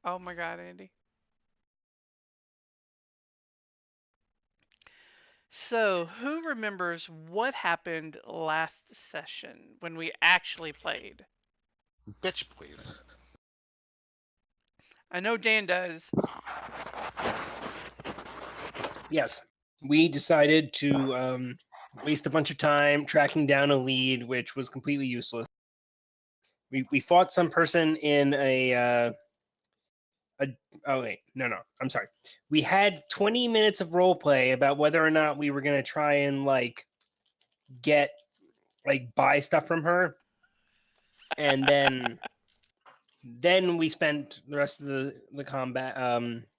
Oh my God, Andy. So, who remembers what happened last session when we actually played? Bitch, please. I know Dan does. Yes, we decided to waste a bunch of time tracking down a lead, which was completely useless. We fought some person in a oh wait, no, I'm sorry. We had 20 minutes of role play about whether or not we were gonna try and get buy stuff from her, and then we spent the rest of the combat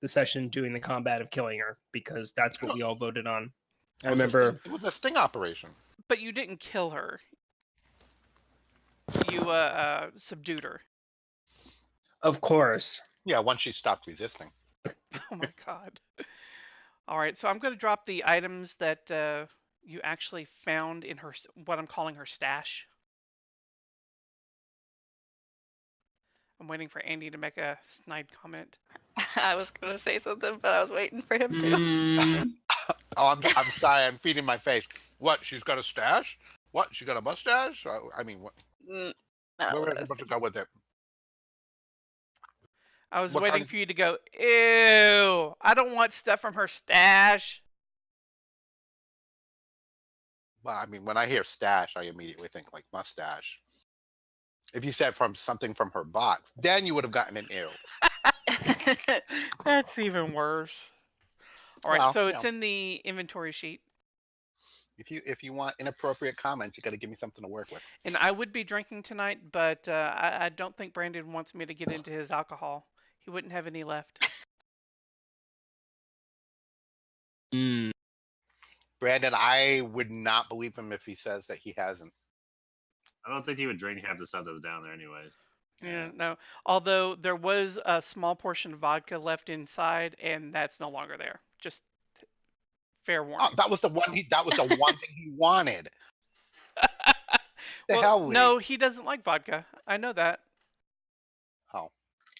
the session doing the combat of killing her because that's what we all voted on. I remember It was a sting operation. But you didn't kill her. You subdued her. Of course. Yeah, once she stopped resisting. Oh my God. All right, so I'm going to drop the items that you actually found in her, what I'm calling her stash. I'm waiting for Andy to make a snide comment. I was gonna say something, but I was waiting for him to. Oh, I'm sorry. I'm feeding my face. What? She's got a stash? What? She got a mustache? I mean, what? No, Where was I supposed to go with it? I was What waiting kind of- for you to go, ew, I don't want stuff from her stash. Well, I mean, when I hear stash, I immediately think like mustache. If you said from something from her box, then you would have gotten an ew. That's even worse. All right, Well, so you it's know, in the inventory sheet. if you want inappropriate comments, you got to give me something to work with. And I would be drinking tonight, but I don't think Brandon wants me to get into his alcohol. He wouldn't have any left. Brandon, I would not believe him if he says that he hasn't. I don't think he would drink half the stuff that was down there, anyways. Yeah, no. Although there was a small portion of vodka left inside, and that's no longer there. Just fair warning. Oh, that was the one. That was the one thing he wanted. The Well, hell, Lee? no, he doesn't like vodka. I know that. Oh,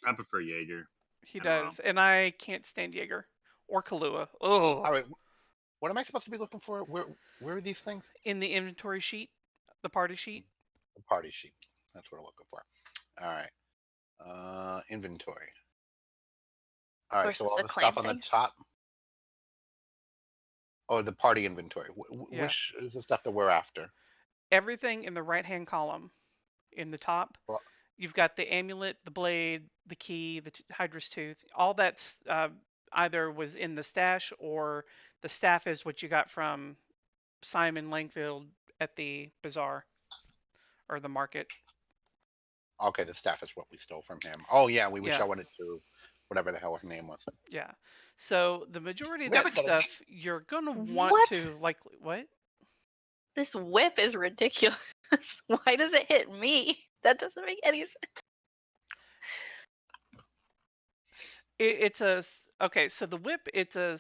I prefer Jaeger. He And does, rum. and I can't stand Jaeger or Kahlua. Oh, all right. What am I supposed to be looking for? Where are these things? in the inventory sheet, the party sheet. The party sheet. That's what I'm looking for. All right. Inventory. All right. We're So all supposed the to stuff claim on the things? top. Oh, the party inventory. Yeah. Which is the stuff that we're after? Everything in the right-hand column, in the top. Well, You've got the amulet, the blade, the key, the Hydra's tooth. All that's either was in the stash or the staff is what you got from Simon Langfield at the bazaar or the market. okay, the staff is what we stole from him. Oh yeah, we were Yeah. showing it to whatever the hell her name was. Yeah. So the majority of We that haven't got stuff you're gonna want What? to likely what? This whip is ridiculous. Why does it hit me? That doesn't make any sense. It's a okay. So the whip it's a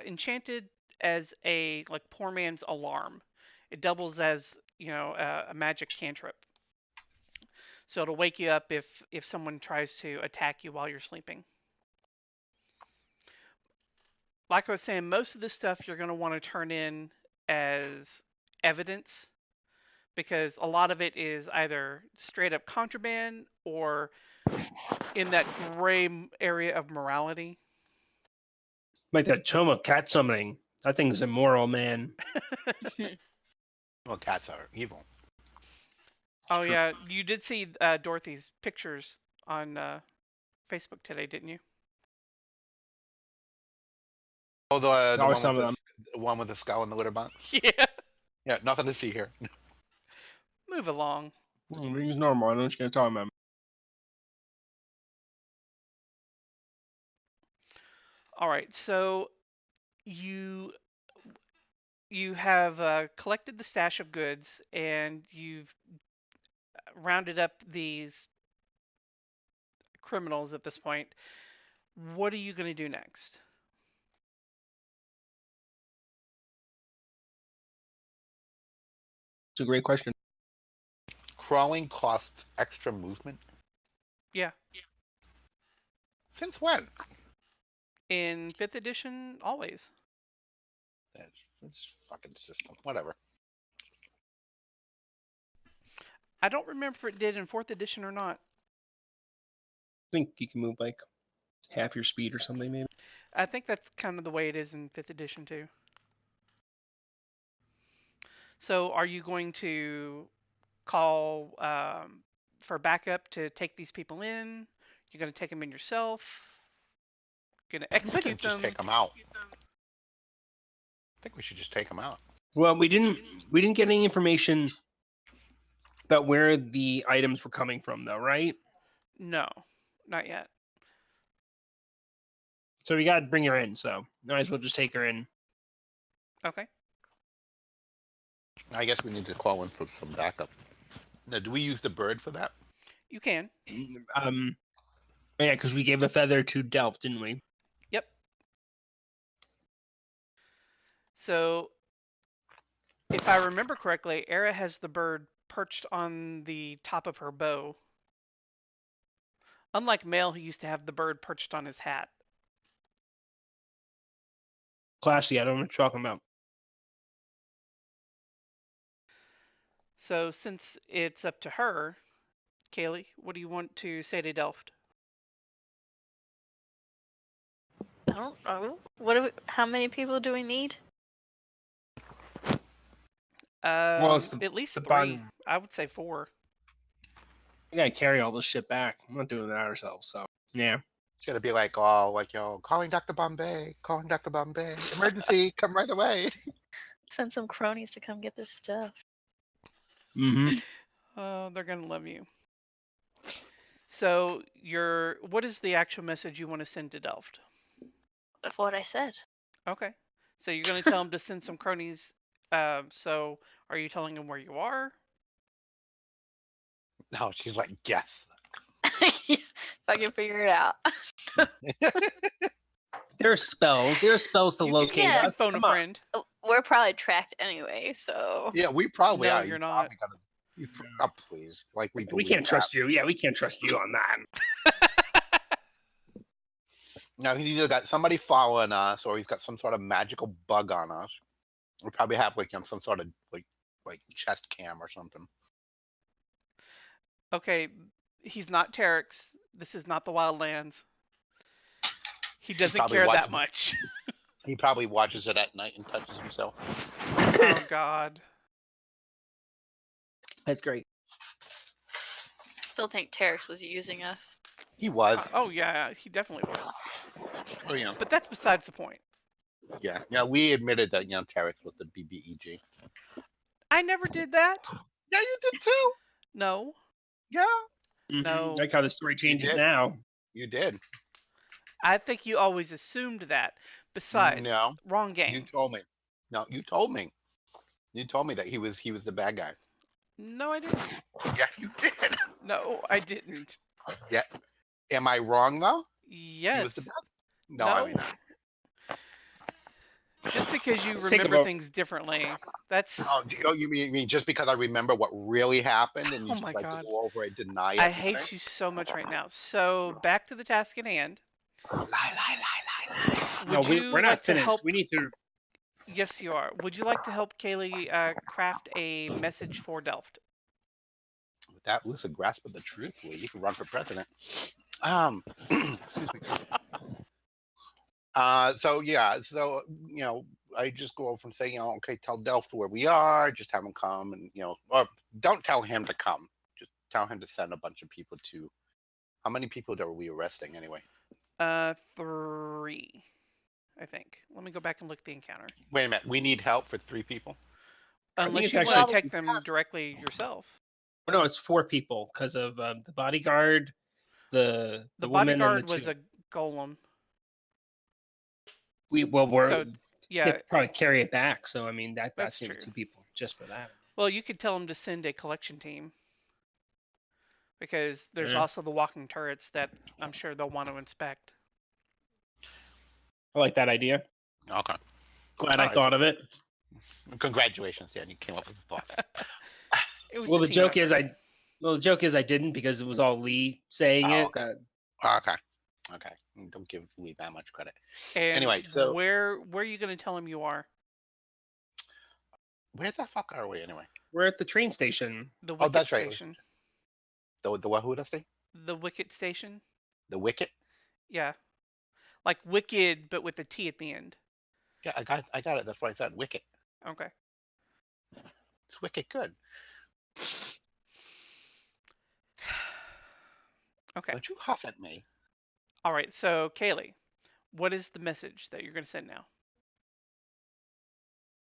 enchanted as a like poor man's alarm. It doubles as a magic cantrip. So it'll wake you up if someone tries to attack you while you're sleeping. Like I was saying, most of this stuff you're going to want to turn in as evidence because a lot of it is either straight up contraband or in that gray area of morality. Like that tome of cat summoning. That thing's immoral, man. Well, cats are evil. Oh yeah, you did see Dorothy's pictures on Facebook today, didn't you? Oh, the Or one some with of the one with the skull in the litter box. Yeah. Yeah, nothing to see here. Move along. Everything's normal. I don't know what you're talking about. All right, so you have collected the stash of goods and you've rounded up these criminals at this point. What are you going to do next? It's a great question. Crawling costs extra movement. Yeah. Since when? In 5th edition, always. That's fucking system. Whatever. I don't remember if it did in 4th edition or not. I think you can move like half your speed or something, maybe. I think that's kind of the way it is in 5th edition too. So are you going to call for backup to take these people in? You're going to take them in yourself? You're going to I think we execute can just them? take them out. I think we should just take them out. Well, we didn't get any information about where the items were coming from, though, right? No, not yet. So we got to bring her in. So might as well just take her in. Okay. I guess we need to call in for some backup. Now, do we use the bird for that? You can. Yeah, because we gave a feather to Delph, didn't we? Yep. So, if I remember correctly, Aera has the bird perched on the top of her bow. Unlike Male, who used to have the bird perched on his hat. Classy. I don't know what you're talking about. So, since it's up to her, Kaylee, what do you want to say to Delph? I don't know. What do we, how many people do we need? It's At least the 3. bottom. I would say 4. We gotta carry all this shit back. I'm not doing that ourselves. So yeah. It's gonna be like, oh, like, yo, calling Dr. Bombay, calling Dr. Bombay, emergency, come right away. Send some cronies to come get this stuff. Mm-hmm. Oh, they're gonna love you. So, what is the actual message you want to send to Delph? Of what I said. Okay. So you're gonna tell him to send some cronies. So are you telling him where you are? No, she's like, yes. If I can figure it out. There are spells. There are spells to You locate can us. phone a Come on. friend. We're probably tracked anyway, so. Yeah, we probably No, are. you're You not. probably gotta, oh, please. Like, we We believe can't that. trust you. Yeah, we can't trust you on that. No, he's either got somebody following us or he's got some sort of magical bug on us. We probably have like some sort of like chest cam or something. Okay, he's not Terex. This is not the Wildlands. He doesn't probably care watches that much. He probably watches it at night and touches himself. Oh God. That's great. Still think Terex was using us. He was. Oh yeah, he definitely was. Oh, yeah. But that's besides the point. Yeah. Yeah, we admitted that, Terex was the BBEG. I never did that. Yeah, you did too. No. Yeah, Mhm. No. Like how the story changes did. now. you did. I think you always assumed that. Besides, No, wrong you game. told me. No, you told me. You told me that he was the bad guy. No, I didn't. Yeah, you did. No, I didn't. Yeah. Am I wrong though? He was Yes. the bad. No, I mean, Just because you Let's take a remember vote. things differently, that's. you mean just because I remember what really happened and you Oh just my like God. to go over and deny I everything? hate you so much right now. So back to the task at hand. Lie. No, Would you we're not like to finished. help? We need to. Yes, you are. Would you like to help Kaylee craft a message for Delph? With that lucid grasp of the truth, Lee, you can run for president. Excuse me. So I just go over and say, okay, tell Delph where we are, just have him come, and or don't tell him to come, just tell him to send a bunch of people to. How many people are we arresting anyway? 3, I think. Let me go back and look at the encounter. Wait a minute, we need help for 3 people. I think Unless it's you want actually- to take them directly yourself. Oh, no, it's 4 people because of the bodyguard, the The woman, bodyguard and the was two. a golem. We're So yeah, yeah. probably carry it back. So I mean that's That's gonna be true. 2 people just for that. Well, you could tell him to send a collection team. Because there's Yeah. also the walking turrets that I'm sure they'll want to inspect. I like that idea. Okay. Glad I Alright. thought of it. Congratulations, Dan. You came up with the thought. It was Well, a the team joke effort. is I didn't because it was all Lee saying Oh, it. okay. Okay. Okay, don't give Lee that much credit. And Anyway, so where are you going to tell him you are? where the fuck are we anyway? We're at the train station. The Oh, Wicket that's right. Station. The what? Who does they? The Wicket Station. The Wicket. Yeah, like Wicked, but with a T at the end. Yeah, I got it. That's why I said Wicket. Okay. It's Wicket good. Okay. Don't you huff at me. All right. So, Kaylee, what is the message that you're going to send now?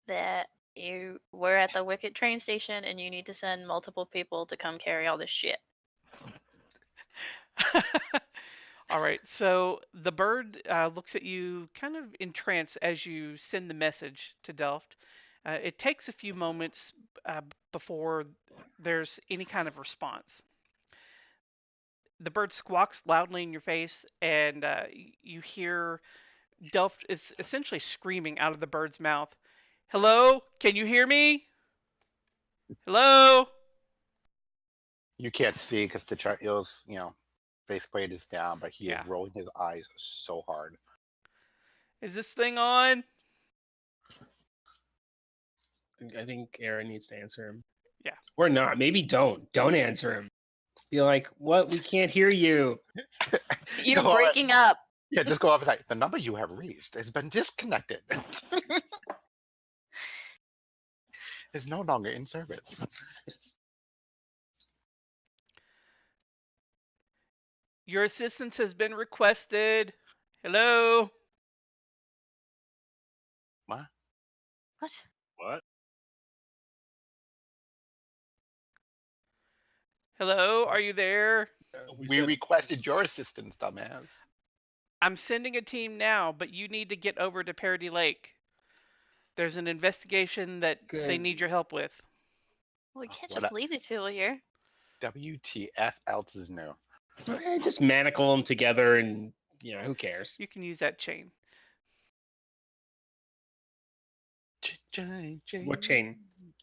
That you were at the Wicked train station and you need to send multiple people to come carry all this shit. All right. So the bird looks at you kind of in trance as you send the message to Delft. It takes a few moments before there's any kind of response. The bird squawks loudly in your face, and you hear Delft is essentially screaming out of the bird's mouth. Hello? Can you hear me? Hello? You can't see because the child's faceplate is down, but he Yeah. is rolling his eyes so hard. Is this thing on? I think Aera needs to answer him. Yeah. Or not. Maybe don't. Don't answer him. Be like, what? We can't hear you. You're Go on. breaking up. Yeah, just go up and say, the number you have reached has been disconnected. Is no longer in service. Your assistance has been requested. Hello? What? What? What? Hello? Are you there? We requested your assistance, dumbass. I'm sending a team now, but you need to get over to Parody Lake. There's an investigation that they Good. need your help with. Well, we can't What just a- leave these people here. WTF else is new. Just manacle them together and, who cares? You can use that chain. What chain?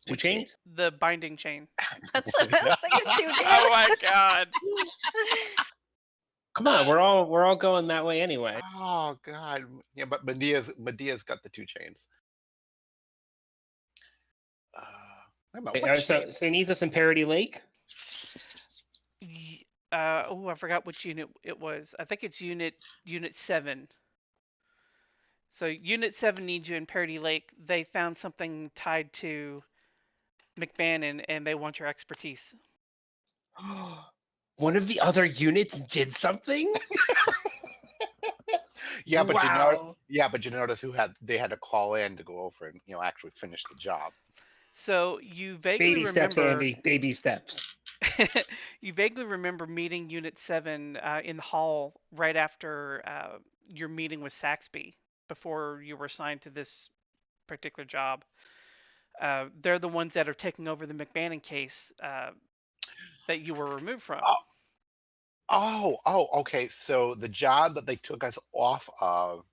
Two Which chains? The binding chain. That's what I was thinking too, dude. Oh my god. Come on, we're all going that way anyway. Oh god. Yeah, but Medea's got the 2 chains. Wait a minute, what chain? So he needs us in Parody Lake? I forgot which unit it was. I think it's unit 7. So unit 7 needs you in Parody Lake. They found something tied to McBannon and they want your expertise. One of the other units did something? Yeah, but Wow. you notice they had to call in to go over and actually finish the job. So you vaguely Baby steps, remember Andy. Baby steps. you vaguely remember meeting Unit 7 in the hall right after your meeting with Saxby before you were assigned to this particular job. They're the ones that are taking over the McBannon case that you were removed from. Oh, okay. So the job that they took us off of,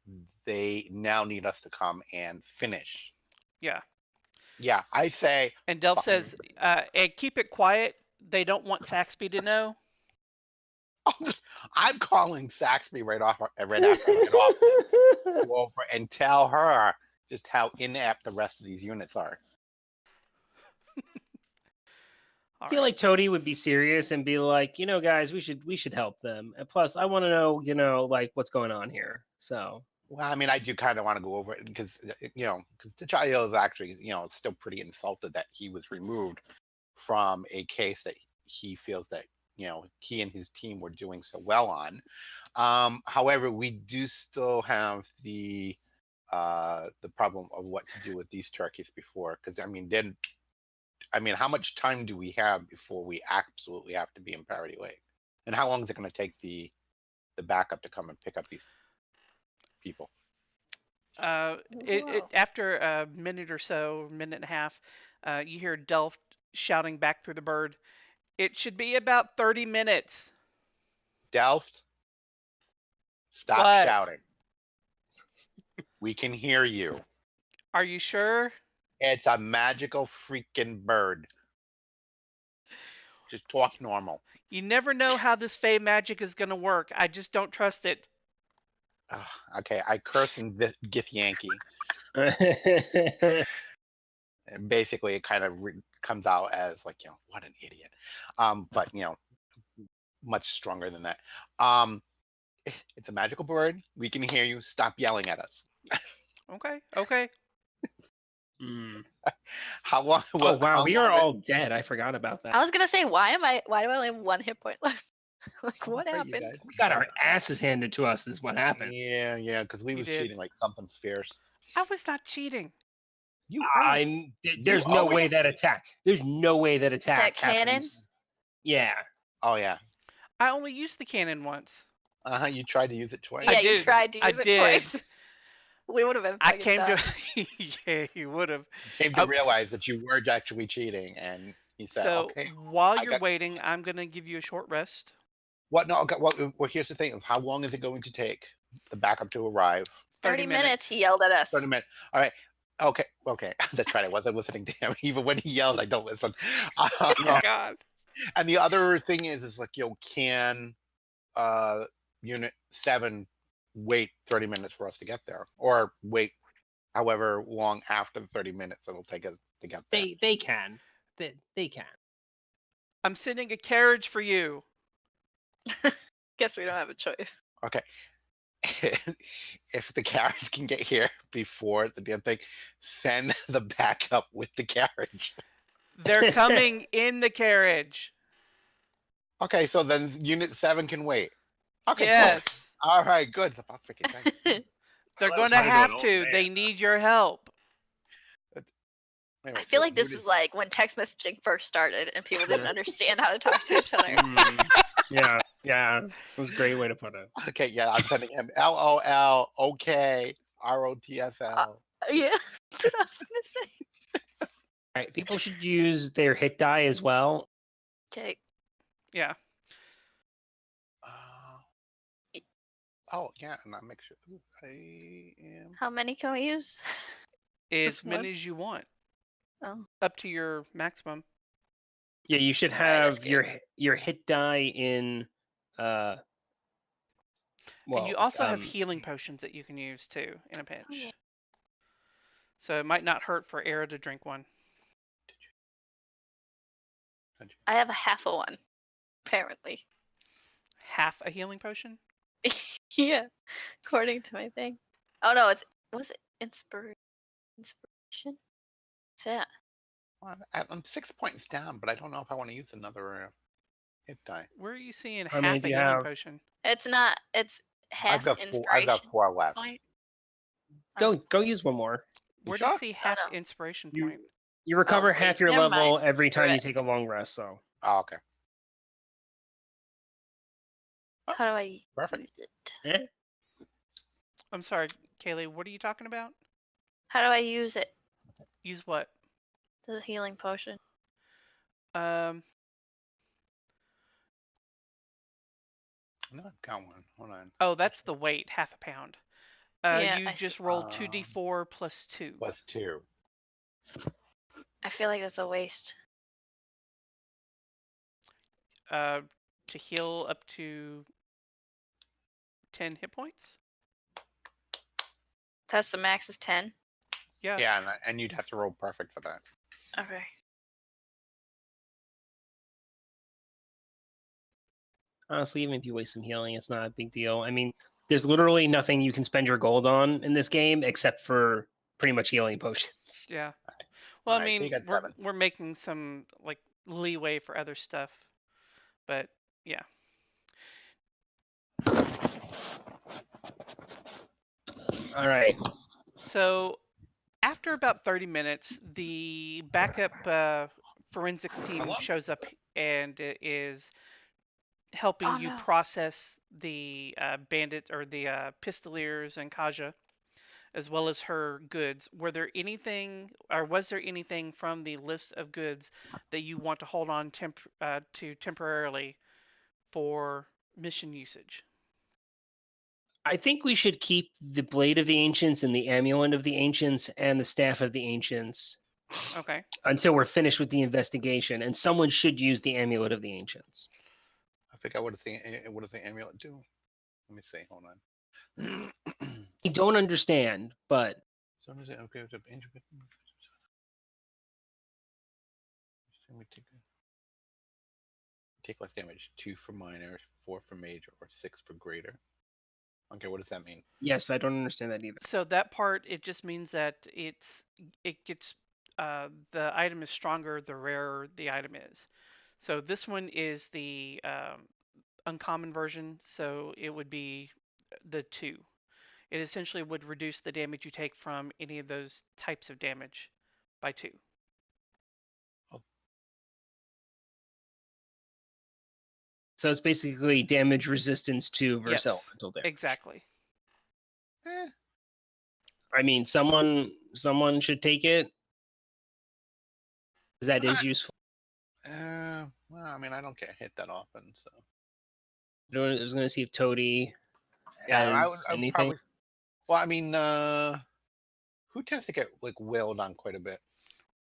they now need us to come and finish. Yeah. Yeah, I say. And Delph fine. says, and keep it quiet. They don't want Saxby to know. I'm calling Saxby right after I get off. Go over and tell her just how inept the rest of these units are. I feel like Toty would be serious and be like, guys, we should help them. And plus, I want to know, like what's going on here. So. Well, I mean, I do kind of want to go over it because T'Challa is actually still pretty insulted that he was removed from a case that he feels that he and his team were doing so well on. However, we do still have the problem of what to do with these turkeys before, because how much time do we have before we absolutely have to be in Parody Lake, and how long is it going to take the backup to come and pick up these people? After a minute or so, minute and a half, you hear Delph shouting back through the bird. It should be about 30 minutes. Delft, stop What? shouting. We can hear you. Are you sure? It's a magical freaking bird. Just talk normal. You never know how this Fey magic is gonna work. I just don't trust it. Okay, I curse in Githyanki. And basically, it kind of comes out as like, what an idiot. But much stronger than that. It's a magical bird. We can hear you. Stop yelling at us. Okay. How long? Oh wow, how we are long all dead. I forgot about that. I was gonna say, why do I only have 1 hit point left? Like, I'm what afraid you happened? guys- We got our asses handed to us. Is what happened. Yeah, because we You was did. cheating like something fierce. I was not cheating. You There's no always- way that attack. There's no way that attack That cannon? happens. Yeah. Oh yeah. I only used the cannon once. You tried to use it twice. Yeah, you did. tried to I use it did. twice. We would have been I fucking came done. to. Yeah, you would have. Came to realize that you were actually cheating, and he said, So "Okay." while I you're got- waiting, I'm gonna give you a short rest. What? No. Okay, well, here's the thing: how long is it going to take the backup to arrive? 30 minutes, he yelled at us. 30 minutes. All right. Okay. That's right. I wasn't listening to him. Even when he yells, I don't listen. Oh God. And the other thing is like, can Unit 7 wait 30 minutes for us to get there, or wait however long after the 30 minutes it'll take us to get there? They can. They can. I'm sending a carriage for you. Guess we don't have a choice. Okay. If the carriage can get here before the damn thing, send the backup with the carriage. They're coming in the carriage. Okay, so then Unit 7 can wait. Okay, Yes. cool. All right, good. Oh, freaking thank you. They're I was going to trying to go have an old to. man. They need your help. Anyway, I feel so like this Unit- is like when text messaging first started and people didn't understand how to talk to each other. Yeah. It was a great way to put it. Okay, yeah, I'm sending him LOL, okay, ROTFL. Yeah, that's what I was gonna say. All right, people should use their hit die as well. Okay, Yeah. Oh, yeah, and I make sure I am. how many can we use? As Just many one? as you want. Oh, Up to your maximum. Yeah, you should Alright, that's have your hit die in. Well, And you also have healing potions that you can use too in a pinch. yeah. So it might not hurt for Aera to drink one. I have a half a one, apparently. Half a healing potion? Yeah, according to my thing. Oh no, was it inspiration? Yeah. Well, I'm 6 points down, but I don't know if I want to use another hit die. Where are you seeing How many half do a you healing have? potion? It's not. It's half I've got inspiration. four. I've got 4 left. point. Go use one more. Where do sure? you see half no. inspiration You- point? You recover wait, half your never level mind. every time you right. take a long rest. So Oh, okay, How do I perfect. use it? I'm sorry, Kaylee, what are you talking about? How do I use it? Use what? The healing potion. Um, No, I've got one. Hold on. oh, that's the weight, half a pound. Yeah, You I see. just roll 2d4 plus 2. Plus 2. I feel like it's a waste. To heal up to 10 hit points? That's the max is 10. Yeah. Yeah, and you'd have to roll perfect for that. Okay. honestly, even if you waste some healing, it's not a big deal. I mean, there's literally nothing you can spend your gold on in this game except for pretty much healing potions. Yeah. Well, I Alright, so mean, you got we're 7. we're making some like leeway for other stuff, but yeah. All right. So after about 30 minutes, the backup forensics team shows up and is helping Oh, you no. process the bandit or the pistoliers and Kaja, as well as her goods. Was there anything from the list of goods that you want to hold on to temporarily for mission usage? I think we should keep the Blade of the Ancients and the Amulet of the Ancients and the Staff of the Ancients Okay. until we're finished with the investigation, and someone should use the Amulet of the Ancients. I think I would have what does the amulet do? Let me see. Hold on. I don't understand, but So is it okay with the intricate? Take less damage. 2 for minor, 4 for major, or 6 for greater. Okay, what does that mean? yes, I don't understand that either. So that part, it just means that it gets the item is stronger the rarer the item is. So this one is the uncommon version, so it would be the 2. It essentially would reduce the damage you take from any of those types of damage by 2. So it's basically damage resistance to versus Yes, elemental damage. exactly. Eh, I mean, someone should take it. That is useful. well, I mean, I don't get hit that often, so. I was going to see if Toty Yeah, has I would anything. probably. Well, I mean, who tends to get like wailed on quite a bit?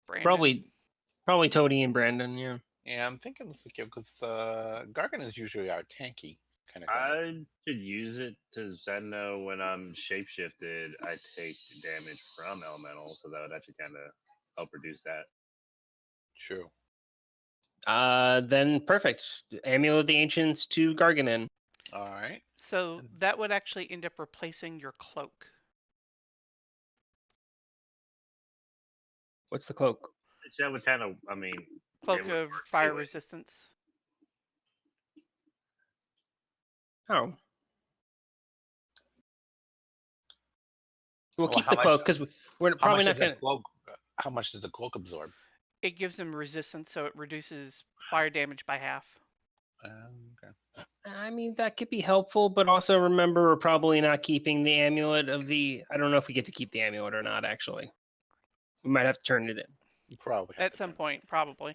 Brandyn. Probably Toty and Brandyn. Yeah. Yeah, I'm thinking because Gargenyn is usually our tanky kind of guy. I should use it because I know when I'm shapeshifted, I take damage from elemental, so that would actually kind of help reduce that. True. Then perfect. Amulet of the Ancients to Gargenyn. All right. So that would actually end up replacing your cloak. What's the cloak? That would kind of, I mean, Cloak it would of work fire anyway. resistance. Oh. We'll Well, keep how the much- cloak because we're How probably much not does going that cloak? How much does the cloak absorb? It gives them resistance, so it reduces fire damage by half. Okay. I mean, that could be helpful, but also remember, we're probably not keeping the Amulet of the... I don't know if we get to keep the Amulet or not, actually. We might have to turn it in. You probably have At to some turn- point, probably.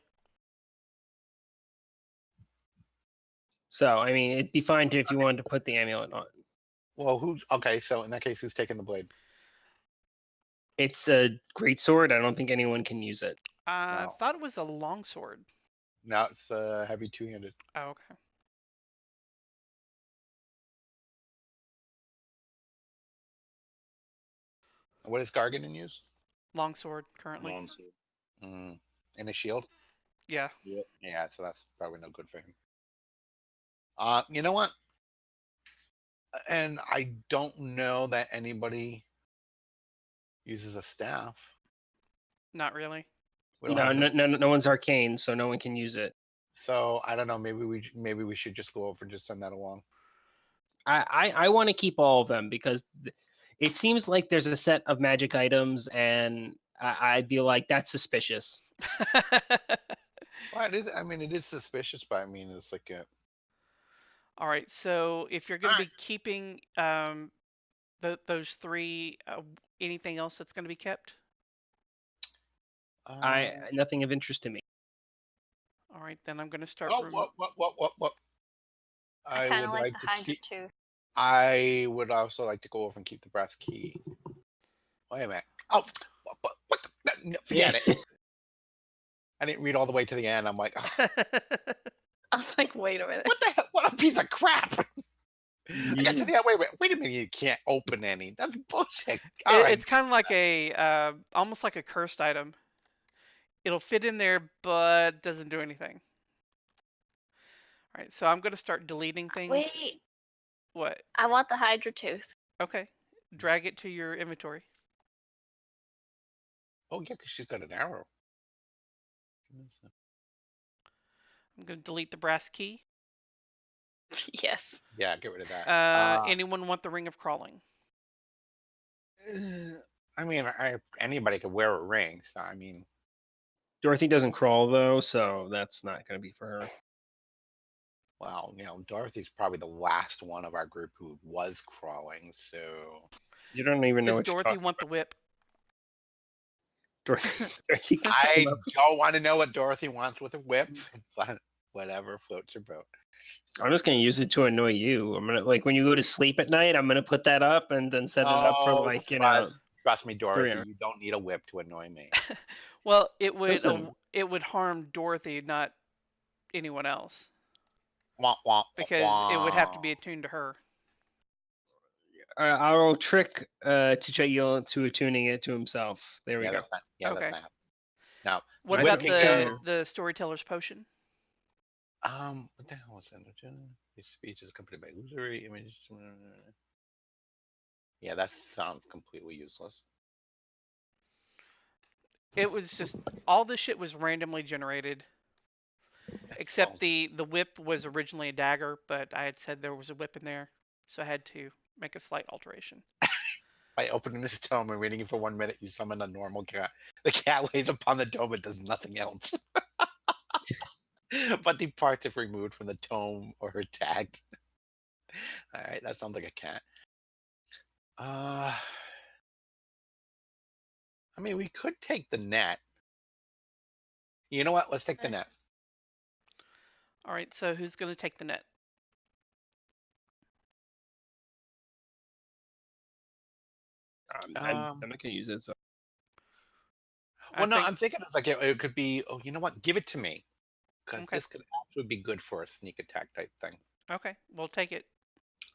So, I mean, it'd be fine if you wanted to put the Amulet on. Well, okay, so in that case, who's taking the blade? It's a great sword. I don't think anyone can use it. I No. thought it was a longsword. Now it's heavy two-handed. Oh, okay. What does Gargenyn use? Longsword currently. Longsword. And a shield. Yeah. Yeah, so that's probably no good for him. You know what? And I don't know that anybody uses a staff. Not really. We don't have No one's arcane, so no one can use it. So I don't know. Maybe we should just go over and just send that along. I want to keep all of them because it seems like there's a set of magic items, and I'd be like, that's suspicious. Well, it is. I mean, it is suspicious, but I mean, it's like a. All right. So if you're going to Alright. be keeping those 3, anything else that's going to be kept? Nothing of interest to me. All right, then I'm going to start. Oh, what? I kind of like the Hydra too. I would also like to go over and keep the brass key. Wait a minute. Oh, what no, forget it. I didn't read all the way to the end. I'm like, oh, I was like, wait a minute. what the hell? What a piece of crap. I got to the end. Wait a minute. You can't open any. That's bullshit. All right. It's kind of like a almost like a cursed item. It'll fit in there, but doesn't do anything. All right, so I'm going to start deleting things. Wait, What? I want the Hydra tooth. Okay. Drag it to your inventory. Oh, yeah, because she's got an arrow. I'm going to delete the brass key. Yes. Yeah, get rid of that. Anyone want the ring of crawling? I mean, anybody could wear a ring. So, I mean, Dorothy doesn't crawl, though, so that's not going to be for her. well, Dorothy's probably the last one of our group who was crawling, so. You don't even know Does what you're Dorothy talking want the whip? Dorothy I don't want to know what Dorothy wants with a whip, but whatever floats her boat. I'm just going to use it to annoy you. I'm going to, like, when you go to sleep at night, I'm going to put that up and then set it up for, like, Trust me, Dorothy, you don't need a whip to annoy me. Well, Listen. it would harm Dorothy, not anyone else, Wah, wah, wah, because it would have to wah. be attuned to her. I will trick Chichayil to attuning it to himself. There we Yeah, go. that's not. Yeah, Okay. that's not. Now, What I whip about can can go. the storyteller's potion? What the hell was that? His speech is accompanied by illusory image. Yeah, that sounds completely useless. It was just all this shit was randomly generated, That except sounds- the whip was originally a dagger, but I had said there was a whip in there, so I had to make a slight alteration. By opening this tome and reading it for 1 minute, you summon a normal cat. The cat lays upon the tome and does nothing else. But the parts if removed from the tome or tagged. All right, that sounds like a cat. I mean, we could take the net. You know what? Let's take the net. All right, so who's going to take the net? I'm not going to use it. So. Well, no, I'm thinking it's like it could be. Oh, you know what? Give it to me, because Okay. this could actually be good for a sneak attack type thing. Okay, we'll take it.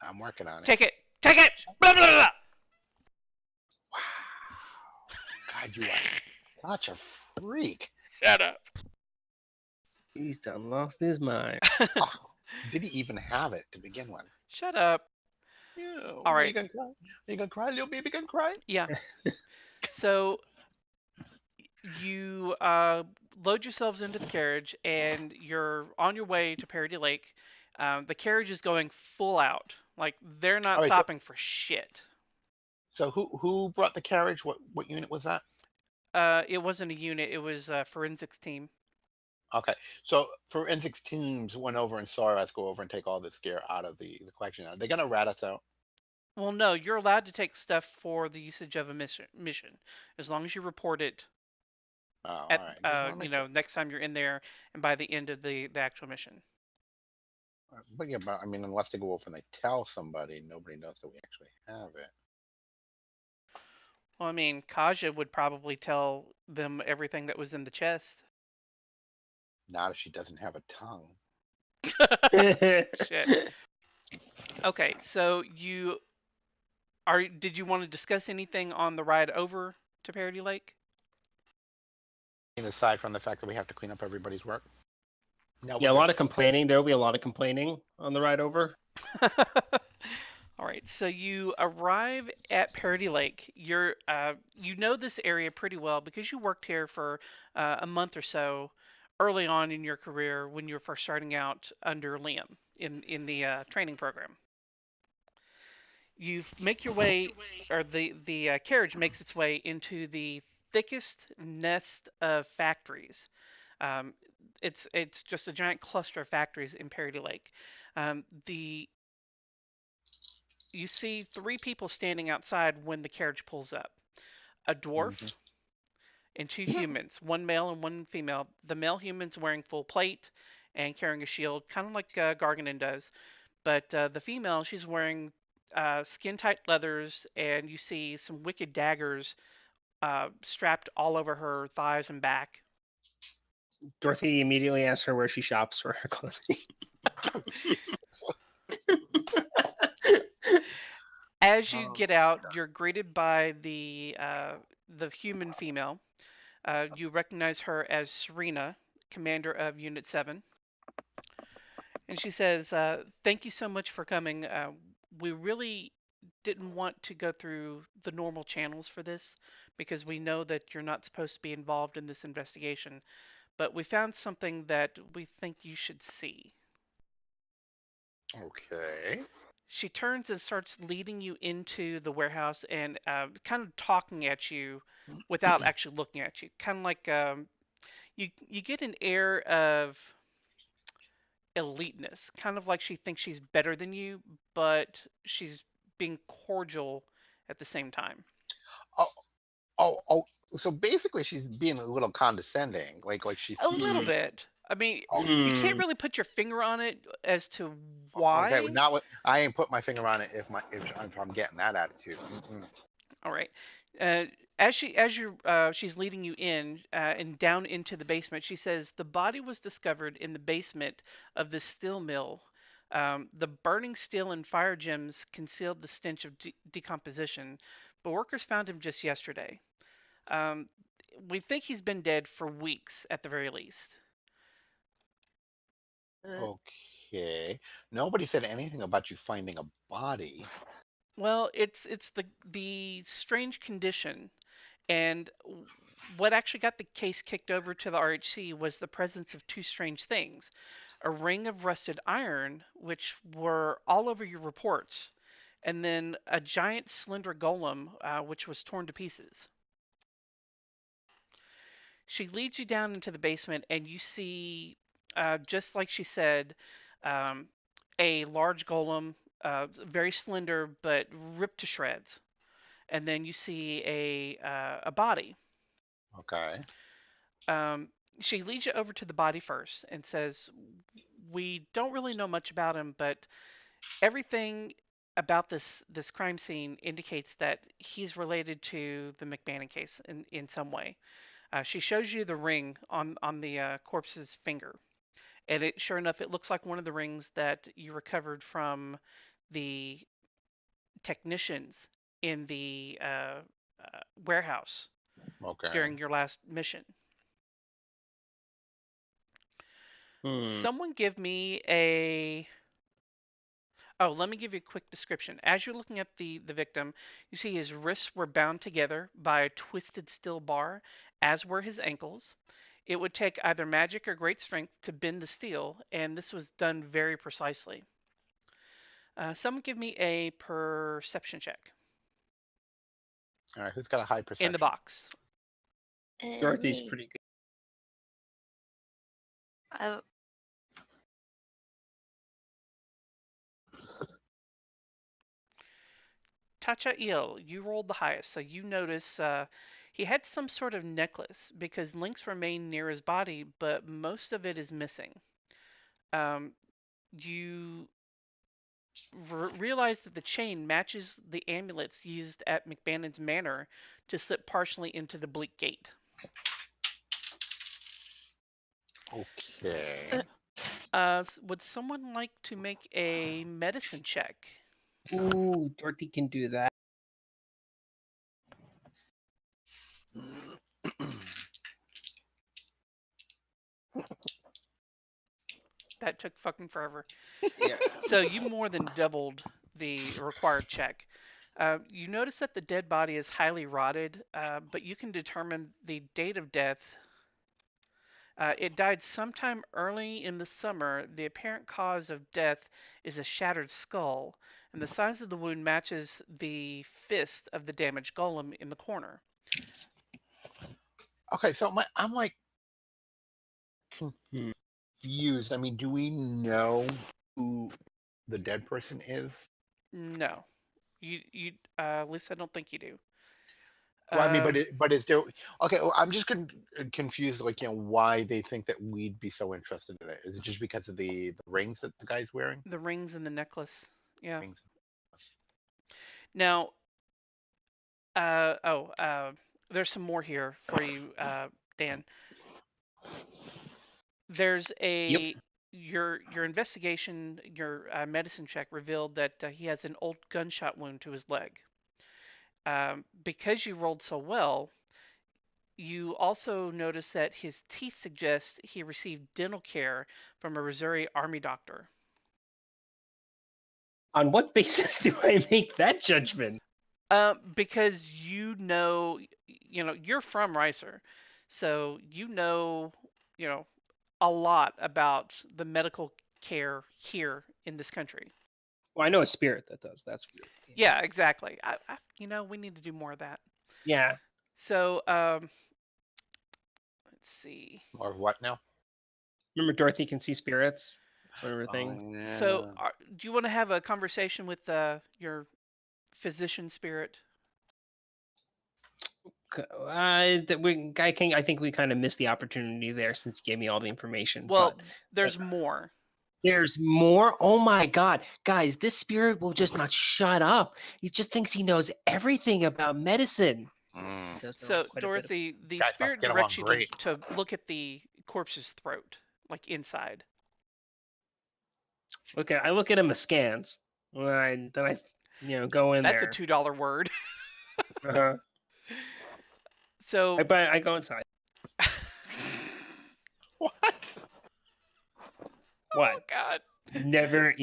I'm working on it. Take it! Take it! Blah, blah, blah. Wow. God, you are such a freak. Shut up. He's done lost his mind. Oh, did he even have it to begin with? Shut up. Yeah. All right. Are you gonna cry? Are you gonna cry? Little baby gonna cry? Yeah. So you load yourselves into the carriage and you're on your way to Parody Lake. The carriage is going full out. Like they're not All right, stopping for shit. So who brought the carriage? What unit was that? It wasn't a unit. It was a forensics team. Okay, so forensics teams went over and saw us go over and take all this gear out of the collection. Are they gonna rat us out? Well, no, you're allowed to take stuff for the usage of a mission, as long as you report it Oh, at all right. Just wanna make sure. next time you're in there and by the end of the actual mission. But yeah, but I mean, unless they go over and they tell somebody, nobody knows that we actually have it. Well, I mean, Kaja would probably tell them everything that was in the chest. Not if she doesn't have a tongue. Shit. Okay, so did you want to discuss anything on the ride over to Parody Lake? And aside from the fact that we have to clean up everybody's work. No, Yeah, a lot of complaining. There will be a lot of complaining on the ride over. All right, so you arrive at Parody Lake. You know this area pretty well because you worked here for a month or so early on in your career when you were first starting out under Liam in the training program. You make your way, or the carriage makes its way into the thickest nest of factories. It's just a giant cluster of factories in Parody Lake. You see 3 people standing outside when the carriage pulls up. A dwarf and 2 humans, 1 male and 1 female. The male human's wearing full plate and carrying a shield, kind of like Gargenyn does. But the female, she's wearing skin-tight leathers, and you see some wicked daggers strapped all over her thighs and back. Dorothy immediately asks her where she shops for her clothing. As you get out, you're greeted by the human female. You recognize her as Serena, commander of Unit 7. And she says, thank you so much for coming. We really didn't want to go through the normal channels for this because we know that you're not supposed to be involved in this investigation. But we found something that we think you should see. Okay. She turns and starts leading you into the warehouse and kind of talking at you without actually looking at you. Kind of like you get an air of eliteness, kind of like she thinks she's better than you, but she's being cordial at the same time. Oh. So basically, she's being a little condescending, like she's A little bit. I mean, you can't really put your finger on it as to why. Okay, now I ain't put my finger on it if I'm getting that attitude. All right. She's leading you in and down into the basement. She says the body was discovered in the basement of the steel mill. The burning steel and fire gems concealed the stench of decomposition, but workers found him just yesterday. Um, we think he's been dead for weeks at the very least. Okay. Nobody said anything about you finding a body. Well, it's the strange condition, and what actually got the case kicked over to the RHC was the presence of two strange things: a ring of rusted iron, which were all over your reports, and then a giant slender golem, which was torn to pieces. She leads you down into the basement, and you see, just like she said, um, a large golem, very slender but ripped to shreds. And then you see a body. Okay. She leads you over to the body first and says, "We don't really know much about him, but everything about this crime scene indicates that he's related to the McMahon case in some way." She shows you the ring on the corpse's finger, and sure enough, it looks like one of the rings that you recovered from the technicians in the warehouse Okay. during your last mission. Someone give me a... Oh, let me give you a quick description. As you're looking at the victim, you see his wrists were bound together by a twisted steel bar, as were his ankles. It would take either magic or great strength to bend the steel, and this was done very precisely. Someone give me a perception check. All right. Who's got a high perception? In the box. Dorothy's pretty good. Tachael, you rolled the highest, so you notice he had some sort of necklace because links remain near his body, but most of it is missing. You realize that the chain matches the amulets used at McBannon's Manor to slip partially into the Bleak Gate. Okay. Would someone like to make a medicine check? Ooh, Dorothy can do that. That took fucking forever. Yeah. So you more than doubled the required check. You notice that the dead body is highly rotted, but you can determine the date of death. It died sometime early in the summer. The apparent cause of death is a shattered skull, and the size of the wound matches the fist of the damaged golem in the corner. Okay, so I'm like confused. I mean, do we know who the dead person is? No, you at least I don't think you do. Well, I mean, but is there? Okay, well, I'm just confused. Like, why they think that we'd be so interested in it? Is it just because of the rings that the guy's wearing? The rings and the necklace. Yeah. Rings. Now, there's some more here for you, Dan. There's a your investigation, your medicine check revealed that he has an old gunshot wound to his leg. Because you rolled so well, you also notice that his teeth suggest he received dental care from a Missouri Army doctor. On what basis do I make that judgment? Because you're from Ricer, so you know a lot about the medical care here in this country. Well, I know a spirit that does. That's weird. Yeah, exactly. We need to do more of that. Yeah. So, let's see. More of what now? Remember, Dorothy can see spirits. That's one of her things. Yeah. So, do you want to have a conversation with your physician spirit? I think we kind of missed the opportunity there since you gave me all the information. Well, but there's more. There's more? Oh my god. Guys, this spirit will just not shut up. He just thinks he knows everything about medicine. Mm. Does know So, quite a bit Dorothy, the Guys must spirit get along directs you great. to look at the corpse's throat, like inside. Okay, I look at him askance. Then I go in That's a there. $2 word. Uh-huh. So, I go inside. What? What? oh God. You never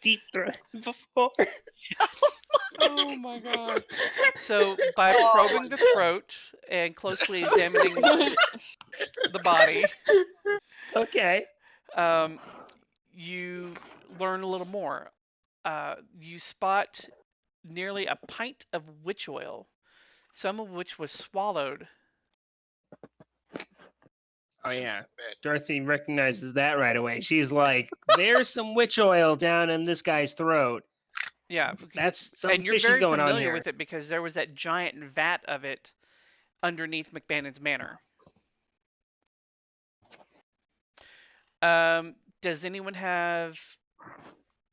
deep throat before? Oh my God. So, by Oh probing my the God. throat and closely examining the body, Okay. you learn a little more. You spot nearly a pint of witch oil, some of which was swallowed. Oh yeah. Spit. Dorothy recognizes that right away. She's like, "There's some witch oil down in this guy's throat. Yeah, That's something and you're fishy's very going on familiar here." with it because there was that giant vat of it underneath McBannon's manor. Does anyone have?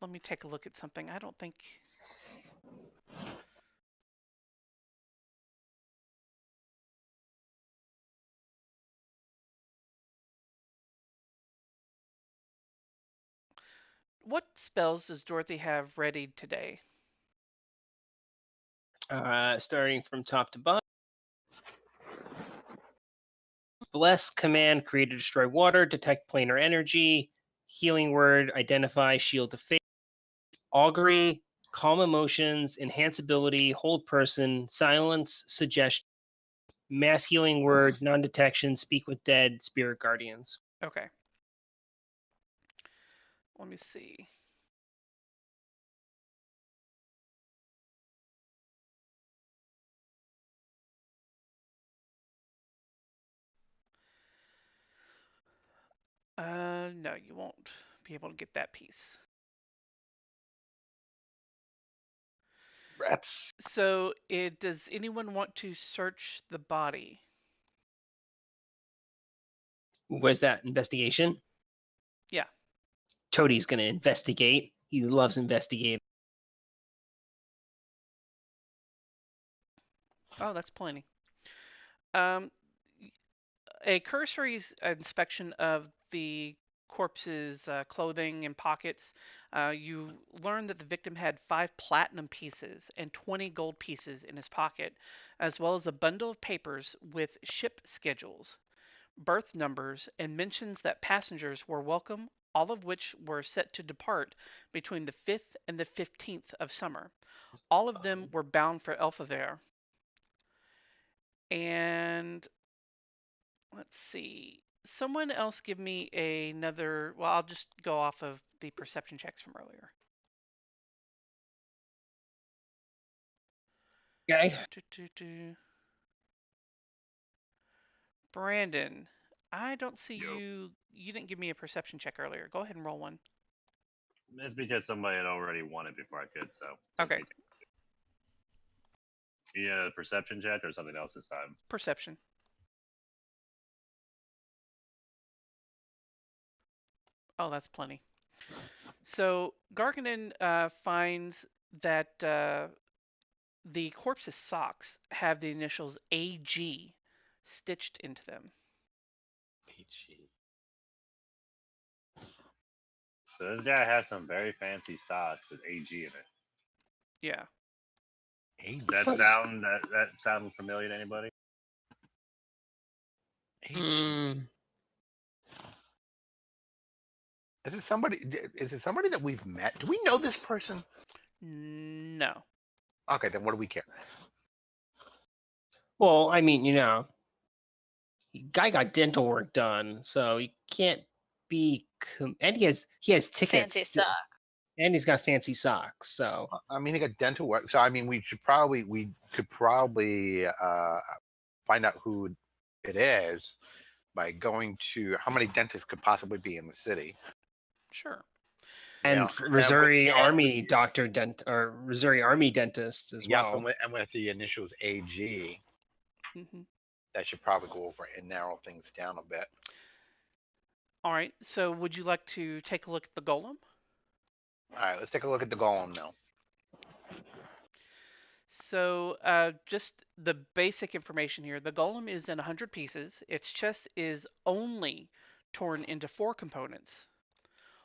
Let me take a look at something. I don't think. What spells does Dorothy have ready today? Starting from top to bottom. Bless, command, create or destroy water, detect planar energy, healing word, identify, shield to fate, augury, calm emotions, enhance ability, hold person, silence, suggestion, mass healing word, non-detection, speak with dead, spirit guardians. Okay. Let me see. No, you won't be able to get that piece. Rats. So, does anyone want to search the body? Where's that investigation? Yeah. Toty's gonna investigate. He loves investigating. Oh, that's plenty. Um, a cursory inspection of the corpse's clothing and pockets, you learn that the victim had 5 platinum pieces and 20 gold pieces in his pocket, as well as a bundle of papers with ship schedules, berth numbers, and mentions that passengers were welcome, all of which were set to depart between the 5th and the 15th of summer. All of them were bound for Elfavere. And let's see. Someone else give me another. Well, I'll just go off of the perception checks from earlier. Okay. Brandyn, I don't see Yo. you. You didn't give me a perception check earlier. Go ahead and roll one. It's because somebody had already won it before I could, so. Okay, Yeah, perception check or something else this time. perception. Oh, that's plenty. So Gargenyn finds that the corpse's socks have the initials AG stitched into them. AG. So this guy has some very fancy socks with AG in it. Yeah. AG. That sound familiar to anybody? AG. Mm, Is it somebody? Is it somebody that we've met? Do we know this person? No. Okay, then what do we care? well, I mean, guy got dental work done, so he can't be. And he has tickets. Fancy sock. And he's got fancy socks. So I mean, he got dental work. So I mean, we could probably find out who it is by going to how many dentists could possibly be in the city. Sure. and Yeah, Missouri and Army doctor or Missouri Army dentist as Yep, well. and with the initials AG, hmm that should probably go over and narrow things down a bit. All right. So would you like to take a look at the golem? All right, let's take a look at the golem now. So, just the basic information here. The golem is in 100 pieces. Its chest is only torn into 4 components,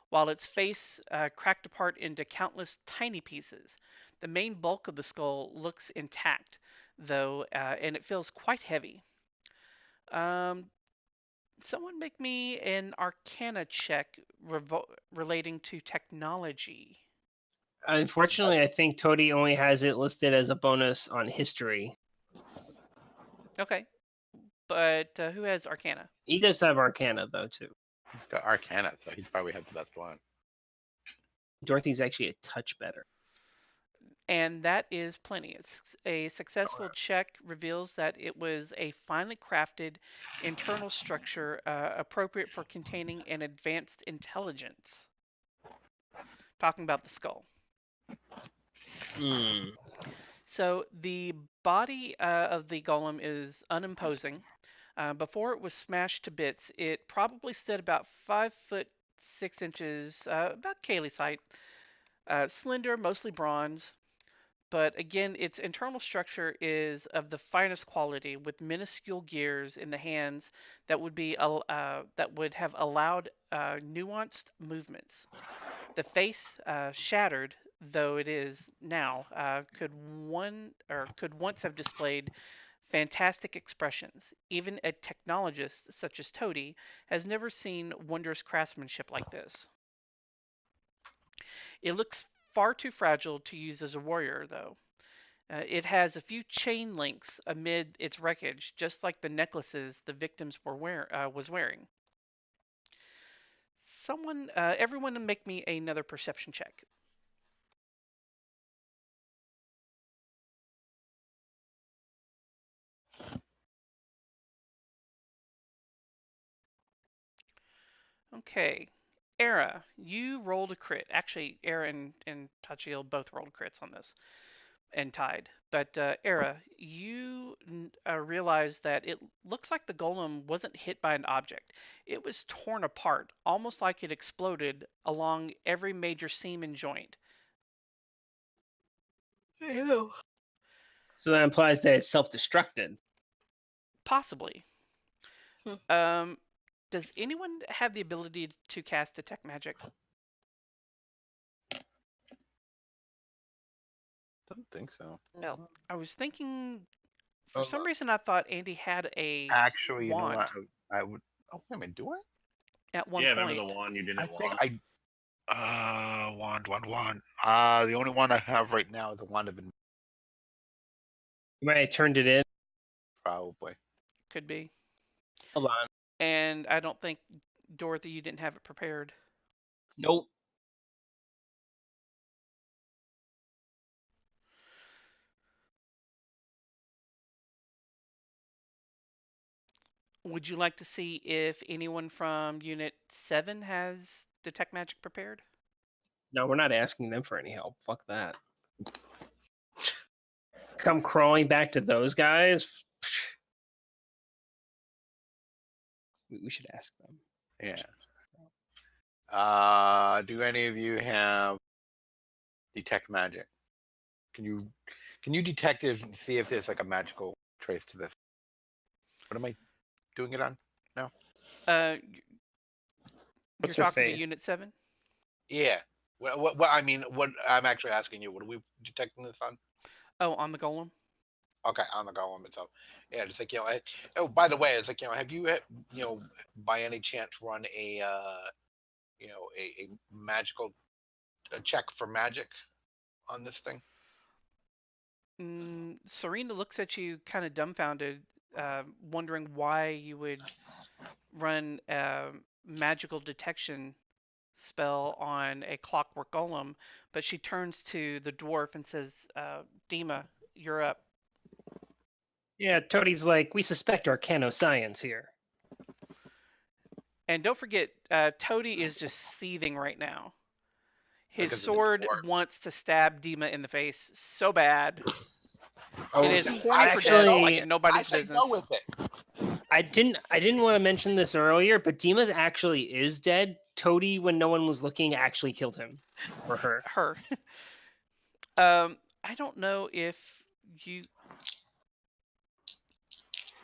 while its face cracked apart into countless tiny pieces. The main bulk of the skull looks intact, though, and it feels quite heavy. Um, Someone make me an Arcana check relating to technology. Unfortunately, I think Toty only has it listed as a bonus on history. Okay, but who has Arcana? He does have Arcana, though, too. He's got Arcana, so he'd probably have the best one. Dorothy's actually a touch better. And that is plenty. A successful check reveals that it was a finely crafted internal structure appropriate for containing an advanced intelligence. Talking about the skull. So the body of the golem is unimposing. Before it was smashed to bits, it probably stood about 5'6", about Cali's height. Slender, mostly bronze. But again, its internal structure is of the finest quality, with minuscule gears in the hands that would have allowed nuanced movements. The face, shattered though it is now, could once have displayed fantastic expressions. Even a technologist such as Toty has never seen wondrous craftsmanship like this. It looks far too fragile to use as a warrior, though. It has a few chain links amid its wreckage, just like the necklaces the victims was wearing. Everyone, make me another perception check. Okay, Aera, you rolled a crit. Actually, Aera and Tachiel both rolled crits on this and tied. But Aera, you realize that it looks like the golem wasn't hit by an object. It was torn apart, almost like it exploded along every major seam and joint. Ew. So that implies that it's self-destructed. Possibly. Does anyone have the ability to cast Detect Magic? Don't think so. No. I was thinking, for some reason, I thought Andy had a Actually, you know wand what? I would. Oh, wait a minute. Do I? at one Yeah, point. remember the one you didn't I think want? wand. The only one I have right now is the wand of You might have turned it in. probably. Could be. Hold on. And I don't think, Dorothy, you didn't have it prepared. Nope. Would you like to see if anyone from Unit 7 has Detect Magic prepared? No, we're not asking them for any help. Fuck that. Come crawling back to those guys? We should ask them. Yeah. Do any of you have detect magic? Can you detect it and see if there's like a magical trace to this? What am I doing it on now? You're What's her talking to face? Unit 7? Yeah. What I mean, what I'm actually asking you, what are we detecting this on? Oh, on the golem? Okay, on the golem itself. Yeah, just like oh, by the way, it's like have you by any chance run a a magical check for magic on this thing? Serena looks at you kind of dumbfounded, wondering why you would run a magical detection spell on a clockwork golem, but she turns to the dwarf and says, Dima, you're up. Yeah, Toadie's like, we suspect arcanoscience here. And don't forget, Toty is just seething right now. His Because it's a sword dwarf. wants to stab Dima in the face so bad. Oh, It is see, horny for death actually, like nobody's I say business. go with it. I didn't want to mention this earlier, but Dima's actually is dead. Toady, when no one was looking, actually killed him or her. Her. I don't know if you.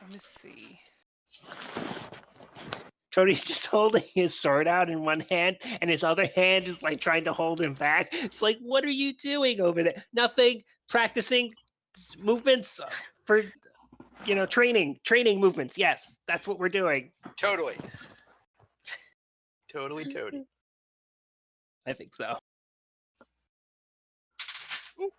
Let me see. Toty's just holding his sword out in one hand, and his other hand is like trying to hold him back. It's like, what are you doing over there? Nothing. Practicing movements for, training movements. Yes, that's what we're doing. Totally. Totally. I think so. Ooh.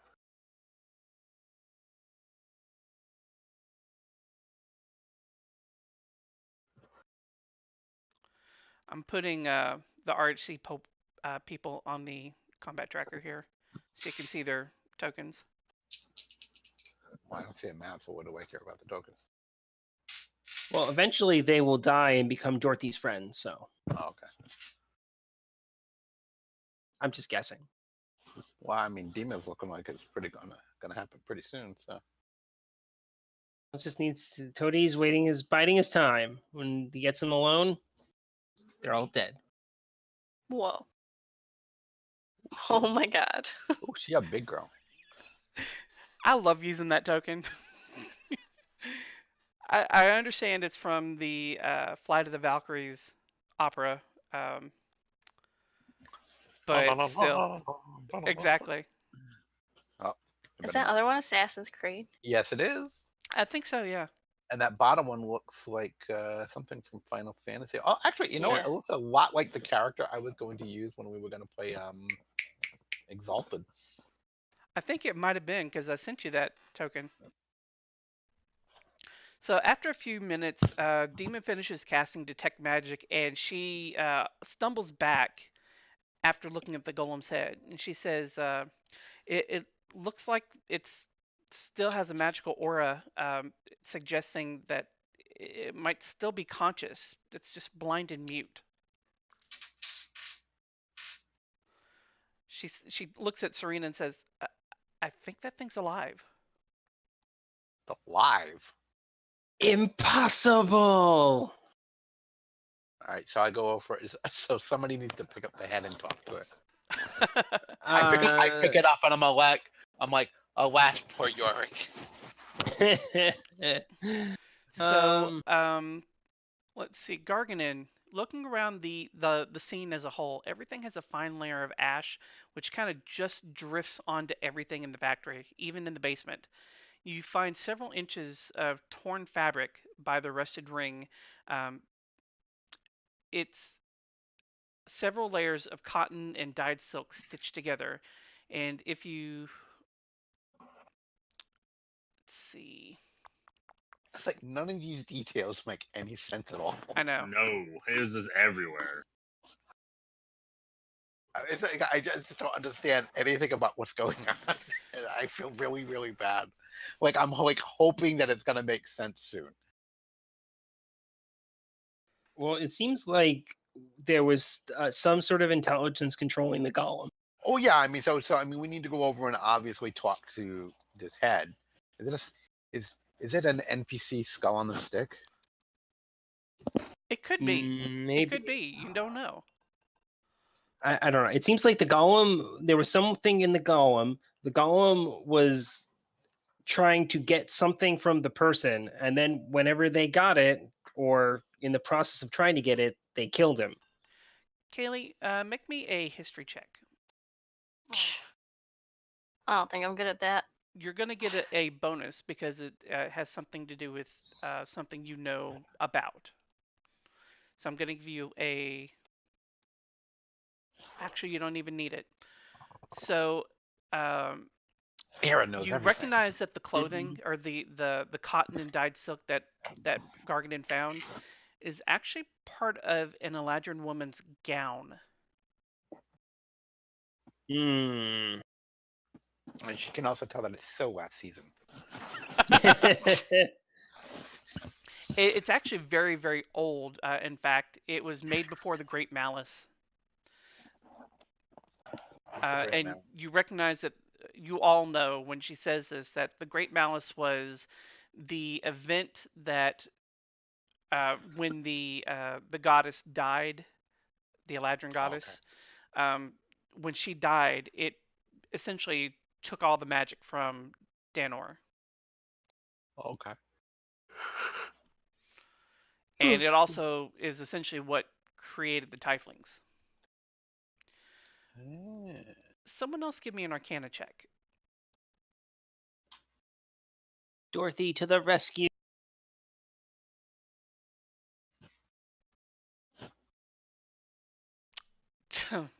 I'm putting the RHC people on the combat tracker here, so you can see their tokens. Well, I don't see a map, so what do I care about the tokens? Well, eventually they will die and become Dorothy's friends, so Oh, okay. I'm just guessing. Well, I mean, Demon's looking like it's pretty gonna happen pretty soon. So It just needs to, Toty's biding his time. When he gets them alone, they're all dead. Whoa. Oh my god. oh, she a big girl. I love using that token. I understand it's from the Flight of the Valkyries opera, but still, exactly. Oh, Is that other one Assassin's Creed? yes, it is. I think so. Yeah. And that bottom one looks like something from Final Fantasy. Oh, actually, you know what? Yeah. It looks a lot like the character I was going to use when we were going to play Exalted. I think it might have been because I sent you that token. So after a few minutes, Demon finishes casting Detect Magic, and she stumbles back after looking at the golem's head, and she says, "It looks like it's still has a magical aura, suggesting that it might still be conscious. It's just blind and mute." She looks at Serena and says, "I think that thing's alive." The live. Impossible! All right, so I go over it. So somebody needs to pick up the head and talk to it. I pick it up and I'm like, alas, poor Yorick. So, let's see, Gargenyn, looking around the scene as a whole, everything has a fine layer of ash, which kind of just drifts onto everything in the factory, even in the basement. You find several inches of torn fabric by the rusted ring. It's several layers of cotton and dyed silk stitched together. And if you, let's see, It's like none of these details make any sense at all. I know. No, it was just everywhere. It's like I just don't understand anything about what's going on. And I feel really, really bad. Like I'm like hoping that it's gonna make sense soon. Well, it seems like there was some sort of intelligence controlling the golem. Oh yeah, I mean, so I mean, we need to go over and obviously talk to this head. Is it an NPC skull on the stick? It could be. Maybe. It could be. You don't know. I don't know. It seems like the golem, there was something in the golem. The golem was trying to get something from the person, and then whenever they got it, or in the process of trying to get it, they killed him. Kaylee, make me a history check. I don't think I'm good at that. You're going to get a bonus because it has something to do with something you know about. So I'm going to give you a... Actually, you don't even need it. So Aera knows you everything. recognize that the clothing or the cotton and dyed silk that Gargenyn found is actually part of an Eladrin woman's gown. Hmm. And she can also tell that it's so last season. It's actually very, very old. In fact, it was made before the Great Malice. And you recognize that you all know when she says this that the Great Malice was the event that when the goddess died, the Eladrin goddess, when she died, it essentially took all the magic from Danor. Okay. And it also is essentially what created the tieflings. Someone else give me an Arcana check. Dorothy to the rescue.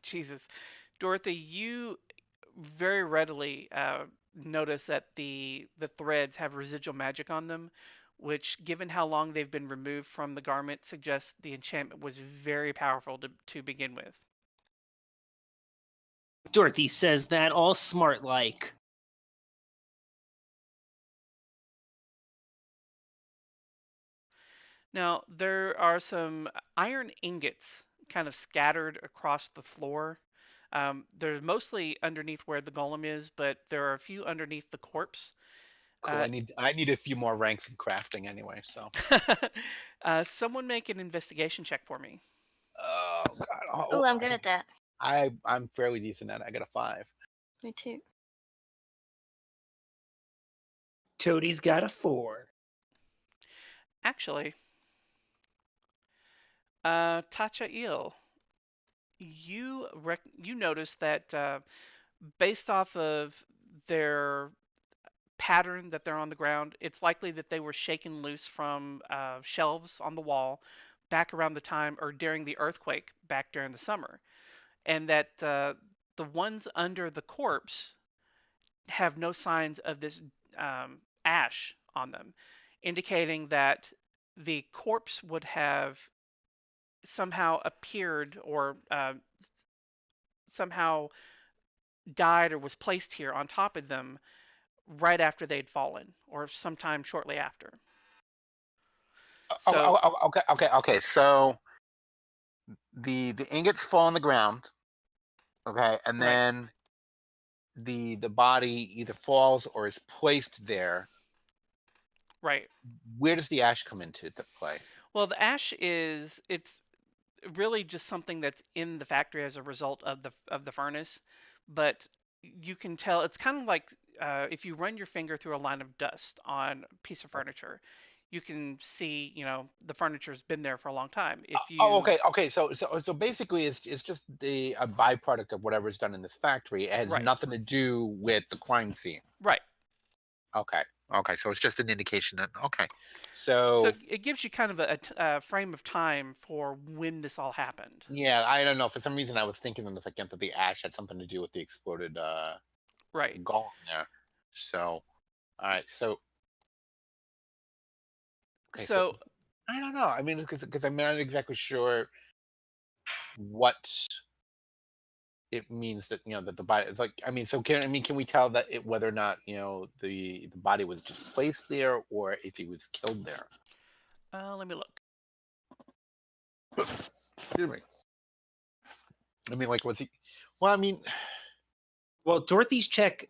Jesus. Dorothy, you very readily notice that the threads have residual magic on them, which, given how long they've been removed from the garment, suggests the enchantment was very powerful to begin with. Dorothy says that all smart like. Now, there are some iron ingots kind of scattered across the floor. They're mostly underneath where the golem is, but there are a few underneath the corpse. Cool. I need a few more ranks in crafting anyway. So. Someone make an investigation check for me. Oh God. Oh, I'm good at that. I'm fairly decent at it. I got a 5. Me too. Toty's got a 4. Actually, Tacha you notice that based off of their pattern that they're on the ground, it's likely that they were shaken loose from shelves on the wall back around the time or during the earthquake back during the summer, and that the ones under the corpse have no signs of this ash on them, indicating that the corpse would have somehow appeared or somehow died or was placed here on top of them right after they'd fallen or sometime shortly after. So Okay. So the ingots fall on the ground. Okay, and Right. then the body either falls or is placed there. Right. Where does the ash come into the play? Well, the ash it's really just something that's in the factory as a result of the furnace, but you can tell it's kind of like if you run your finger through a line of dust on a piece of furniture, you can see, the furniture's been there for a long time. If you Okay. So basically, it's just a byproduct of whatever's done in this factory. It has Right. nothing to do with the crime scene. Right. Okay. So it's just an indication that So So it gives you kind of a frame of time for when this all happened. yeah, I don't know. For some reason, I was thinking in the second that the ash had something to do with the exploded Right. golem there. So, all right. So okay. So So I don't know. I mean, because I'm not exactly sure what it means that that the body. It's like I mean, so can we tell that whether or not the body was just placed there or if he was killed there? let me look. Excuse me. I mean, like was he? Well, I mean, Well, Dorothy's check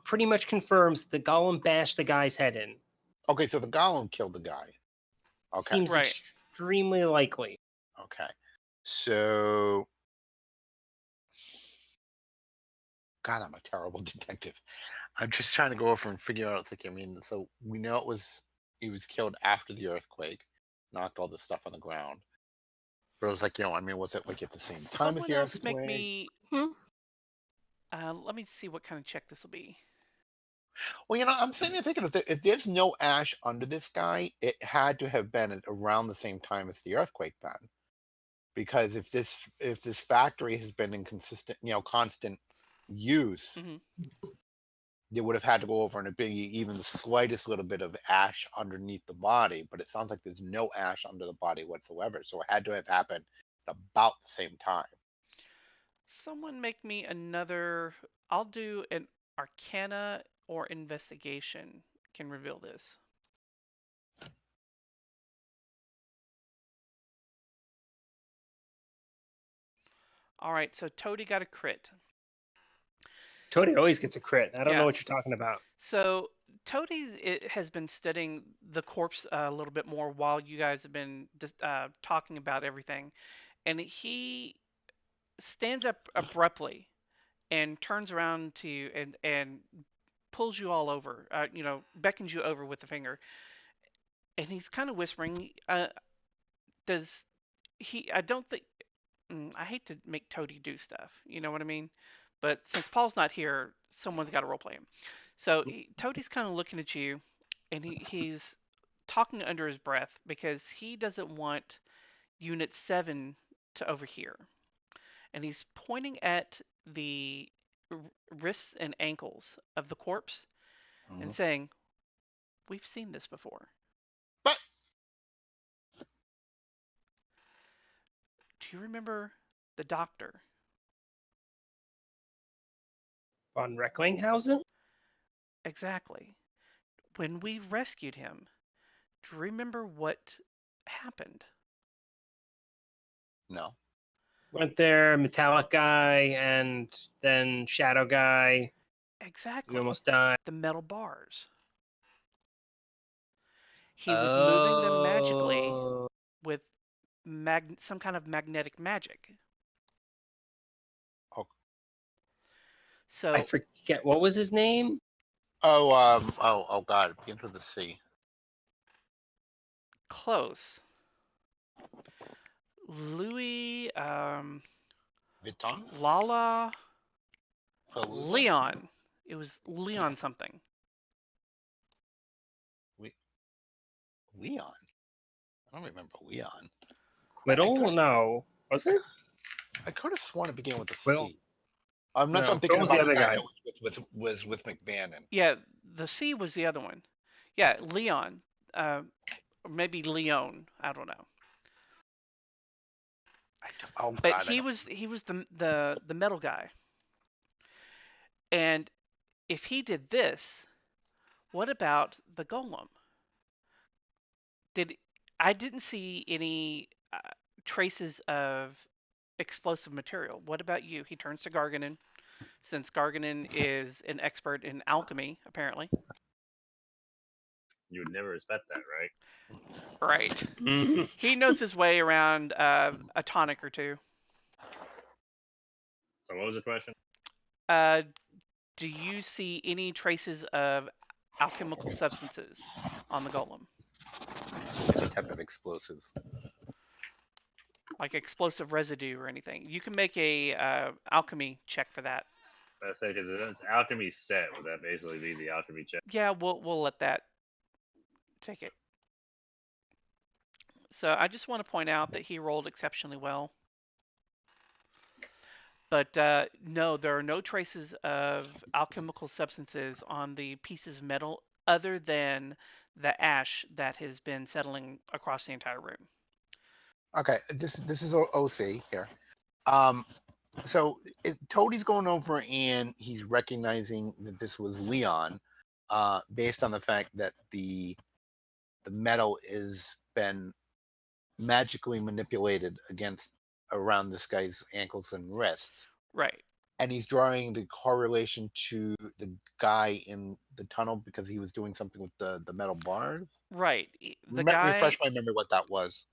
pretty much confirms the golem bashed the guy's head in. okay. So the golem killed the guy. Okay. Seems Right. extremely likely. Okay. So, God, I'm a terrible detective. I'm just trying to go over and figure out. Like, I mean, so we know he was killed after the earthquake, knocked all this stuff on the ground. But it was like, I mean, was it like at the same time as Someone the else make earthquake? me. Hmm? Let me see what kind of check this will be. Well, I'm sitting there thinking if there's no ash under this guy, it had to have been around the same time as the earthquake then. Because if this factory has been in constant use, Hmm. they would have had to go over and be even the slightest little bit of ash underneath the body. But it sounds like there's no ash under the body whatsoever. So it had to have happened about the same time. Someone make me another. I'll do an Arcana or Investigation. Can reveal this. All right, so Toty got a crit. Toty always gets a crit. I don't Yeah. know what you're talking about. So Toty has been studying the corpse a little bit more while you guys have been just talking about everything, and he stands up abruptly and turns around to you and pulls you all over, beckons you over with the finger, and he's kind of whispering. Does he? I don't think. I hate to make Toty do stuff. You know what I mean? But since Paul's not here, someone's got to roleplay him. So Toty's kind of looking at you, and he's talking under his breath because he doesn't want Unit 7 to overhear. And he's pointing at the wrists and ankles of the corpse and saying, "We've seen this before." But Do you remember the doctor? Von Recklinghausen? Exactly. When we rescued him, do you remember what happened? no. Went there, metallic guy, and then shadow guy. Exactly. We almost died. The metal bars. He was moving them magically Oh. with some kind of magnetic magic. Oh. So I forget, what was his name? Oh God, it begins with a C. close. Louis, Vuitton? Lala, Palooza? Leon. It was Leon something. Leon? I don't remember Leon. Quiddle? No. Was it? I could have sworn it began with a Quill. C. I'm not. No, I'm thinking Quill's about the the other guy guy. that was with McBannon. Yeah, the C was the other one. Yeah, Leon. Or maybe Leon. I don't know. Oh But God, he was the metal guy. And if he did this, what about the golem? I didn't see any traces of explosive material. What about you? He turns to Gargenyn, since Gargenyn is an expert in alchemy, apparently. You would never expect that, right? Right. Mhm. He knows his way around a tonic or two. So what was the question? Do you see any traces of alchemical substances on the golem? any type of explosives. Like explosive residue or anything? You can make a alchemy check for that. I say because it's alchemy set. Would that basically be the alchemy check? Yeah, we'll let that take it. So I just want to point out that he rolled exceptionally well. But no, there are no traces of alchemical substances on the pieces of metal other than the ash that has been settling across the entire room. Okay, this is OC here. So Toty's going over and he's recognizing that this was Leon, based on the fact that the metal is been magically manipulated around this guy's ankles and wrists. Right. And he's drawing the correlation to the guy in the tunnel because he was doing something with the metal bars. Right. The guy Refresh my memory what that was.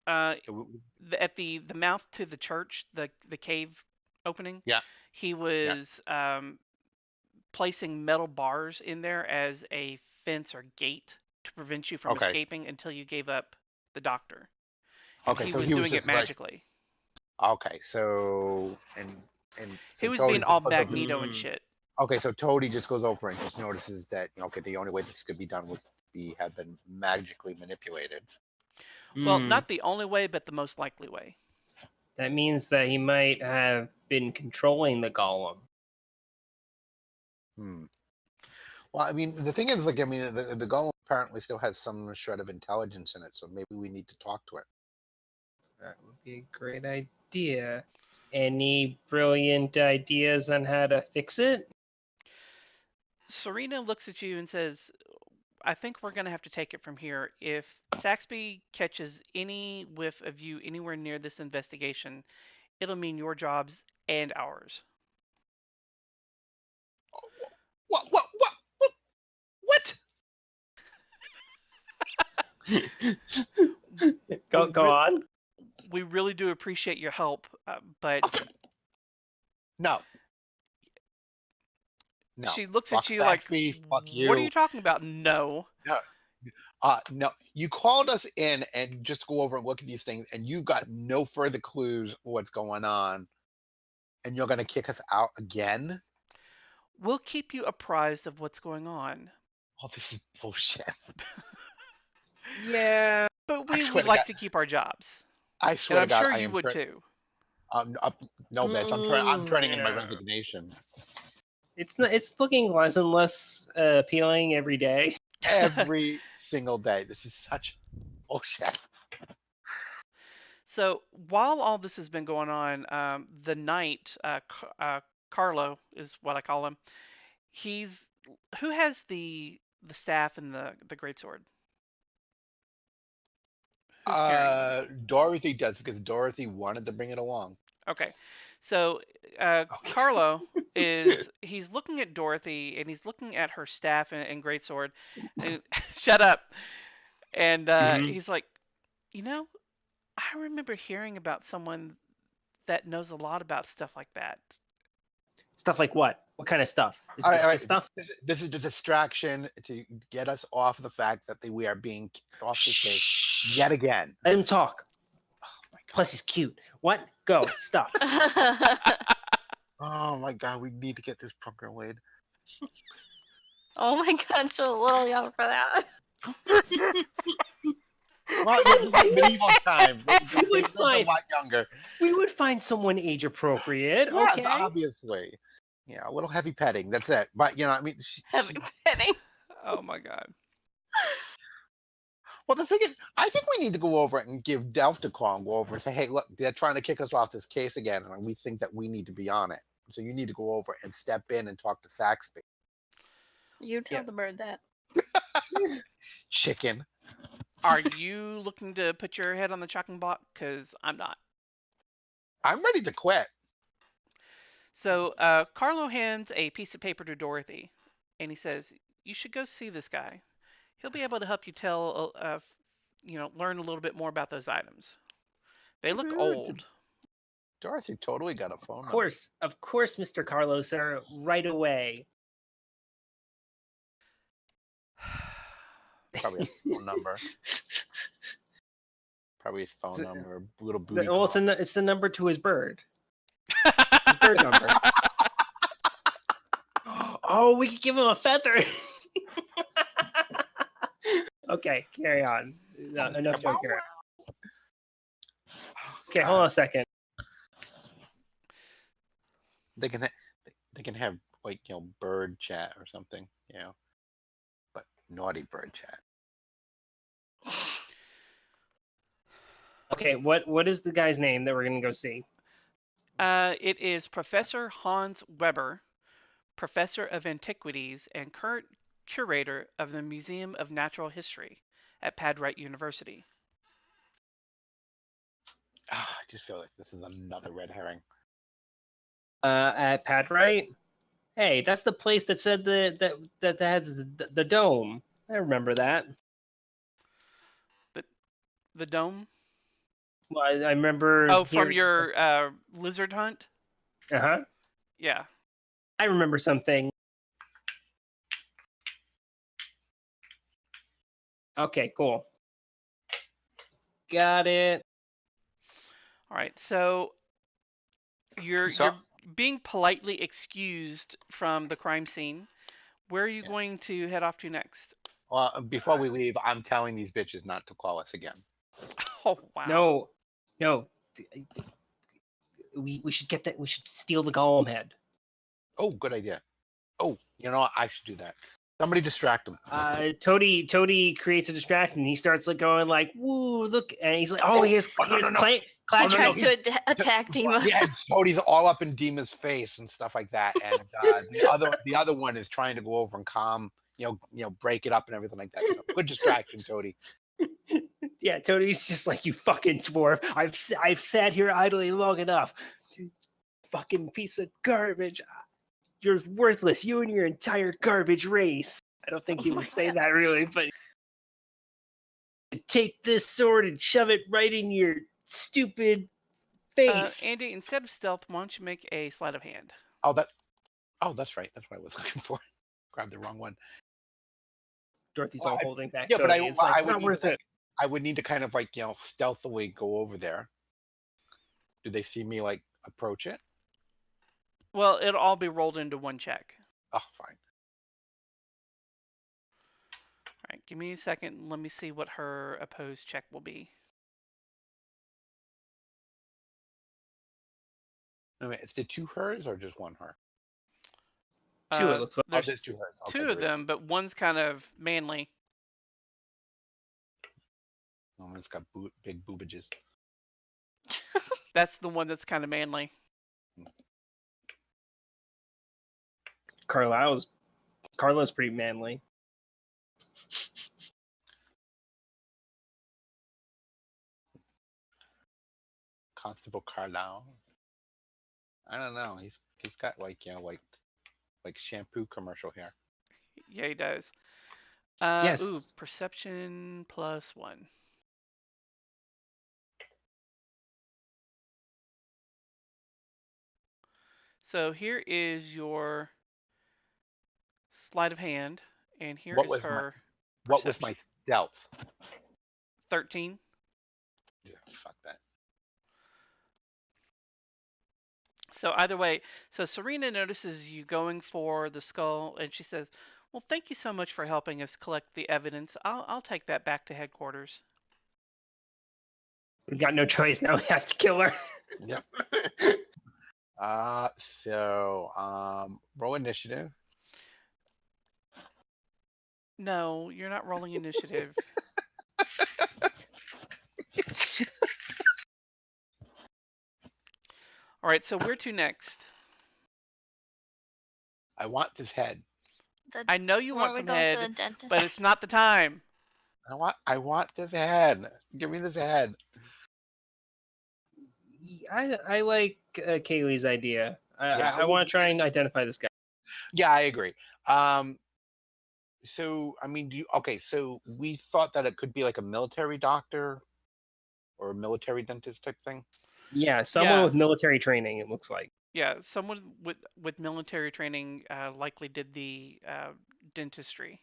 at the mouth to the church, the cave opening. Yeah. He was placing metal bars in there as a fence or gate to prevent you from escaping until you gave up the doctor. And he was doing it magically. Okay, so and so he was Toty being all Magneto and shit. Okay, so Toty just goes over and just notices that the only way this could be done was have been magically manipulated. Well, not the only way, but the most likely way. That means that he might have been controlling the golem. Well, I mean, the thing is, the golem apparently still has some shred of intelligence in it, so maybe we need to talk to it. That would be a great idea. Any brilliant ideas on how to fix it? Serena looks at you and says, I think we're going to have to take it from here. If Saxby catches any whiff of you anywhere near this investigation, it'll mean your jobs and ours. What? Go on. We really do appreciate your help, but no. No. She looks Fuck at you like, Saxby, fuck you. what are you talking about? No. No, you called us in and just go over and look at these things, and you got no further clues what's going on, and you're gonna kick us out again? We'll keep you apprised of what's going on. Oh, this is bullshit. Yeah. But I we swear would to like God. to keep our jobs. I And swear to I'm God, sure I you am. would too. No, bitch. I'm turning in my resignation. It's looking less and less appealing every day. Every single day. This is such bullshit. So while all this has been going on, the knight, Carlo is what I call him. He's who has the staff and the greatsword? Who's carrying them? Dorothy does, because Dorothy wanted to bring it along. Okay, so Okay. Carlo he's looking at Dorothy and he's looking at her staff and greatsword. And shut up. And Mhm. he's like, you know, I remember hearing about someone that knows a lot about stuff like that. Stuff like what? What kind of stuff? Is All it right, all right. stuff? This is the distraction to get us off the fact that we are being kicked off the case Shh. yet again. Let him talk. Oh my God. Plus, he's cute. What? Go. Stuff. Oh my God, we need to get this punker laid. Oh my god, she's a little young for that. Well, this is like medieval time. They would lived a find- lot younger. We would find someone age appropriate. Yes, Okay. obviously. Yeah, a little heavy petting. That's it. But I mean, Heavy petting. Oh my god. well, the thing is, I think we need to go over and give Delft a call and go over and say, hey, look, they're trying to kick us off this case again, and we think that we need to be on it. So you need to go over and step in and talk to Saxby. You tell Yeah. the bird that. Chicken. Are you looking to put your head on the chopping block? Because I'm not. I'm ready to quit. So Carlo hands a piece of paper to Dorothy, and he says, "You should go see this guy. He'll be able to help you learn a little bit more about those items. They look old." Dorothy totally got a phone Of course, Mr. Carlo, sir. Right away. Probably a phone number. Probably his phone So, number. Little booty Well, call. it's the number to his bird. It's his bird number. Oh, we could give him a feather. Okay, carry on. No, enough joking around. Okay, hold on a second. They can have like bird chat or something, but naughty bird chat. Okay, what is the guy's name that we're gonna go see? It is Professor Hans Weber, Professor of Antiquities and current curator of the Museum of Natural History at Padwright University. I just feel like this is another red herring. At Padwright? Hey, that's the place that said that has the dome. I remember that. The dome? Well, I remember. Oh, from your lizard hunt? Uh-huh. Yeah. I remember something. Okay, cool. Got it. All right. So you're being politely excused from the crime scene. Where are you going to head off to next? Before we leave, I'm telling these bitches not to call us again. Oh wow. No. We should get that. We should steal the golem head. Oh, good idea. Oh, what? I should do that. Somebody distract him. Toty creates a distraction. He starts going like, "Woo, look!" And he's like, "Oh, he's no. Clay." He tries to attack Dima. Yeah, Toty's all up in Dima's face and stuff like that, and the other one is trying to go over and calm, break it up and everything like that. So, good distraction, Toty. Yeah, Toty's just like, "You fucking dwarf! I've sat here idly long enough. Fucking piece of garbage. You're worthless. You and your entire garbage race." I don't think he would say that really, but take this sword and shove it right in your stupid face. Andy, instead of stealth, why don't you make a sleight of hand? Oh, that. Oh, that's right. That's what I was looking for. Grabbed the wrong one. Dorothy's Well, all holding back. Yeah, but Toty. It's like, I it's would not need worth to, it. I would need to kind of like stealthily go over there. Do they see me like approach it? Well, it'll all be rolled into one check. Oh, fine. All right, give me a second. Let me see what her opposed check will be. No, wait, is there 2 hers or just 1 her? Two, it looks like. Oh, There's there's 2 hers. Okay, 2 of there is. them, but one's kind of manly. Oh, it's got big boobages. That's the one that's kind of manly. Carla's pretty manly. Constable Carlisle. I don't know. He's got like like shampoo commercial hair. Yeah, he does. Yes. Ooh, perception +1. So here is your sleight of hand, and here What is was her. What was my stealth? 13. Yeah, fuck that. So either way, so Serena notices you going for the skull, and she says, "Well, thank you so much for helping us collect the evidence. I'll take that back to headquarters." We've got no choice now. We have to kill her. Yep. Roll initiative. No, you're not rolling initiative. All right, so where to next? I want this head. I know you want we some going to the head, dentist? but it's not the time. I want this head. Give me this head. I like Kaylee's idea. Yeah, I want to try and identify this guy. Yeah, I agree. So I mean, so we thought that it could be like a military doctor or a military dentist type thing. Yeah, someone Yeah. with military training, it looks like. Yeah, someone with military training likely did the dentistry.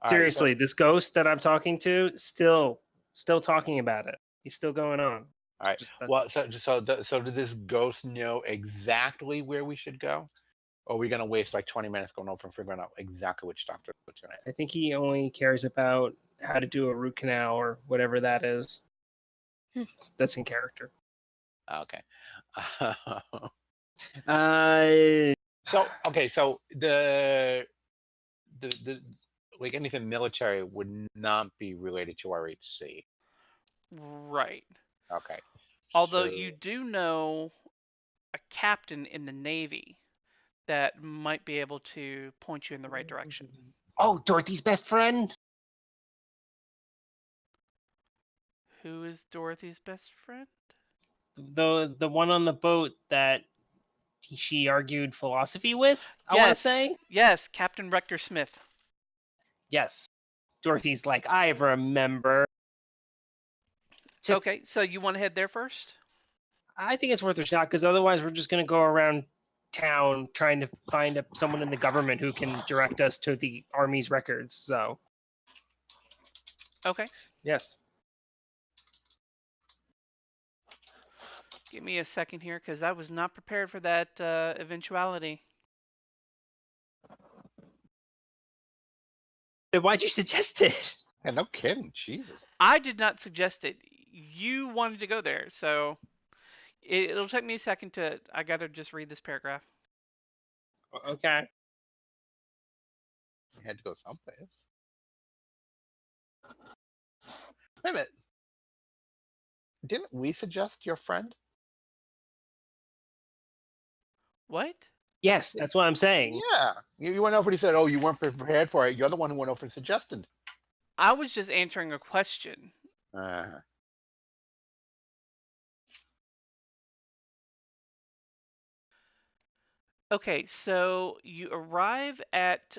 All right, Seriously, this ghost that I'm talking to, still talking about it. He's still going on. all right. Just- Well, that's- so does this ghost know exactly where we should go? Or are we gonna waste like 20 minutes going over and figuring out exactly which doctor to go to? I think he only cares about how to do a root canal or whatever that is. That's in character. Okay. So so the like anything military would not be related to RHC. Right. Okay. Although so- you do know a captain in the Navy that might be able to point you in the right direction. Oh, Dorothy's best friend. Who is Dorothy's best friend? The one on the boat that she argued philosophy with, I want to say. Yes, Captain Rector Smith. Yes. Dorothy's like, I remember. Okay, so you want to head there first? I think it's worth a shot because otherwise we're just going to go around town trying to find someone in the government who can direct us to the Army's records. So, Okay. yes. Give me a second here because I was not prepared for that eventuality. Why'd you suggest it? Yeah, no kidding. Jesus. I did not suggest it. You wanted to go there, so it'll take me a second to. I gotta just read this paragraph. Okay. We had to go someplace. Wait a minute. Didn't we suggest your friend? What? Yes, that's what I'm saying. Yeah. You went over and he said, oh, you weren't prepared for it. You're the one who went over and suggested. I was just answering a question. Okay, so you arrive at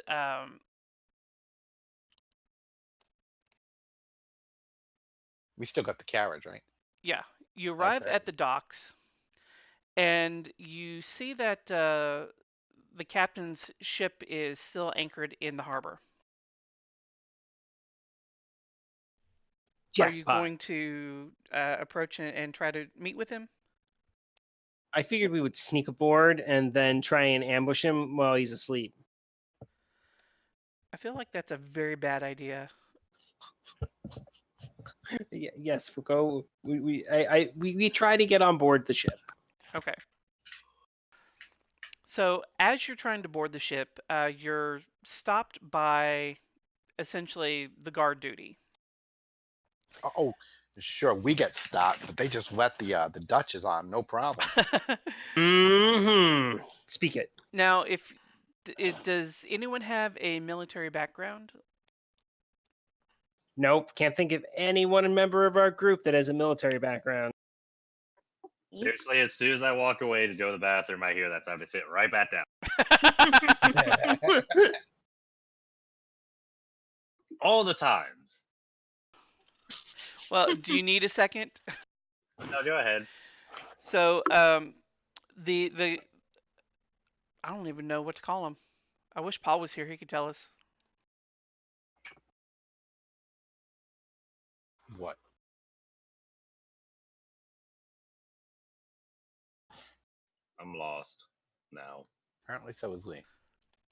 We still got the carriage, right? yeah, you arrive Okay. at the docks, and you see that the captain's ship is still anchored in the harbor. Are you Jackpot. going to approach and try to meet with him? I figured we would sneak aboard and then try and ambush him while he's asleep. I feel like that's a very bad idea. Yes, we'll go. We try to get on board the ship. Okay. So as you're trying to board the ship, you're stopped by essentially the guard duty. Oh, sure, we get stopped, but they just let the Dutchess on, no problem. Mm-hmm. Speak it. Now, does anyone have a military background? Nope. Can't think of any one member of our group that has a military background. Seriously, as soon as I walk away to go to the bathroom, I hear that, so I have to sit right back down. All the times. Well, do you need a second? No, go ahead. So, the I don't even know what to call him. I wish Paul was here; he could tell us. What? I'm lost now. Apparently, so is Lee.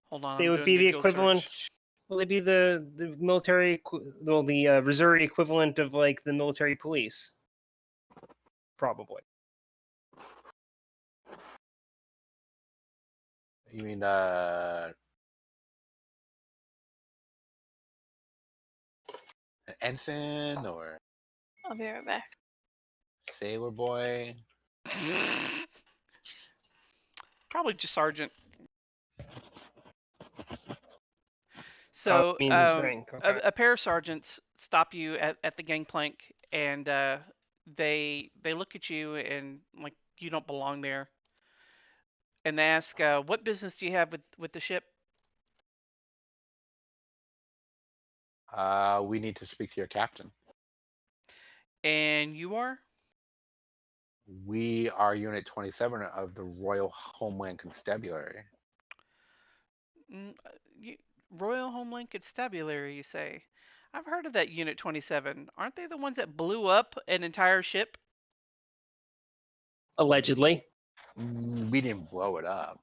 Hold on, They I'm would doing be the Google equivalent. search. Well, they'd be the military, well, the Missouri equivalent of like the military police, probably. You mean an ensign or I'll be right back. sailor boy? Probably just sergeant. So, means his rank, okay. a pair of sergeants stop you at the gangplank, and they look at you and like you don't belong there, and they ask, "What business do you have with the ship?" We need to speak to your captain. And you are? We are Unit 27 of the Royal Homeland Constabulary. Royal Homeland Constabulary, you say? I've heard of that Unit 27. Aren't they the ones that blew up an entire ship? Allegedly. We didn't blow it up.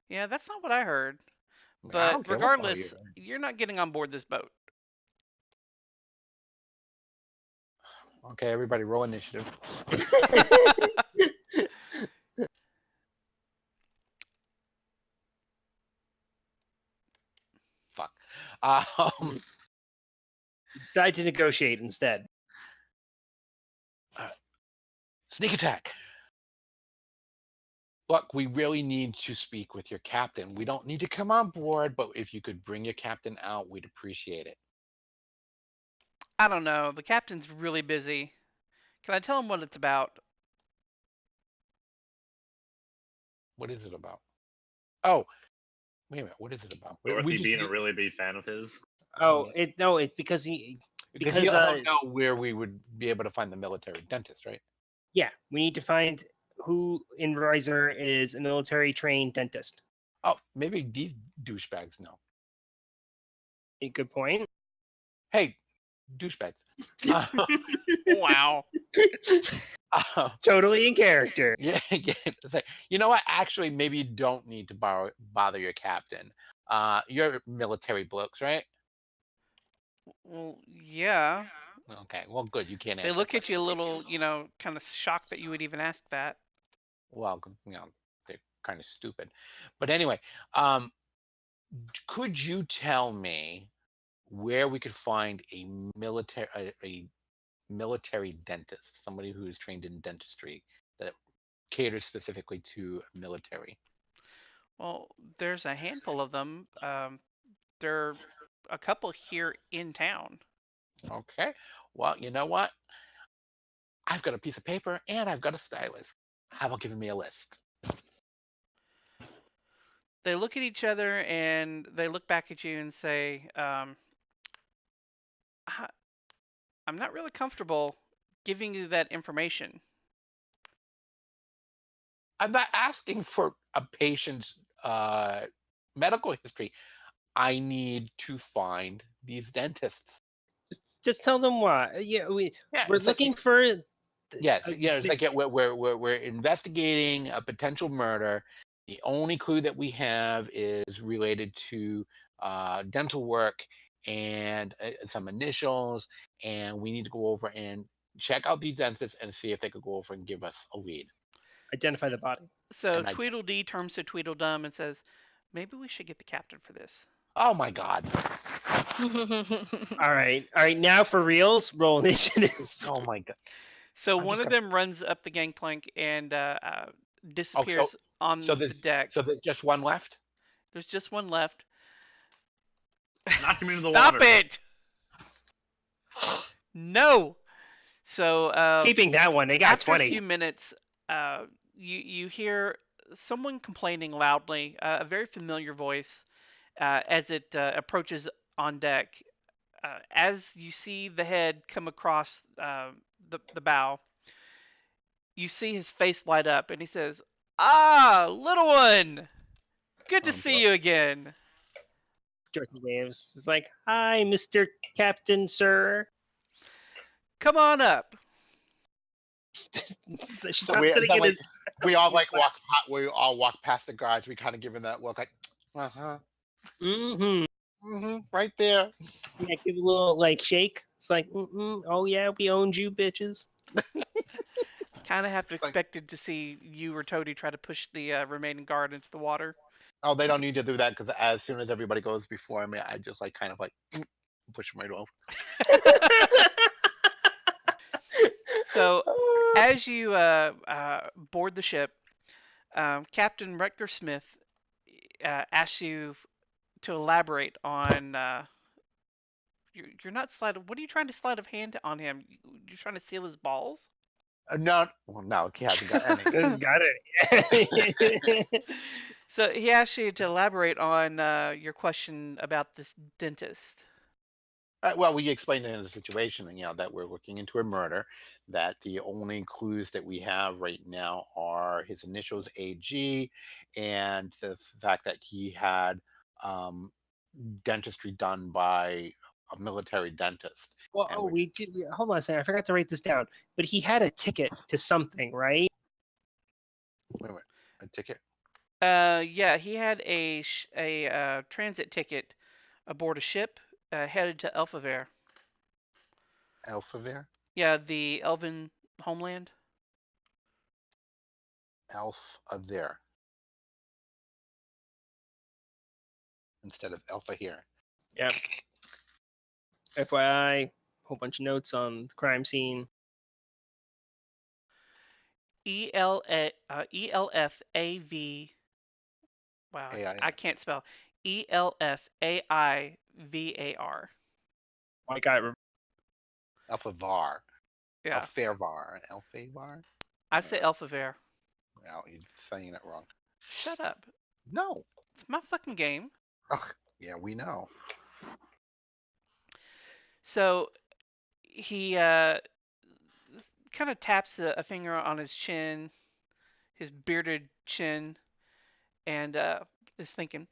Yeah, that's not what I heard. I don't But care what the hell regardless, you- you're not getting on board this boat. Okay, everybody, roll initiative. Fuck. Decide to negotiate instead. Sneak attack. Look, we really need to speak with your captain. We don't need to come on board, but if you could bring your captain out, we'd appreciate it. I don't know. The captain's really busy. Can I tell him what it's about? What is it about? Oh, wait a minute. What is it about? Dorothy just being a really big fan of his. Oh, it's because he. because you don't know where we would be able to find the military dentist, right? Yeah, we need to find who in Riser is a military trained dentist. Oh, maybe these douchebags know. A good point. Hey, douchebags. Wow. Totally in character. Yeah, it's like, you know what? Actually, maybe you don't need to bother your captain. You're military blokes, right? Well, yeah. Okay, well, good. You can't answer. They look that at you a little, kind of shocked that you would even ask that. Well, they're kind of stupid. But anyway, could you tell me where we could find a military dentist, somebody who is trained in dentistry that caters specifically to military? Well, there's a handful of them. There are a couple here in town. Okay. Well, you know what? I've got a piece of paper and I've got a stylus. How about giving me a list? They look at each other and they look back at you and say, I'm not really comfortable giving you that information. I'm not asking for a patient's medical history. I need to find these dentists. Just tell them why. Yeah, we're it's like- looking for. Yes, it's like we're investigating a potential murder. The only clue that we have is related to dental work and some initials, and we need to go over and check out these dentists and see if they could go over and give us a lead. Identify the body. So And I- Tweedledee turns to Tweedledum and says, "Maybe we should get the captain for this." Oh my God! All right. Now for reals, roll initiative. Oh my God! So I'm one just of them runs up the gangplank and disappears on so the deck. So there's just one left. There's just one left. Knock him into the Stop water. it! No. So Keeping that one, they got after 20. a few minutes, you hear someone complaining loudly, a very familiar voice, as it approaches on deck. As you see the head come across the bow, you see his face light up, and he says, "Ah, little one, good to Oh, see boy. you again." Dorothy waves. It's like, hi, Mr. Captain, sir. Come on up. She's So not we, sitting so in like, his- we all like walk. We all walk past the guards. We kind of give him that look, like, Mhm. right there. Yeah, give a little like shake. It's like, oh yeah, we owned you, bitches. Kind of have to Like- expected to see you or Toty try to push the remaining guard into the water. Oh, they don't need to do that because as soon as everybody goes before me, I just like kind of like push them right off. So as you board the ship, Captain Rutger Smith asks you to elaborate on. You're not slide. What are you trying to sleight of hand on him? You're trying to seal his balls? No, well, no, he hasn't got any. Got it. So he asks you to elaborate on your question about this dentist. Well, we explained it in the situation, that we're looking into a murder. That the only clues that we have right now are his initials, AG, and the fact that he had dentistry done by a military dentist. Well, And oh, which- we did. Hold on a second. I forgot to write this down. But he had a ticket to something, right? Wait, a ticket. Yeah, he had a transit ticket aboard a ship headed to Elfavir. Elfavir? Yeah, the Elven homeland. Elfavir. Instead of Alpha here. Yep. FYI, whole bunch of notes on the crime scene. ELFAV. Wow, AIV. I can't spell. ELFAIVAR. I got it. Alphavar. Yeah, Alfavar. Alfavar? I say Elfavir. No, you're saying it wrong. Shut up. No. It's my fucking game. Ugh, yeah, we know. So he kind of taps a finger on his chin, his bearded chin, and is thinking,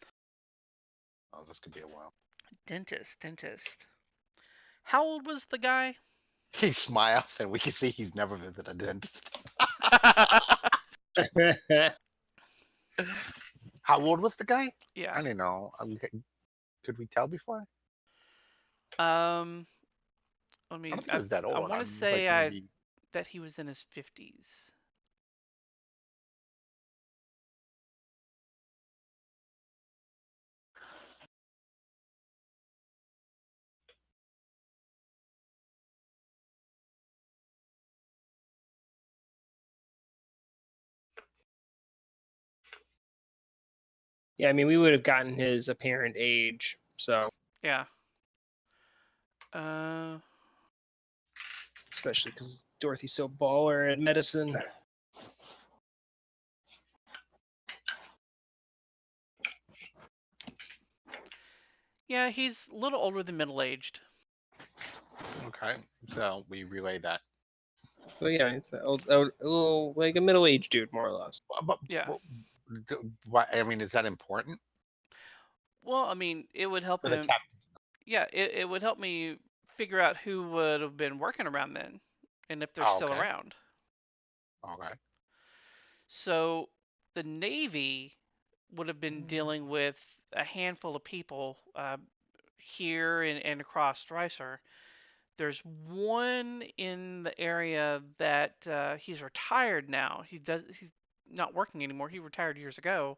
Oh, this could be a while. dentist. How old was the guy? He smiles, and we can see he's never visited a dentist. How old was the guy? I Yeah. don't know. Could we tell before? Let I me. don't think he was that old. I want I'm to just, say gonna that he was in his 50s. Yeah, I mean, we would have gotten his apparent age. So, Yeah. especially because Dorothy's so baller at medicine. Yeah, he's a little older than middle-aged. Okay, so we relay that. Well, yeah, it's a little like a middle-aged dude, more or less. But, Yeah. What I mean, is that important Well, I mean, it would help for the him. captain? Yeah, it would help me figure out who would have been working around then, and if they're Oh, still okay. around. Okay. So the Navy would have been dealing with a handful of people here and across Dreiser. There's one in the area that he's retired now. He's not working anymore. He retired years ago,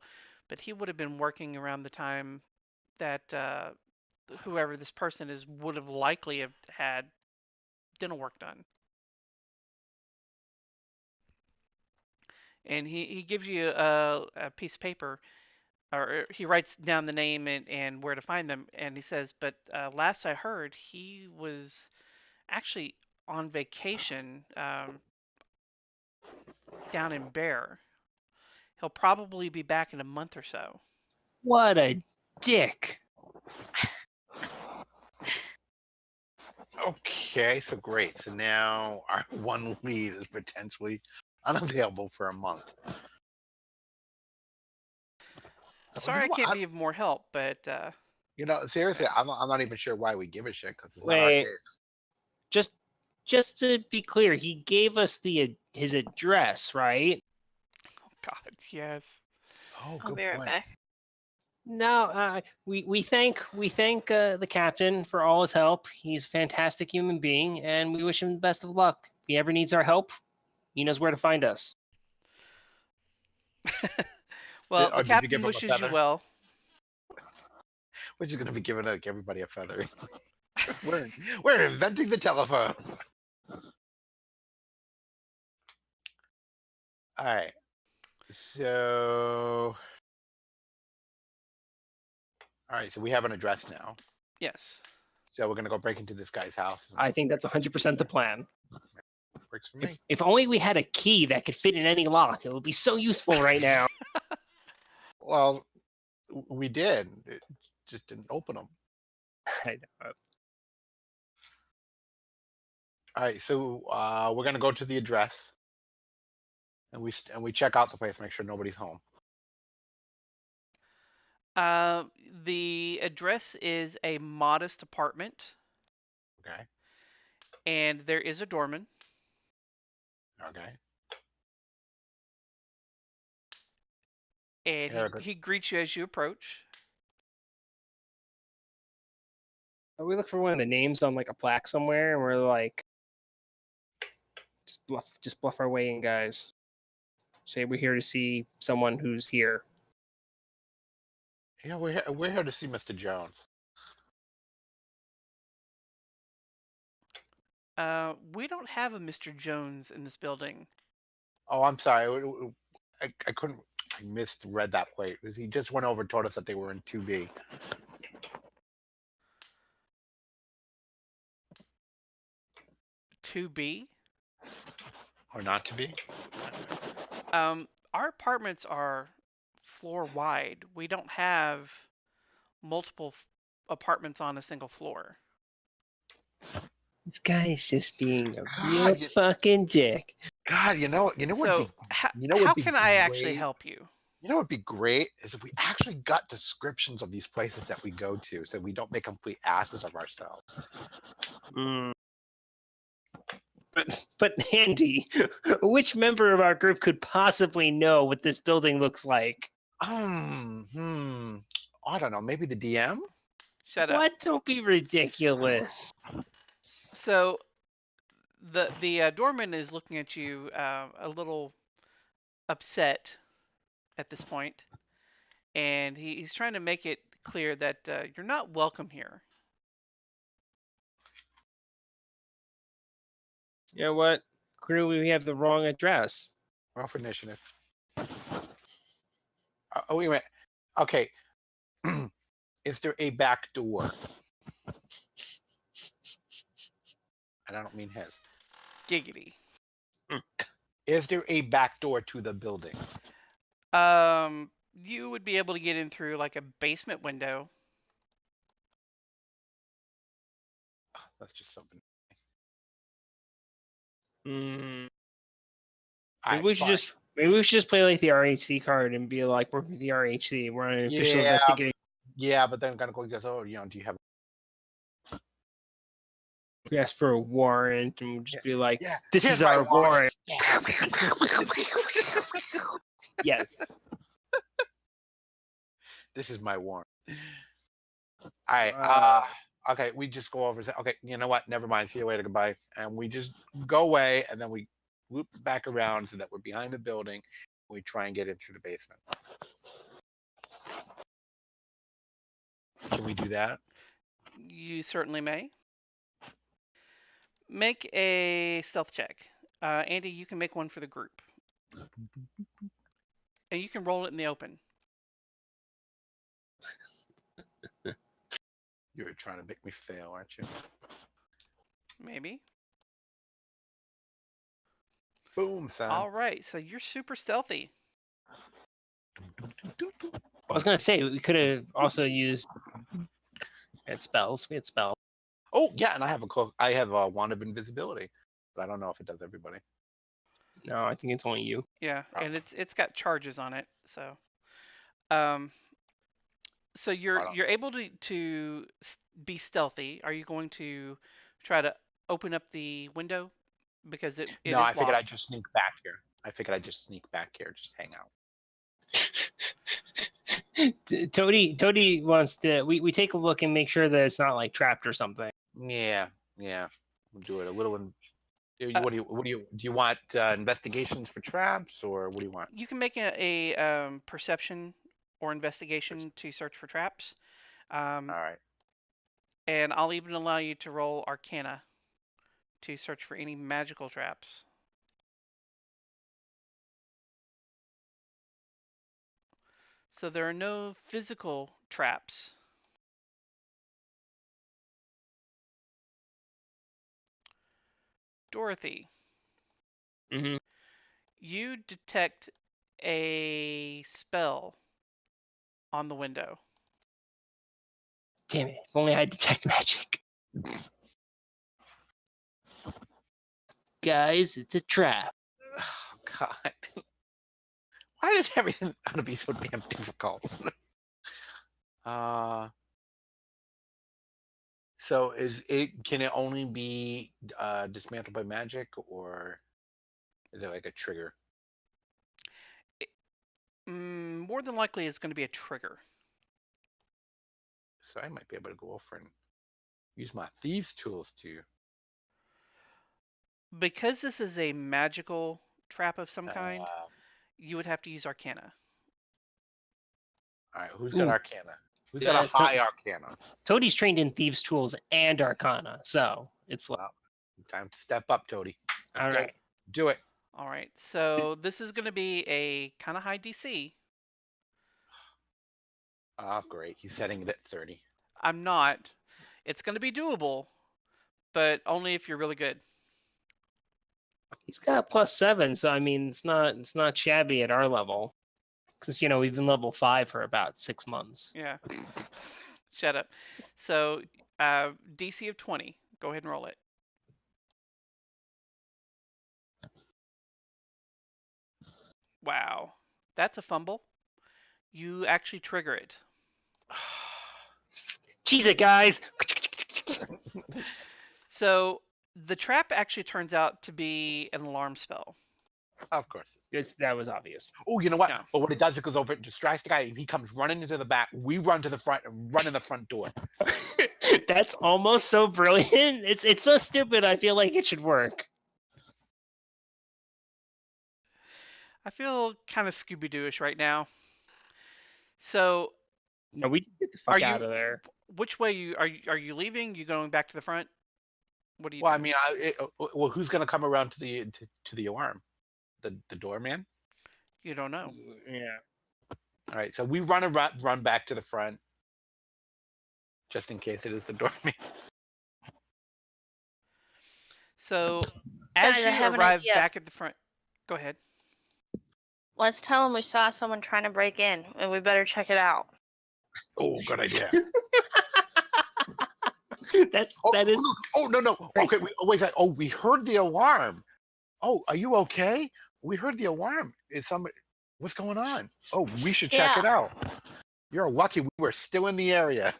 but he would have been working around the time that whoever this person is would have likely have had dental work done. And he gives you a piece of paper, or he writes down the name and where to find them, and he says, but last I heard, he was actually on vacation down in Bear. He'll probably be back in a month or so. What a dick. Okay, so great. So now our one lead is potentially unavailable for a month. Sorry, I can't be of more help, but Seriously, I'm not even sure why we give a shit because it's not our Wait. case. Just to be clear, he gave us his address, right? oh God, yes. Oh, I'll good be right point. back. No, we thank the captain for all his help. He's a fantastic human being, and we wish him the best of luck. If he ever needs our help, he knows where to find us. Well, the Did you give captain him a wishes you feather? well. We're just gonna be giving everybody a feather. we're inventing the telephone. All right. So, all right. So we have an address now. Yes. So we're gonna go break into this guy's house. I think that's 100% the plan. Works for me. If only we had a key that could fit in any lock, it would be so useful right now. Well, we did. It just didn't open them. I know. All right. So we're gonna go to the address, and we check out the place, make sure nobody's home. The address is a modest apartment, Okay. and there is a doorman. Okay. And Very good. he greets you as you approach. We look for one of the names on like a plaque somewhere, and we're like, just bluff our way in, guys. Say we're here to see someone who's here. Yeah, we're here to see Mr. Jones. We don't have a Mr. Jones in this building. Oh, I'm sorry. I couldn't. I misread that plate. He just went over and told us that they were in 2B. 2B. Or not to be? Our apartments are floor wide. We don't have multiple apartments on a single floor. This guy's just being a God, real fucking dick. God, you know So what? how can I actually help you? You know what would be great is if we actually got descriptions of these places that we go to, so we don't make complete asses of ourselves. But Andy, which member of our group could possibly know what this building looks like? I don't know. Maybe the DM. Shut up. What? Don't be ridiculous. So the doorman is looking at you a little upset at this point, and he's trying to make it clear that you're not welcome here. You know what? Clearly, we have the wrong address. Roll for initiative. Oh, wait a minute. Okay. Is there a back door? And I don't mean his. Giggity. Is there a back door to the building? You would be able to get in through like a basement window. That's just something. Maybe Alright, we should fine. just Maybe we should just play like the RHC card and be like, we're the RHC. We're on an official investigation. Yeah, but then gonna go says, oh, do you have? We ask for a warrant, and we'll just be like, Yeah, this here's is my our warrant. Yes. This is my warrant. All right. Okay, we just go over and say, okay, you know what? Never mind. See you later. Goodbye. And we just go away, and then we loop back around so that we're behind the building. We try and get in through the basement. Can we do that? You certainly may. Make a stealth check. Andy, you can make one for the group. And you can roll it in the open. You're trying to make me fail, aren't you? Maybe. Boom, son. All right, so you're super stealthy. I was gonna say we could have also used spells. We had spells. Oh yeah, and I have a wand of invisibility, but I don't know if it does everybody. No, I think it's only you. Yeah, Oh. and it's got charges on it, so so you're able to be stealthy. Are you going to try to open up the window because it No, is I figured locked? I'd just sneak back here. Just hang out. Toty wants to. We take a look and make sure that it's not like trapped or something. Yeah. We'll do it a little. What do you want investigations for traps, or what do you want? You can make a perception or investigation to search for traps. All right. And I'll even allow you to roll Arcana to search for any magical traps. So there are no physical traps. Dorothy, Mm-hmm. you detect a spell on the window. Damn it! If only I detect magic. Guys, it's a trap. Oh God. Why is everything gonna be so damn difficult? So can it only be dismantled by magic, or is it like a trigger? More than likely, it's going to be a trigger. So I might be able to go over and use my thieves' tools to. Because this is a magical trap of some kind, you would have to use Arcana. All right, who's got Ooh. Arcana? Who's got a high Arcana? Toty's trained in thieves' tools and Arcana, so it's like Well, time to step up, Toty. Let's all go. right. Do it. All right, so this is going to be a kind of high DC. Oh, great. He's setting it at 30. I'm not. It's going to be doable, but only if you're really good. He's got +7, so I mean it's not shabby at our level, because we've been level 5 for about 6 months. Yeah. Shut up. So DC of 20. Go ahead and roll it. Wow, that's a fumble. You actually trigger it. Cheese it, guys. So the trap actually turns out to be an alarm spell. Of course. That was obvious. Oh, you know what? Yeah. But what it does, it goes over, it distracts the guy, and he comes running into the back. We run to the front and run in the front door. That's almost so brilliant. It's so stupid. I feel like it should work. I feel kind of Scooby-Doo-ish right now. So No, we get the fuck out of there. which way are you leaving? You going back to the front? What do you? Well, doing? I mean, who's going to come around to the alarm? The doorman? You don't know. Yeah. All right, so we run back to the front, just in case it is the doorman. So as Guys, you I have an arrive idea. back at the front, go ahead. Let's tell them we saw someone trying to break in, and we better check it out. Oh, good idea. That is. Oh no. Okay, wait a second. Oh, we heard the alarm. Oh, are you okay? We heard the alarm. Is somebody? What's going on? Oh, we should check it out. You're lucky we were still in the area.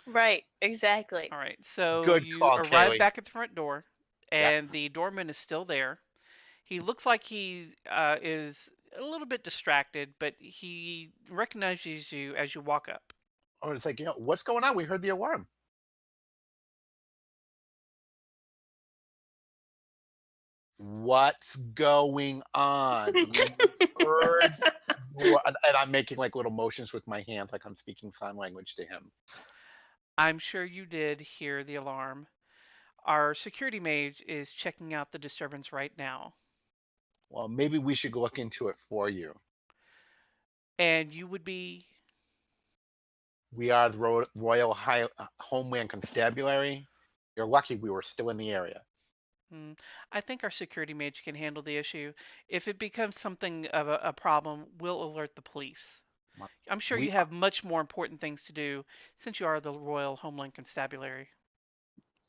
Right, exactly. All right, so Good you call, arrive Kaylee. back at the front door, Yeah. and the doorman is still there. He looks like he is a little bit distracted, but he recognizes you as you walk up. Oh, it's like, what's going on? We heard the alarm. What's going on? We heard, and I'm making like little motions with my hands, like I'm speaking sign language to him. I'm sure you did hear the alarm. Our security mage is checking out the disturbance right now. Well, maybe we should look into it for you. And you would be... We are the Royal Homeland Constabulary. You're lucky we were still in the area. I think our security mage can handle the issue. If it becomes something of a problem, we'll alert the police. I'm sure you have much more important things to do since you are the Royal Homeland Constabulary.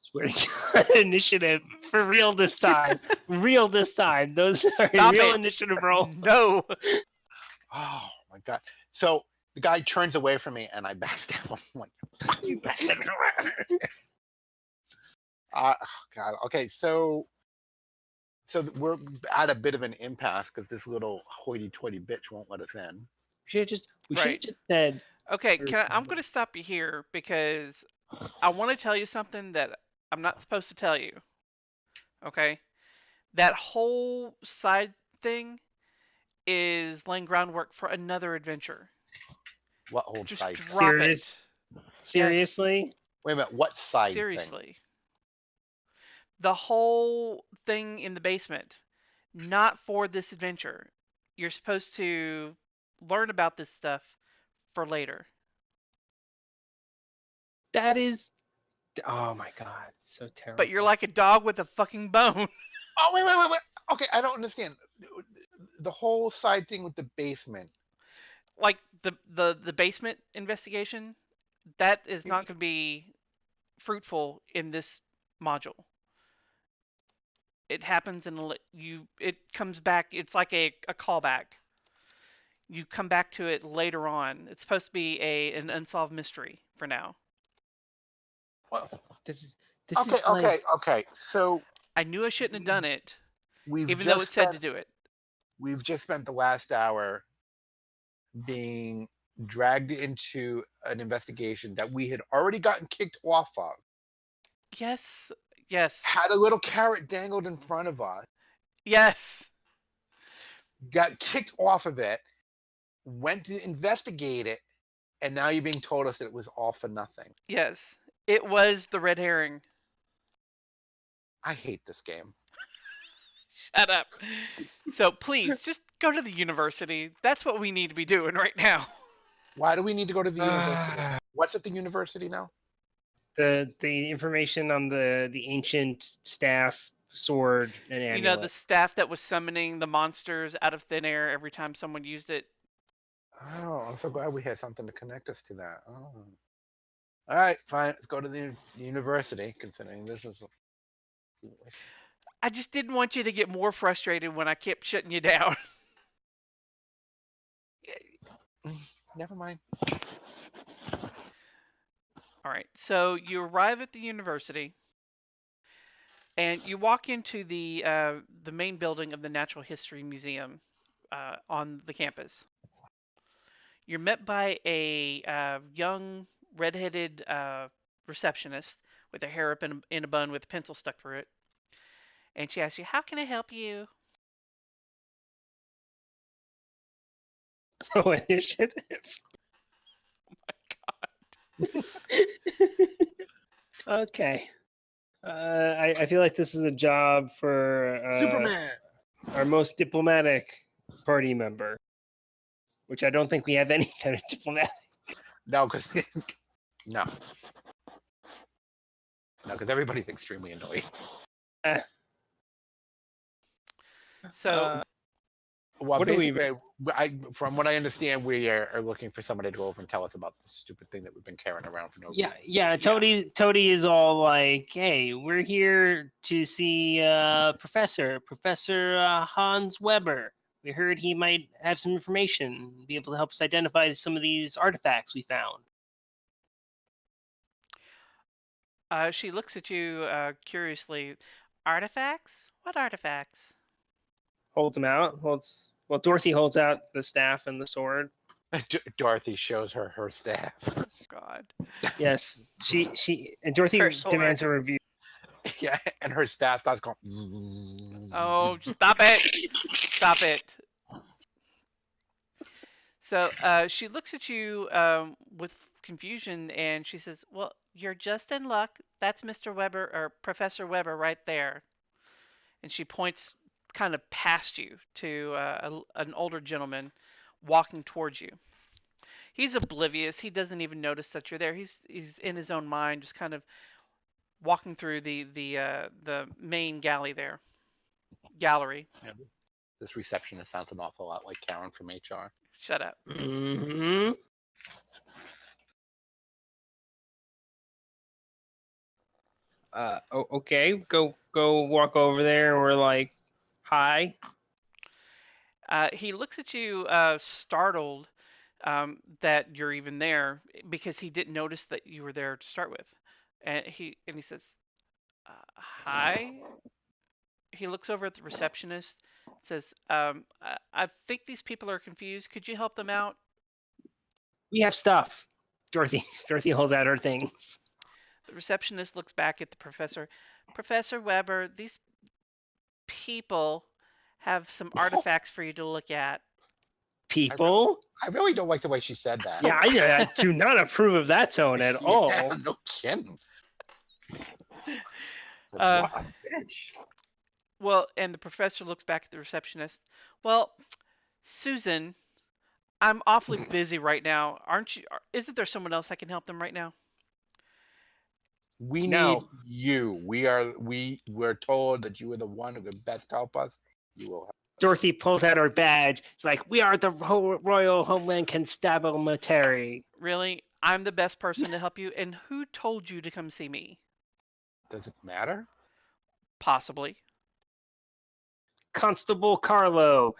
Swear to God, initiative for real this time. Real this time. Those are Stop real it. initiative roll. No. Oh my God. So the guy turns away from me and I backstab him. I'm like, fuck you, bastard. Oh God. Okay, so we're at a bit of an impasse because this little hoity-toity bitch won't let us in. We should have just Right. said. Okay, I'm going to stop you here because I want to tell you something that I'm not supposed to tell you. Okay? That whole side thing is laying groundwork for another adventure. What whole Just side? drop Serious? it. Seriously? Wait a minute. What side Seriously. thing? The whole thing in the basement, not for this adventure. You're supposed to learn about this stuff for later. That is. Oh my God, so terrible. But you're like a dog with a fucking bone. Oh, wait. Okay, I don't understand. The whole side thing with the basement. Like the basement investigation, that is not going to be fruitful in this module. It happens it comes back. It's like a callback. You come back to it later on. It's supposed to be an unsolved mystery for now. Well, This is okay. So I knew I shouldn't have done it, we've even just though it said to do it. We've just spent the last hour being dragged into an investigation that we had already gotten kicked off of. Yes. Had a little carrot dangled in front of us. Yes. Got kicked off of it. Went to investigate it, and now you're being told us that it was all for nothing. Yes. It was the red herring. I hate this game. Shut up. So please, just go to the university. That's what we need to be doing right now. Why do we need to go to the university? What's at the university now? The information on the ancient staff, sword, and amulet. You know, the staff that was summoning the monsters out of thin air every time someone used it. Oh, I'm so glad we had something to connect us to that. Oh. All right, fine. Let's go to the university, considering this is... I just didn't want you to get more frustrated when I kept shutting you down. Never mind. All right, so you arrive at the university, and you walk into the main building of the Natural History Museum on the campus. You're met by a young, redheaded receptionist with her hair up in a bun with a pencil stuck through it. And she asks you, "How can I help you?" Oh, initiative. Oh my god. Okay. I feel like this is a job for Superman. Our most diplomatic party member, which I don't think we have any kind of diplomatic. No, because everybody's extremely annoying. So, well, what do we? From what I understand, we are looking for somebody to go over and tell us about the stupid thing that we've been carrying around for no reason. Yeah. Toty is all like, "Hey, we're here to see Professor Hans Weber." We heard he might have some information, be able to help us identify some of these artifacts we found. She looks at you curiously. Artifacts? What artifacts? Holds them out. Dorothy holds out the staff and the sword. Dorothy shows her staff. Oh, God. Yes, and Dorothy Her sword. demands a review. Yeah, and her staff starts going. Oh, stop it! Stop it! So she looks at you with confusion, and she says, "Well, you're just in luck. That's Mr. Weber or Professor Weber right there." And she points kind of past you to an older gentleman walking towards you. He's oblivious. He doesn't even notice that you're there. He's in his own mind, just kind of walking through the main gallery. Yeah, this receptionist sounds an awful lot like Karen from HR. Shut up. Mm-hmm. Okay. Go walk over there, and we're like, hi. He looks at you startled that you're even there because he didn't notice that you were there to start with. And he says, "Hi." He looks over at the receptionist, says, I think these people are confused. Could you help them out?" We have stuff. Dorothy holds out her things. The receptionist looks back at the professor. "Professor Weber, these people have some artifacts for you to look at." People? I really don't like the way she said that. Yeah, I do not approve of that tone at all. Yeah, no kidding. Uh, What a bitch. Well, and the professor looks back at the receptionist. "Well, Susan, I'm awfully busy right now. Aren't you? Isn't there someone else that can help them right now?" We No. need you. We're told that you are the one who can best help us. You will help. Dorothy pulls out her badge. It's like, we are the Royal Homeland Constabulary. "Really? I'm the best person to help you. And who told you to come see me?" Does it matter? "Possibly." Constable Carlo.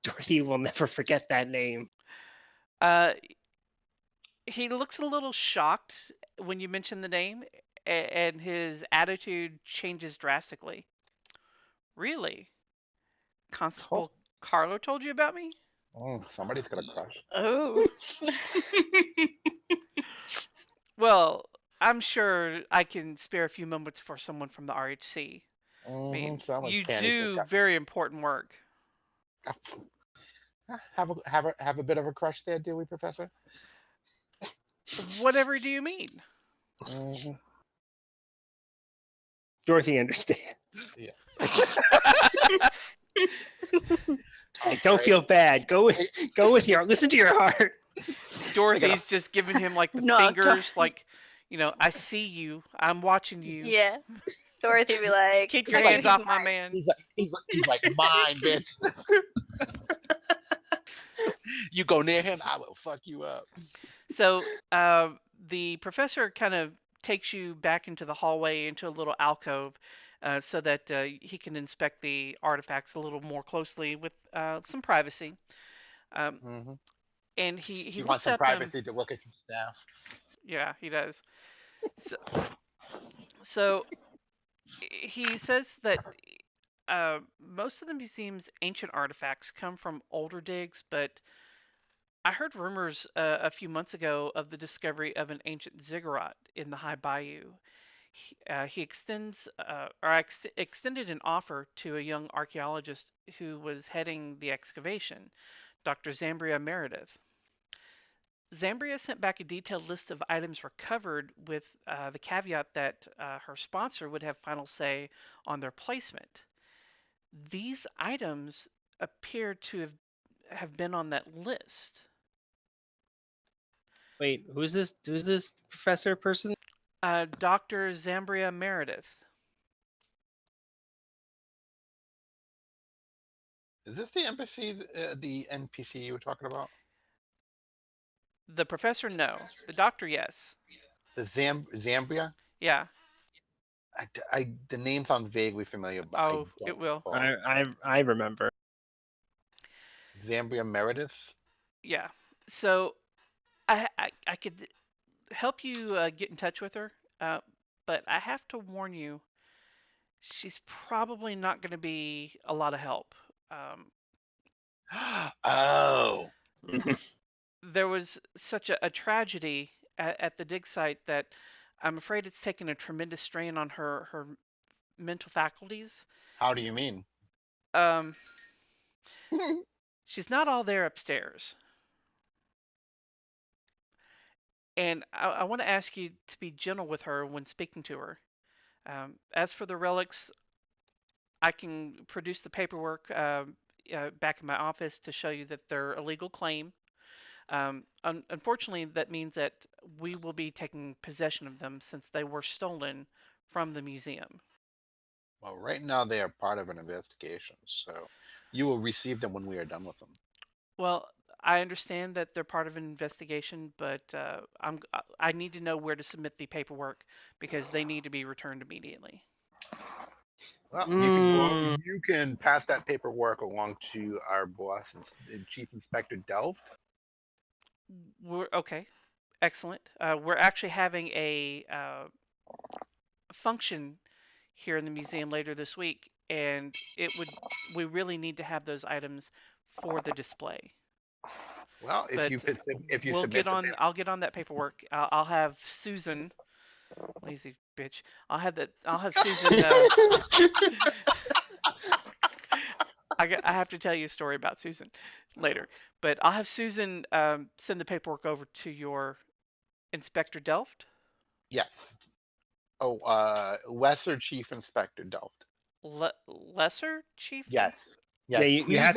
Dorothy will never forget that name. He looks a little shocked when you mention the name, and his attitude changes drastically. "Really? Constable Carlo told you about me?" Somebody's gonna crush. Oh. "Well, I'm sure I can spare a few moments for someone from the RHC. I mean, Sounds like you Candy's just do got- very important work." Have a bit of a crush there, do we, Professor? "Whatever do you mean?" Dorothy understands. Yeah. Don't feel bad. Go with your. Listen to your heart. Dorothy's just giving him like the No, fingers, like, "I see you. I'm watching you. Yeah. Dorothy be like, Keep your "Fuck you, hands he's off my mine." man." He's like mine, bitch. You go near him, I will fuck you up. So the professor kind of takes you back into the hallway, into a little alcove, so that he can inspect the artifacts a little more closely with some privacy. And he You looks want some at them. privacy to look at your staff. Yeah, he does. So he says that most of the museum's ancient artifacts come from older digs, but I heard rumors a few months ago of the discovery of an ancient ziggurat in the High Bayou. He extended an offer to a young archaeologist who was heading the excavation, Dr. Zambria Meredith. Zambria sent back a detailed list of items recovered with the caveat that her sponsor would have final say on their placement. These items appear to have been on that list. Wait, who's this? Who's this professor person? Dr. Zambria Meredith. Is this the NPC you were talking about? The professor, no. The doctor, yes. The Zambia? Yeah. The name sounds vaguely familiar. But Oh, it will. I remember. Zambria Meredith. Yeah. So I could help you get in touch with her, but I have to warn you, she's probably not going to be a lot of help. Oh. There was such a tragedy at the dig site that I'm afraid it's taken a tremendous strain on her mental faculties. How do you mean? Um, she's not all there upstairs. And I want to ask you to be gentle with her when speaking to her. As for the relics, I can produce the paperwork back in my office to show you that they're a legal claim. Unfortunately, that means that we will be taking possession of them since they were stolen from the museum. Well, right now they are part of an investigation, so you will receive them when we are done with them. Well, I understand that they're part of an investigation, but I need to know where to submit the paperwork because they need to be returned immediately. Well, Mm. you can pass that paperwork along to our boss, Chief Inspector Delft. Okay, excellent. We're actually having a function here in the museum later this week, and we really need to have those items for the display. Well, if But you we'll submit get the on. I'll get on that paperwork. I'll have Susan, lazy bitch. I'll have that. I'll have Susan. I have to tell you a story about Susan later, but I'll have Susan send the paperwork over to your Inspector Delft. Yes. Oh, Lesser Chief Inspector Delft. Lesser Chief? Yes. Yeah, Yes. you have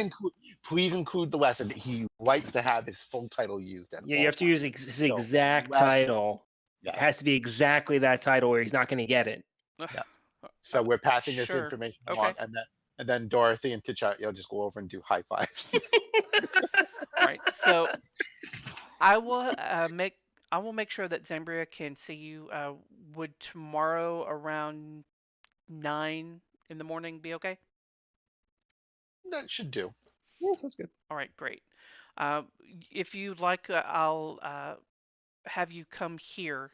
please include the lesser. He likes to have his full title used at you all have to use times. his So, exact Lesser. title. It has Yes. to be exactly that title, or he's not going to get it. Yeah. So we're passing this Sure. information Okay. along, and then Dorothy and T'Challa, you'll just go over and do high fives. Right. So I will make sure that Zambria can see you. Would tomorrow around 9 in the morning be okay? That should do. Yeah, sounds good. All right, great. If you'd like, I'll have you come here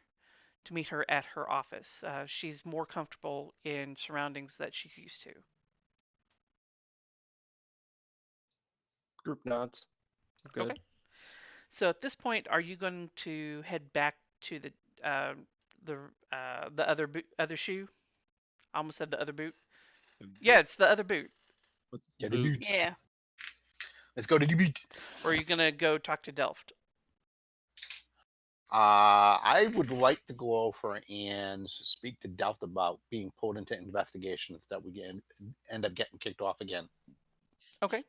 to meet her at her office. She's more comfortable in surroundings that she's used to. Group nods. Good. Okay. So at this point, are you going to head back to uh, the other shoe? I almost said the other boot. Yeah, it's the other boot. What's this Yeah, the boot? boot. Yeah. Let's go to the boot. Or are you gonna go talk to Delft? I would like to go over and speak to Delft about being pulled into investigations that we end up getting kicked off again. Okay.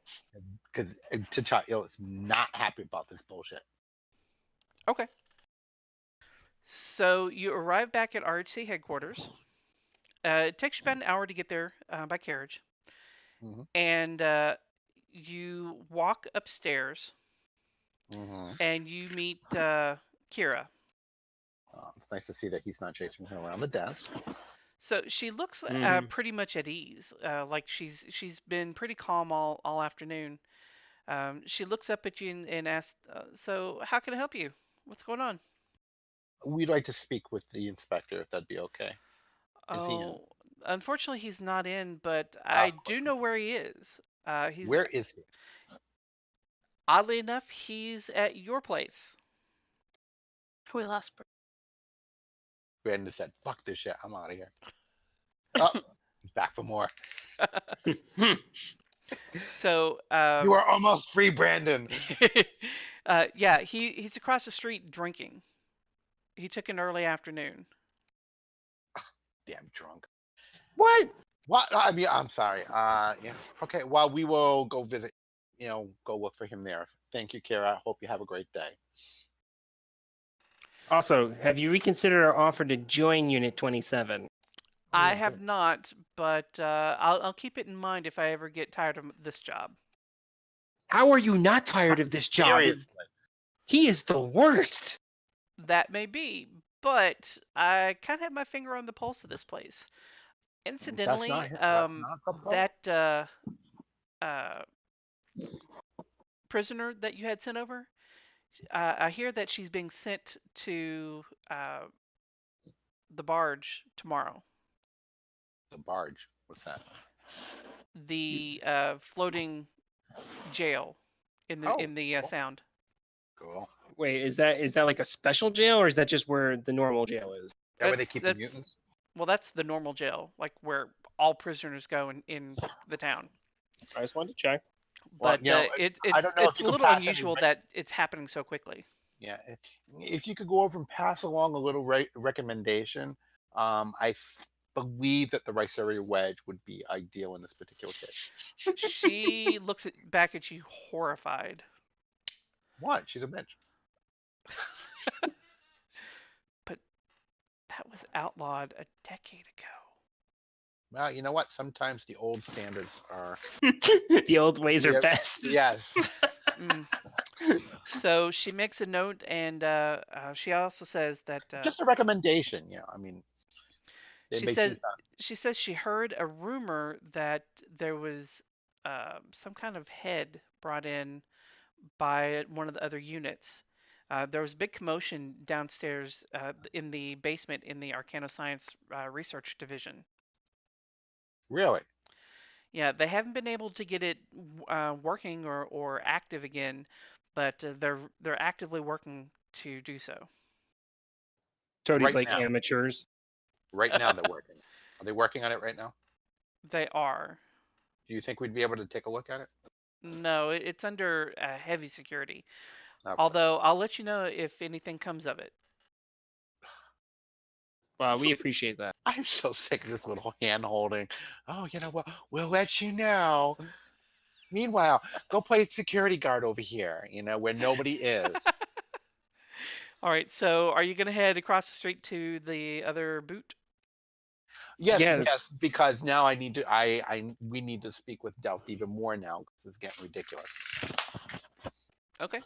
Because T'Challa is not happy about this bullshit. Okay. So you arrive back at RHC headquarters. It takes you about an hour to get there by carriage. Mhm. And you walk upstairs Mm-hmm. and you meet Kira. It's nice to see that he's not chasing her around the desk. So she looks pretty much at ease, like she's been pretty calm all afternoon. She looks up at you and asks, "So how can I help you? What's going on?" We'd like to speak with the inspector, if that'd be okay. Is he in? Oh, unfortunately, he's not in, but Ah, I of do course know where he is. He's Where is he? oddly enough, he's at your place. We lost. Brandon said, "Fuck this shit. I'm out of here." Oh, he's back for more. So You are almost free, Brandon. yeah, he's across the street drinking. He took an early afternoon. Damn drunk. What? What? I mean, I'm sorry. Yeah. Okay. Well, we will go visit. Go look for him there. Thank you, Kara. Hope you have a great day. Also, have you reconsidered our offer to join Unit 27? I yeah, have good. not, but I'll keep it in mind if I ever get tired of this job. How are you not tired of this job? Seriously. He is the worst. That may be, but I kind of have my finger on the pulse of this place. Incidentally, That's not the point. that prisoner that you had sent over. I hear that she's being sent to the barge tomorrow. The barge. What's that? The floating jail in the Oh, cool. sound. Cool. Wait, is that like a special jail, or is that just where the normal jail is? That where they keep the mutants? Well, that's the normal jail, like where all prisoners go in the town. I just wanted to check. But Well, I don't know if it's you a can little pass any unusual that it's happening so quickly. Yeah, if you could go over and pass along a little recommendation, I believe that the Riceria wedge would be ideal in this particular case. She looks back at you horrified. What? She's a bitch. But that was outlawed a decade ago. Well, you know what? Sometimes the old standards are. The old ways are Yeah, best. Yes. So she makes a note, and she also says that Just a recommendation. Yeah, I mean, they may choose not. she says she heard a rumor that there was some kind of head brought in by one of the other units. There was a big commotion downstairs in the basement in the Arcanoscience Research Division. Really? Yeah, they haven't been able to get it working or active again, but they're actively working to do so. Toty's Right like now. amateurs. Right now they're working. Are they working on it right now? They are. Do you think we'd be able to take a look at it? No, it's under heavy security. Okay. Although I'll let you know if anything comes of it. Well, we appreciate that. I'm so sick of this little hand holding. Oh, you know what? We'll let you know. Meanwhile, go play security guard over here, where nobody is. All right, so are you going to head across the street to the other boot? Yes, because now we need to speak with Delph even more now because it's getting ridiculous. Okay.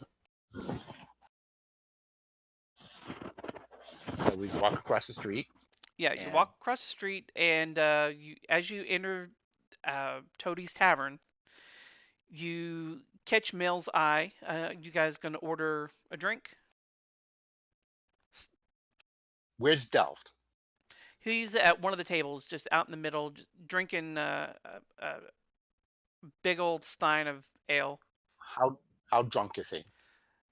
So we walk across the street. Yeah, you walk across the street, and as you enter Toty's Tavern, you catch Mel's eye. You guys gonna order a drink? Where's Delph? He's at one of the tables, just out in the middle, drinking a big old stein of ale. How drunk is he?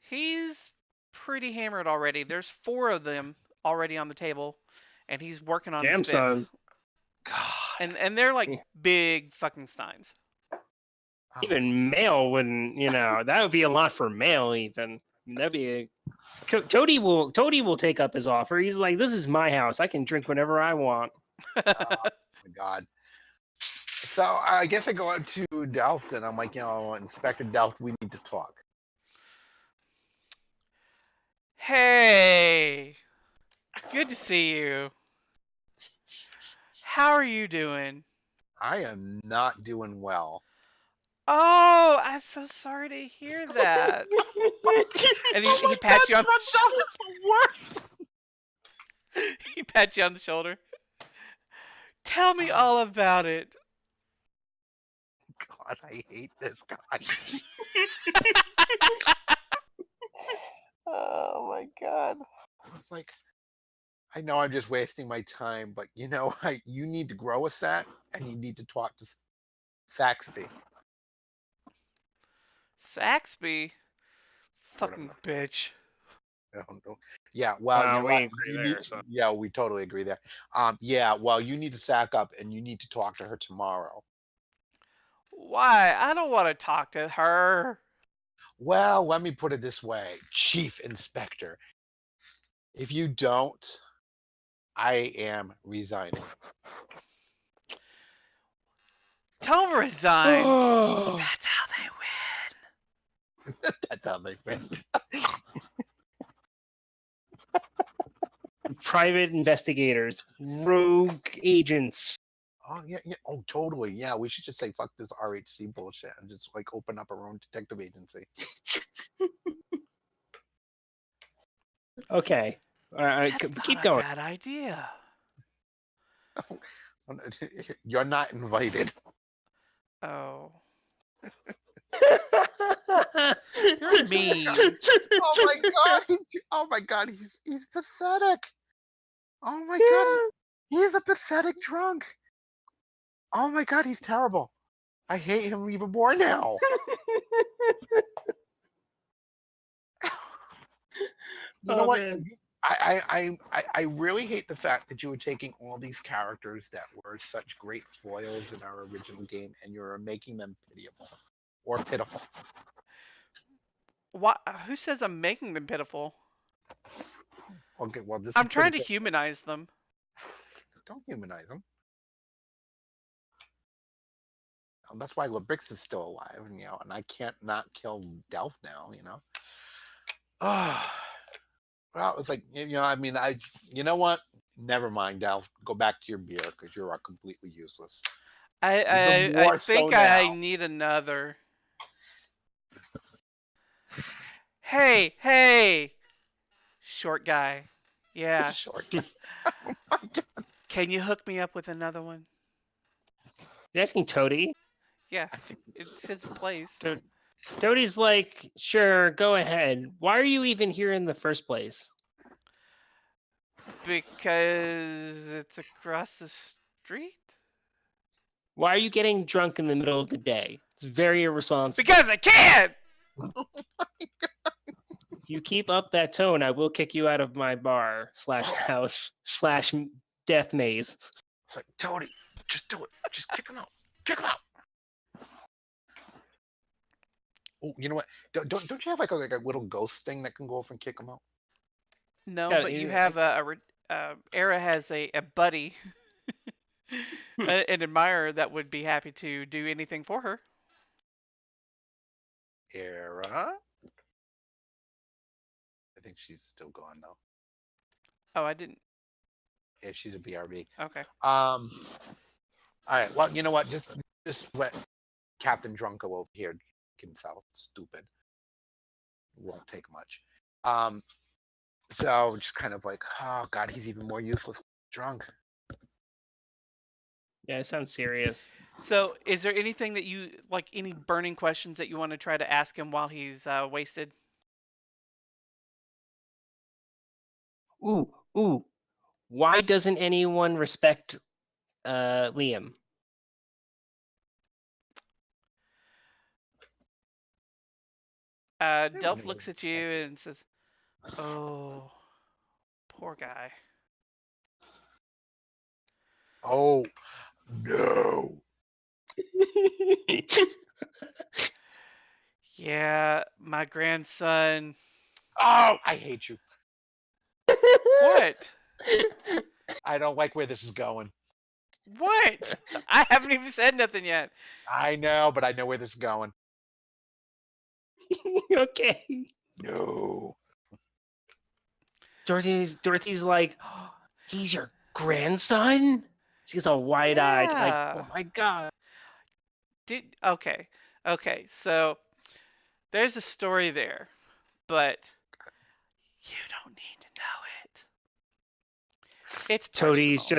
He's pretty hammered already. There's 4 of them already on the table, and he's working on his 5th. Son. God. And they're like big fucking steins. Even Mail wouldn't, that would be a lot for Mail. Even that'd be a. Toty will take up his offer. He's like, "This is my house. I can drink whenever I want." Oh my God. So I guess I go out to Delph and I'm like, Inspector Delph, we need to talk. Hey, good to see you. How are you doing? I am not doing well. Oh, I'm so sorry to hear that. And he pats you on the shoulder. Is the worst. He pats you on the shoulder. Tell me all about it. God, I hate this guy. Oh my God. I was like, I know I'm just wasting my time, but you need to grow a set and you need to talk to Saxby. Saxby? Fucking bitch. No. Yeah, well, we agree there. So. Yeah, we totally agree there. Yeah, well, you need to sack up and you need to talk to her tomorrow. Why? I don't want to talk to her. Well, let me put it this way, Chief Inspector. If you don't, I am resigning. Don't resign. Oh. That's how they win. That's how they win. Private investigators, rogue agents. Oh yeah. Oh, totally. Yeah, we should just say fuck this RHC bullshit and just open up our own detective agency. Okay, keep going. Bad idea. You're not invited. Oh. You're mean. Oh my god, he's pathetic. Oh my god, he is a pathetic drunk. Oh my god, he's terrible. I hate him even more now. You know Oh, what? man. I really hate the fact that you were taking all these characters that were such great foils in our original game and you're making them pitiable or pitiful. What? Who says I'm making them pitiful? Okay, well, this I'm is trying to pretty humanize them. Don't humanize them. That's why Labrix is still alive, and I can't not kill Delph now, Well, it's like, you know what? Never mind, Delph. Go back to your beer because you're completely useless. I Even more so think I now. need another. Hey, short guy. Yeah. Short guy. Oh my god. Can you hook me up with another one? You're asking Toty? Yeah, it's his place. Toty's like, sure, go ahead. Why are you even here in the first place? Because it's across the street? Why are you getting drunk in the middle of the day? It's very irresponsible. Because I can! If you keep up that tone, I will kick you out of my bar / house / death maze. It's like, Toty, just do it. Just kick him out. Kick him out. Oh, you know what? Don't you have like a little ghost thing that can go over and kick him out? No, Yeah, but you you- have Aera has a buddy, an admirer that would be happy to do anything for her. Aera? I think she's still gone though. Oh, I didn't. Yeah, she's a BRB. Okay. All right. Well, you know what? Just let Captain Drunko over here himself. Stupid. Won't take much. So just kind of like, oh god, he's even more useless drunk. Yeah, it sounds serious. So, is there anything that you like? Any burning questions that you want to try to ask him while he's wasted? Ooh. Why doesn't anyone respect Liam? Delph looks at you and says, "Oh, poor guy." Oh no. Yeah, my grandson. Oh, I hate you. What? I don't like where this is going. What? I haven't even said nothing yet. I know, but I know where this is going. Okay. No. Dorothy's like, oh, he's your grandson? She's all wide-eyed, like, Yeah. oh my god. Okay. So there's a story there, but you don't need to know it. It's Toty's personal.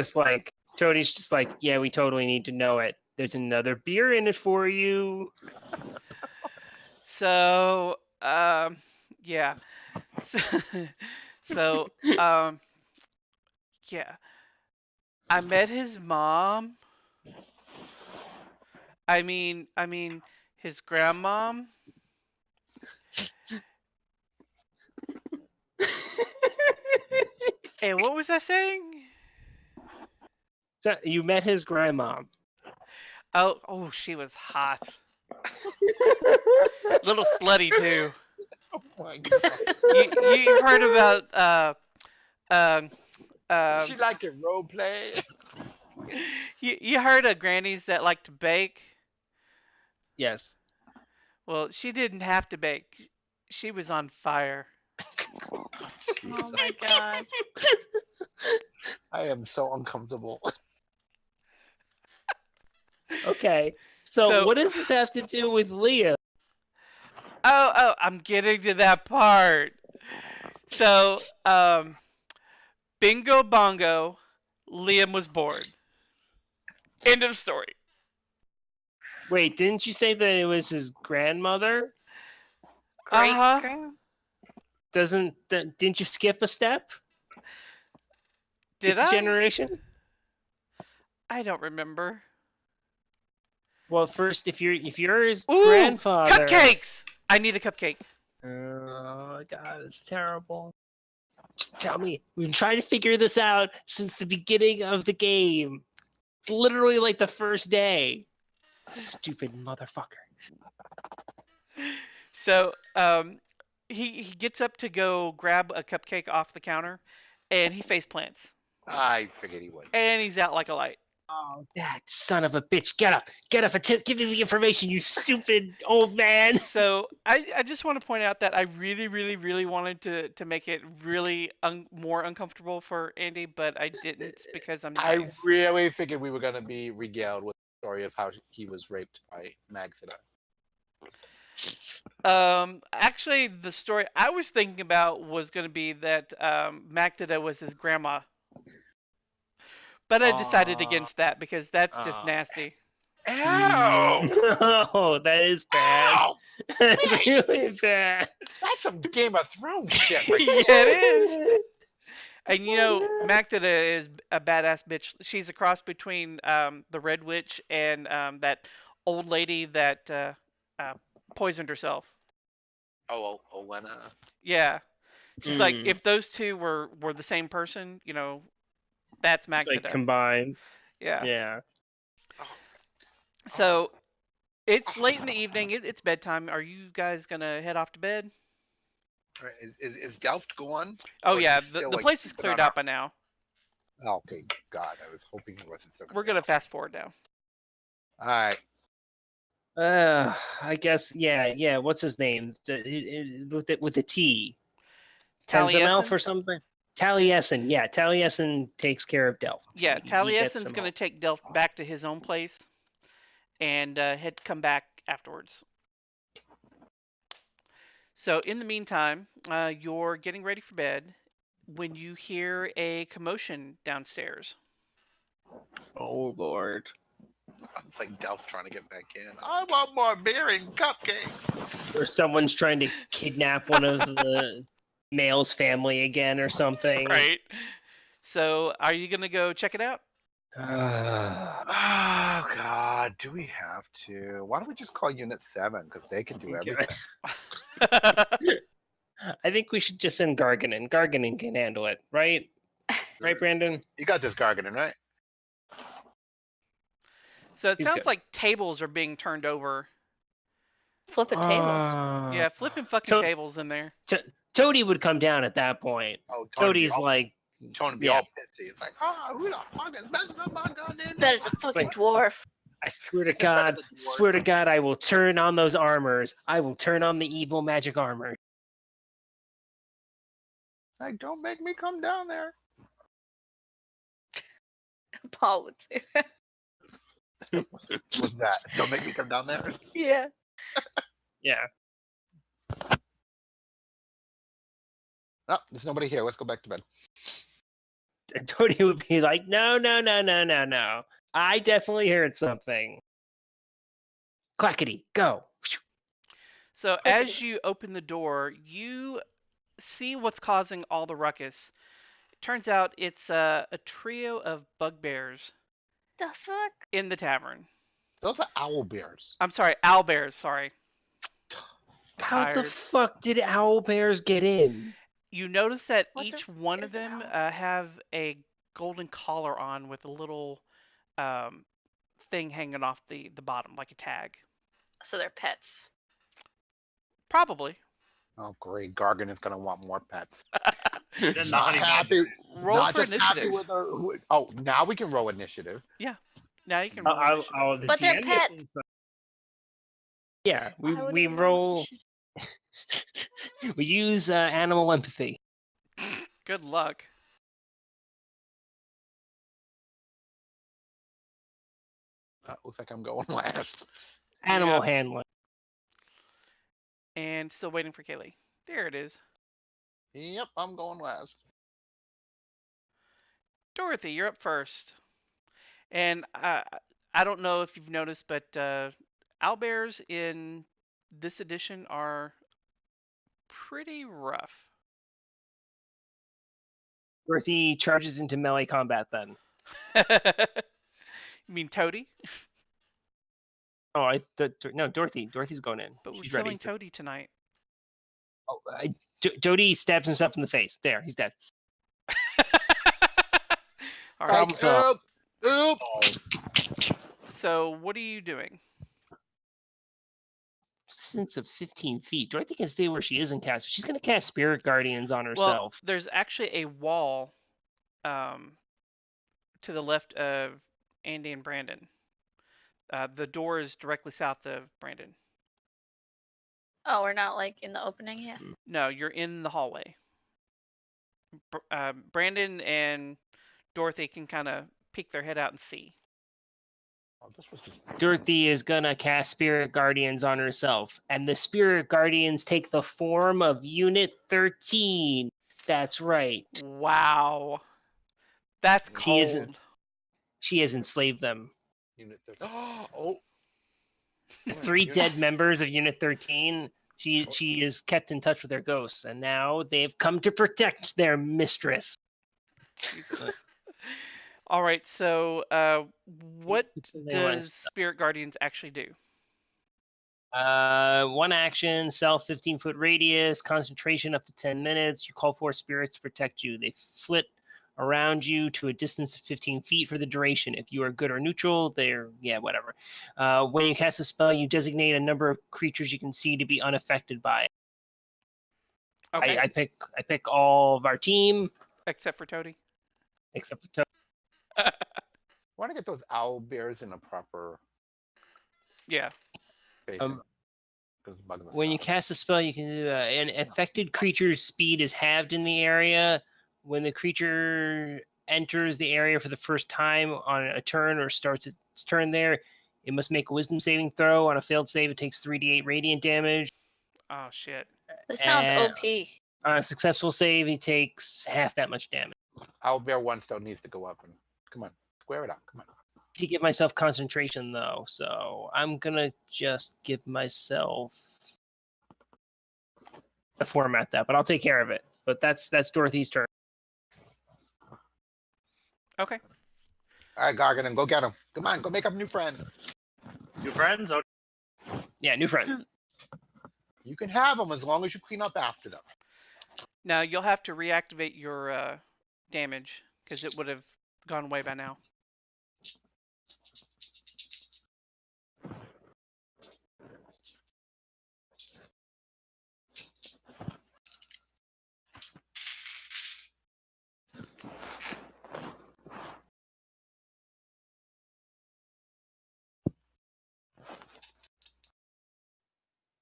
just like, yeah, we totally need to know it. There's another beer in it for you. So, yeah. So, yeah. I met his mom. I mean, his grandmom. And what was I saying? So you met his grandmom. Oh, she was hot. Little slutty too. Oh my god. You heard about She liked to role play. you heard of grannies that like to bake? Yes. Well, she didn't have to bake. She was on fire. Oh my god. I am so uncomfortable. Okay. So what does this have to do with Leah? Oh, I'm getting to that part. So, bingo bongo, Liam was born. End of story. Wait, didn't you say that it was his grandmother? Great Uh-huh. grand. Didn't you skip a step? Did Skip the I? generation? I don't remember. Well, first, if you're his Ooh, grandfather. cupcakes! I need a cupcake. Oh God, it's terrible. Just tell me. We've been trying to figure this out since the beginning of the game. It's literally like the first day. Stupid motherfucker. So, he gets up to go grab a cupcake off the counter, and he face plants, I figured he would. and he's out like a light. Oh, that son of a bitch! Get up! Get up! Give me the information, you stupid old man! So I just want to point out that I really, really, really wanted to make it really more uncomfortable for Andy, but I didn't because I'm I nice. really figured we were going to be regaled with the story of how he was raped by Magthida. Actually, the story I was thinking about was going to be that Magdada was his grandma, but I decided against that because that's just nasty. Ow! Oh, that is bad. Ow! That's really bad. That's some Game of Thrones shit right Yeah, there. it is. And you know, Magdada is a badass bitch. She's a cross between the Red Witch and that old lady that poisoned herself. Oh, Olena. Yeah. She's like, Mm. if those two were the same person, you know, that's Magdada. Like combined. Yeah. Yeah. So it's late in the evening. It's bedtime. Are you guys gonna head off to bed? All right, is Delft gone? Oh Or is yeah, he the still, place is keeping cleared on out by now. Oh, okay, God, I was hoping he wasn't still. We're gonna fast forward now. All right. I guess. Yeah. What's his name? With the T. Taliesin? Tenzamelf or something. Taliesin. Yeah, Taliesin takes care of Delph. Yeah, He gets Taliesin's them gonna all. take Delph back to his own place, and come back afterwards. So in the meantime, you're getting ready for bed when you hear a commotion downstairs. Oh Lord. It's like Delft trying to get back in. I want more beer and cupcakes. Or someone's trying to kidnap one of the male's family again or something. Right. So are you gonna go check it out? Oh God, do we have to? Why don't we just call Unit 7 because they can do Okay. everything. I think we should just send Gargenyn. Gargenyn can handle it, right? Right, Brandon? You got this, Gargenyn, right? So it He's sounds good. like tables are being turned over. Flipping tables. Yeah, flipping fucking tables in there. Toty would come down at that point. Oh, Toty's like, Tony be all pissy. It's like, who the fuck is messing up my goddamn? That is a fucking dwarf. I swear to God, I will turn on those armors. I will turn on the evil magic armor. Like, don't make me come down there. Paul would say that. What's that? Don't make me come down there. Yeah. Yeah. Oh, there's nobody here. Let's go back to bed. And Toty would be like, no. I definitely heard something. Clackety, go. So as you open the door, you see what's causing all the ruckus. It turns out it's a trio of bugbears The fuck? in the tavern. Those are owl bears. I'm sorry, owlbears, sorry. How the Tired. fuck did owl bears get in? You notice that What the each fuck one of is an them owl? have a golden collar on with a little thing hanging off the bottom, like a tag. So they're pets. Probably. Oh, great. Gargan is going to want more pets. That's Not happy. Roll Not for just happy initiative. with her. Oh, now we can roll initiative. Now you can roll initiative. But they're pets. Yeah, Why would we I know roll. what We use animal empathy. Good luck. Looks like I'm going last. Animal Yep. handling. And still waiting for Kaylee. There it is. Yep, I'm going last. Dorothy, you're up first. And I don't know if you've noticed, but owlbears in this edition are pretty rough. Dorothy charges into melee combat then. You mean Toty? Oh, no, Dorothy. Dorothy's going in. But we're She's killing ready. Toty tonight. Oh, Toty stabs himself in the face. There, he's dead. All right. Problem solved. Oop. So what are you doing? Distance of 15 feet. Dorothy can stay where she is and cast. She's going to cast Spirit Guardians on Well, herself. there's actually a wall to the left of Andy and Brandon. The door is directly south of Brandon. Oh, we're not like in the opening yet. No, you're in the hallway. Brandon and Dorothy can kind of peek their head out and see. Oh, this was just... Dorothy is going to cast Spirit Guardians on herself. And the Spirit Guardians take the form of Unit 13. That's right. Wow. That's cold. She has enslaved them. Unit 13. Oh. 3 dead members of Unit 13. She is kept in touch with their ghosts, and now they've come to protect their mistress. Jesus. All right, so what does Spirit Guardians actually do? 1 action, self 15-foot radius, concentration up to 10 minutes. You call for spirits to protect you. They flit around you to a distance of 15 feet for the duration. If you are good or neutral, they're, whatever. When you cast a spell, you designate a number of creatures you can see to be unaffected by it. Okay. I pick all of our team. Except for Toty. Except for Toty. I want to get those owl bears in a proper Yeah. spacing. When you cast a spell, you can do an affected creature's speed is halved in the area. When the creature enters the area for the first time on a turn or starts its turn there, it must make a wisdom saving throw. On a failed save, it takes 3d8 radiant damage. Oh, shit. This sounds And OP. on a successful save, he takes half that much damage. Owl bear 1 still needs to go up. And come on, square it up. Come on. To give myself concentration, though, so I'm going to just give myself a format that, but I'll take care of it. But that's Dorothy's turn. Okay. All right, Gargenyn, go get him. Come on, go make up new friends. New friends? Okay. Yeah, new friend. You can have them as long as you clean up after them. Now you'll have to reactivate your damage because it would have gone away by now.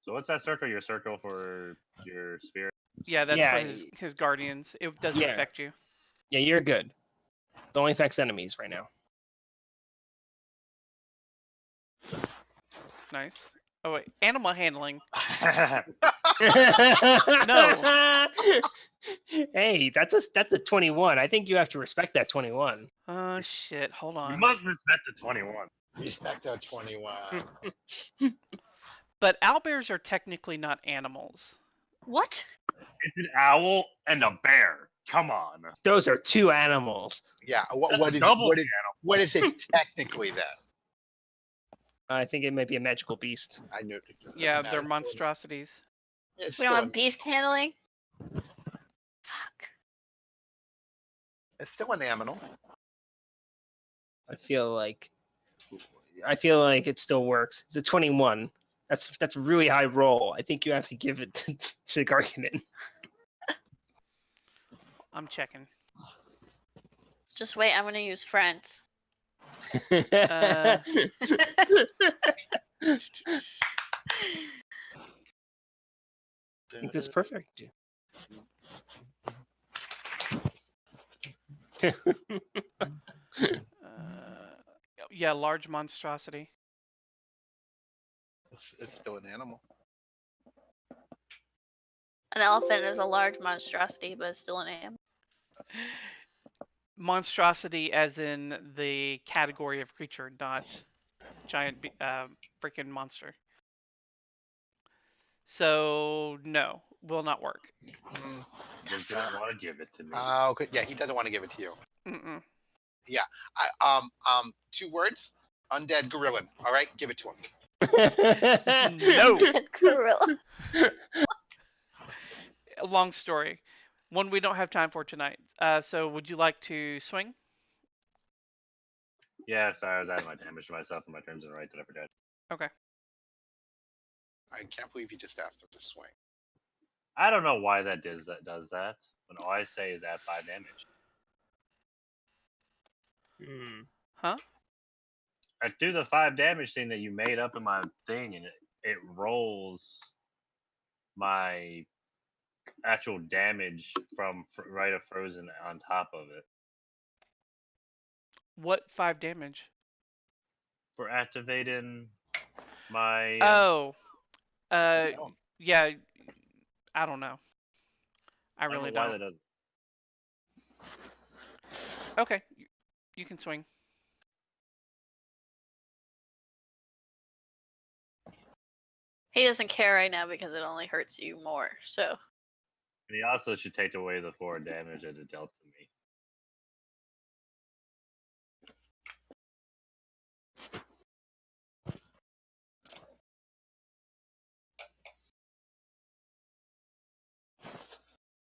So what's that circle? Your circle for your spirit? Yeah, that's Yeah. for his guardians. It doesn't Yeah. affect you. Yeah, you're good. It only affects enemies right now. Nice. Oh wait, animal handling. No. Hey, that's a 21. I think you have to respect that 21. Oh shit! Hold You on. must respect the 21. Respect that 21. But owlbears are technically not animals. What? It's an owl and a bear. Come on. Those are 2 animals. Yeah, That's what a is double what is it technically then? I think it might be a magical beast. I knew it. Yeah, Doesn't they're matter, monstrosities. It's We still, don't have an, beast handling? Fuck. it's still an animal. I feel like it still works. It's a 21. That's a really high roll. I think you have to give it to Gargenyn. I'm checking. Just wait, I'm gonna use friends. Uh, I think that's perfect. yeah, large monstrosity. It's still an animal. An elephant is a large monstrosity, but it's still an animal. Monstrosity as in the category of creature, not giant freaking monster. So no. will not work. Mm, Just didn't want to give it to me. okay. Yeah, he doesn't want to give it to you. Mm-mm. Two words. Undead gorillan. All right, give it to him. No. Dead gorilla. A long story. One we don't have time for tonight. So would you like to swing? Yeah, sorry, I was adding my damage to myself and my turns in the right that I forgot. Okay. I can't believe you just asked him to swing. I don't know why that does that. When all I say is add 5 damage. Huh? I do the 5 damage thing that you made up in my thing, and it rolls my actual damage from Rite of Frozen on top of it. What 5 damage? For activating my. Oh. I don't, Yeah. I don't know. I I don't really know why don't. that does. Okay. You can swing. He doesn't care right now because it only hurts you more. So And he also should take away the 4 damage that it dealt to me.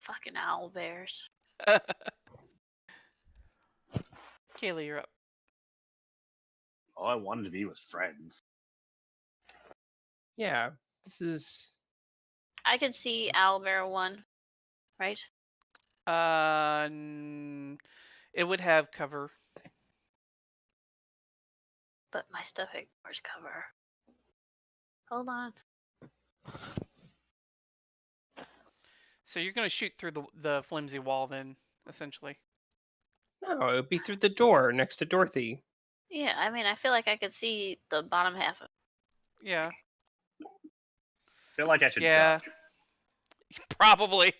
fucking owl bears. Kaylee, you're up. All I wanted to be was friends. Yeah, this is. I could see owlbear 1, right? It would have cover. But my stuff ignores cover. Hold on. So you're gonna shoot through the flimsy wall then, essentially. No, it would be through the door next to Dorothy. Yeah, I mean, I feel like I could see the bottom half of Yeah. I feel like I should Yeah. duck. Probably.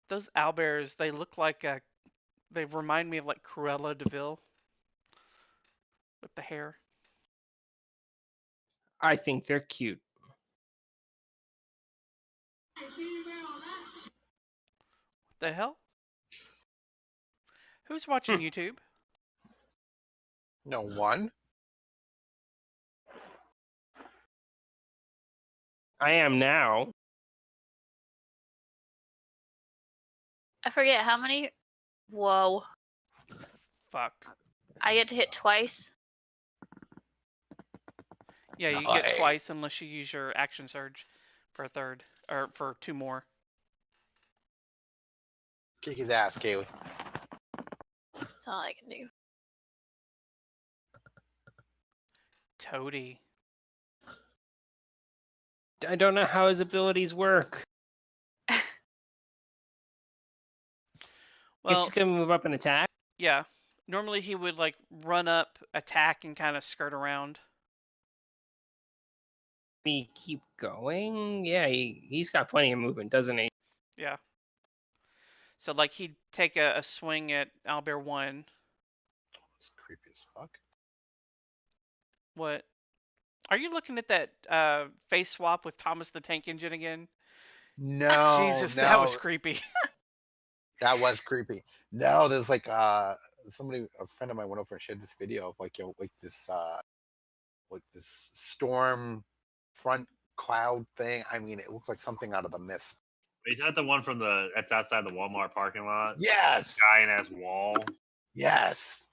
Those owlbears, they look like they remind me of like Cruella de Vil with the hair. I think they're cute. The hell? Who's watching YouTube? No one. I am now. I forget how many. Whoa. Fuck. I get to hit twice. Yeah, you get twice unless you use your action surge for a third or for 2 more. Kick his ass, Kaylee. That's all I can do. Toty. I don't know how his abilities work. Guess Well, he's gonna move up and attack. yeah. Normally he would like run up, attack, and kind of skirt around. We keep going. Yeah, he's got plenty of movement, doesn't he? Yeah. So like he'd take a swing at Owlbear 1. That's creepy as fuck. What? Are you looking at that face swap with Thomas the Tank Engine again? No, Jesus, no, that was creepy. that was creepy. No, there's like somebody, a friend of mine went over and shared this video of like this storm front cloud thing. I mean, it looks like something out of the mist. Is that the one from that's outside the Walmart parking lot? Yes, Giant ass wall. yes,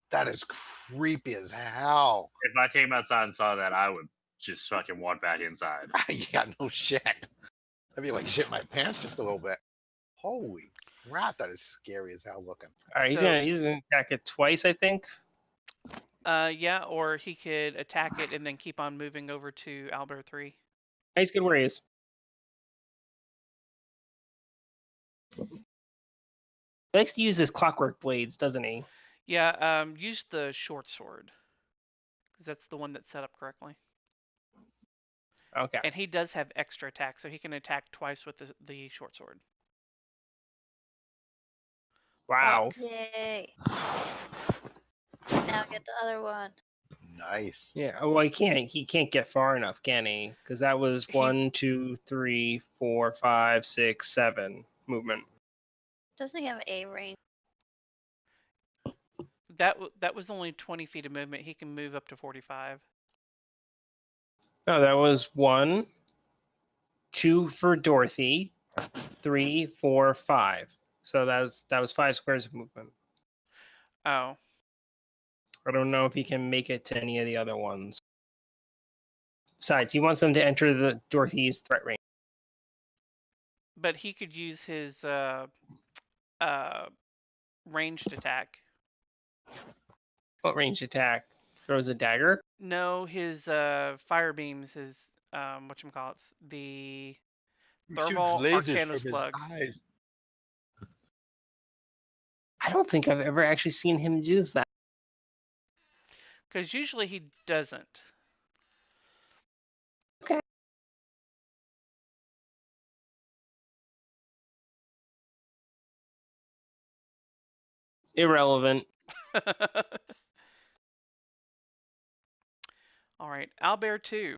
that is creepy as hell. If I came outside and saw that, I would just fucking walk back inside. Yeah, no shit. I'd be like shit my pants just a little bit. Holy crap, that is scary as hell looking. All right, he's gonna attack it twice, I think. Yeah, or he could attack it and then keep on moving over to Owlbear 3. He's good where he is. He likes to use his clockwork blades, doesn't he? Yeah, use the short sword. Because that's the one that's set up correctly. Okay. And he does have extra attack, so he can attack twice with the short sword. Wow. Yay. Now get the other one. Nice. Yeah. Well, he can't get far enough, can he? Because that was He's- 1, 2, 3, 4, 5, 6, 7 movement. Doesn't he have a range? That was only 20 feet of movement. He can move up to 45. No, that was 1, 2 for Dorothy, 3, 4, 5. So that was 5 squares of movement. Oh, I don't know if he can make it to any of the other ones. Besides, he wants them to enter the Dorothy's threat range. but he could use his ranged attack. What ranged attack? Throws a dagger? No, his fire beams, his whatchamacallits, the He thermal shoots lasers arcana from his slug. eyes. I don't think I've ever actually seen him use that. Because usually he doesn't. Okay. Irrelevant. All right, Owlbear 2.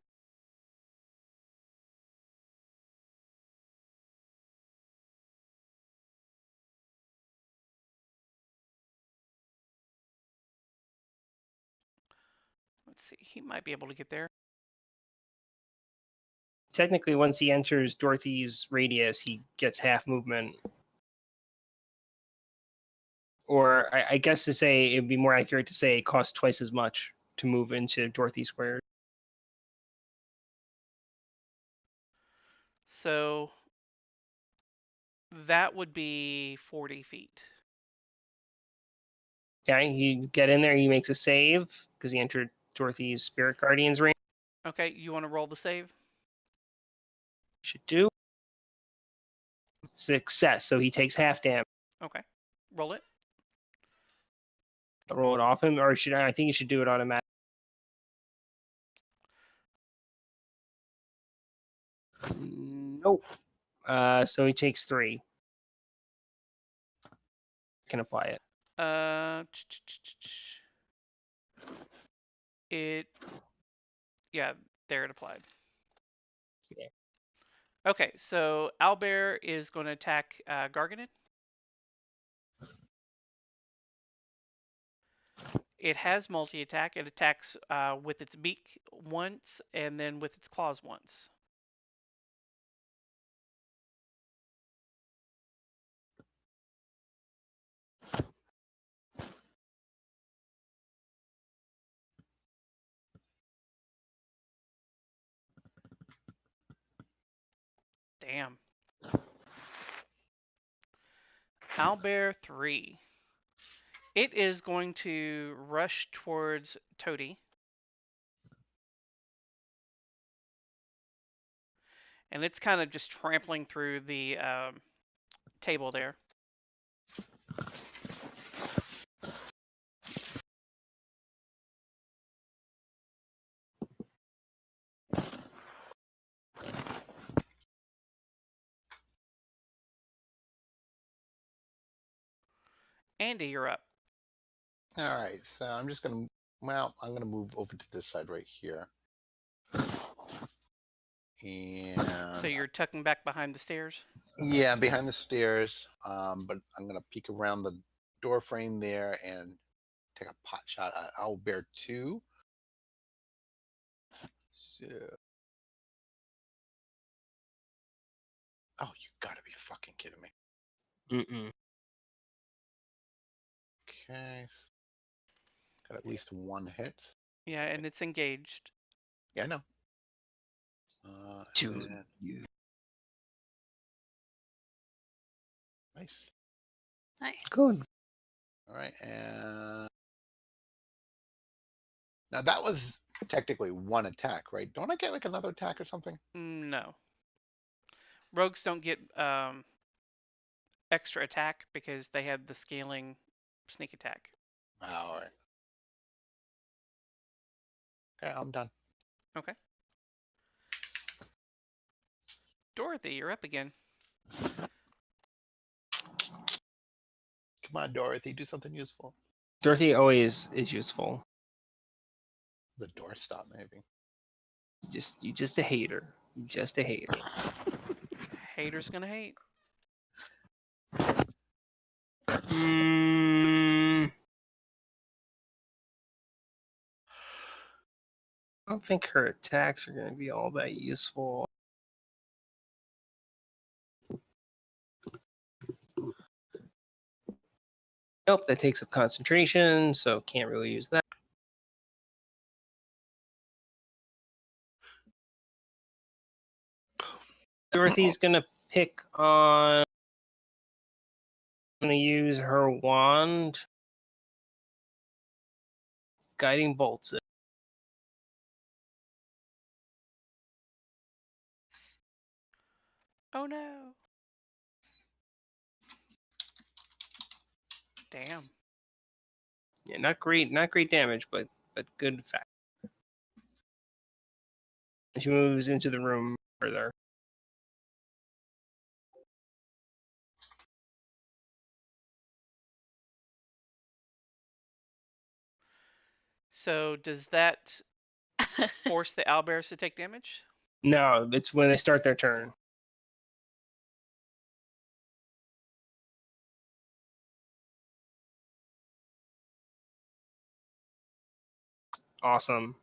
Let's see, he might be able to get there. Technically, once he enters Dorothy's radius, he gets half movement. Or I guess to say, it'd be more accurate to say it costs twice as much to move into Dorothy Square. So that would be 40 feet. Okay, he get in there, he makes a save, because he entered Dorothy's Spirit Guardian's range. Okay, you want to roll the save? Should do. Success, so he takes half damage. Okay, roll it. I'll roll it off him, or should I think you should do it automatically. Nope. So he takes 3. Can apply it. Yeah, there it applied. Yeah. Okay, so Owlbear is going to attack Gargenyn. It has multi-attack. It attacks with its beak once and then with its claws once. Damn. Owlbear 3. It is going to rush towards Toty. And it's kind of just trampling through the table there. Andy, you're up. All right, so I'm gonna move over to this side right here. And So you're tucking back behind the stairs? yeah, behind the stairs. But I'm gonna peek around the door frame there and take a pot shot at Owlbear 2. So, oh, you gotta be fucking kidding me. Mm-mm. Okay, got at least 1 hit. Yeah, and it's engaged. Yeah, I know. To and then- you. nice. Nice. Good. All right, and now that was technically 1 attack, right? Don't I get like another attack or something? No. Rogues don't get extra attack because they have the scaling sneak attack. All right. Okay, I'm done. Okay. Dorothy, you're up again. Come on, Dorothy, do something useful. Dorothy always is useful. The doorstop, maybe. You just a hater. You just a hater. Haters gonna hate. I don't think her attacks are going to be all that useful. Nope, that takes up concentration, so can't really use that. Dorothy's going to pick on... going to use her wand. Guiding bolts it. Oh no. Damn. Yeah, not great damage, but good effect. She moves into the room further. So does that force the owlbears to take damage? No, it's when they start their turn. Awesome.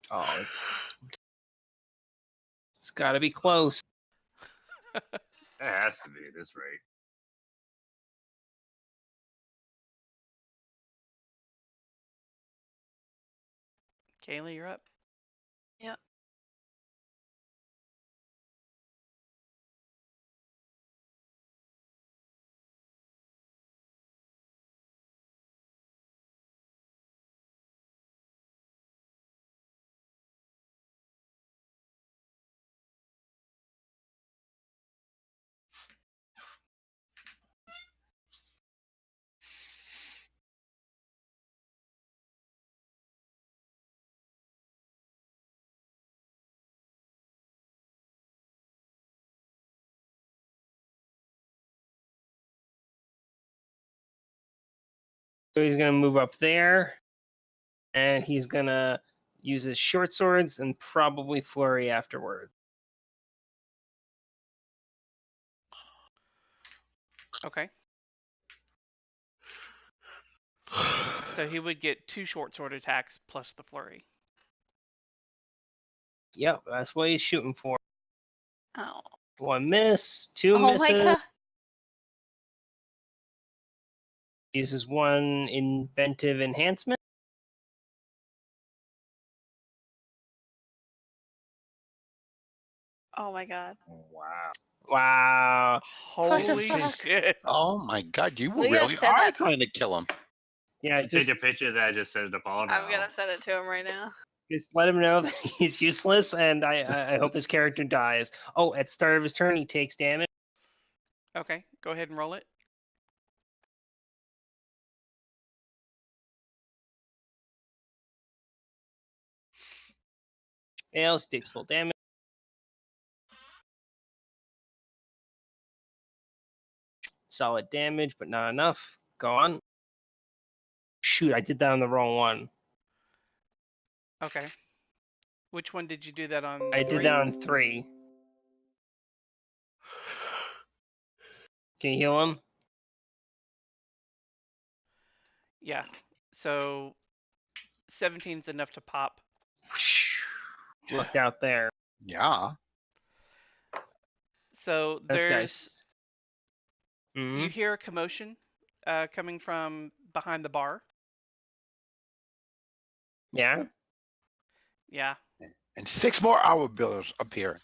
Oh, it's got to be close. It has to be at this rate. Kaylee, you're up. Yep. So he's going to move up there, and he's going to use his short swords and probably flurry afterward. Okay. So he would get 2 short sword attacks plus the flurry. Yep, that's what he's shooting for. Oh. 1 miss, 2 Oh misses. my god. Uses 1 inventive enhancement. Oh my god. Wow. Wow. What the Holy fuck? shit. Oh my god, you We gotta really send are that- trying to kill him. Yeah, Take a picture that just says the fall now. I'm gonna send it to him right now. just let him know that he's useless, and I hope his character dies. Oh, at the start of his turn, he takes damage. Okay, go ahead and roll it. Fails, he takes full damage. Solid damage, but not enough. Go on. Shoot, I did that on the wrong one. Okay. Which one did you do that on? I did 3? that on 3. Can you heal him? Yeah. So 17's enough to pop. Looked out there. Yeah. So This there's guy's. you hear a commotion coming from behind the bar. Yeah. Yeah. And 6 more hour bills appear.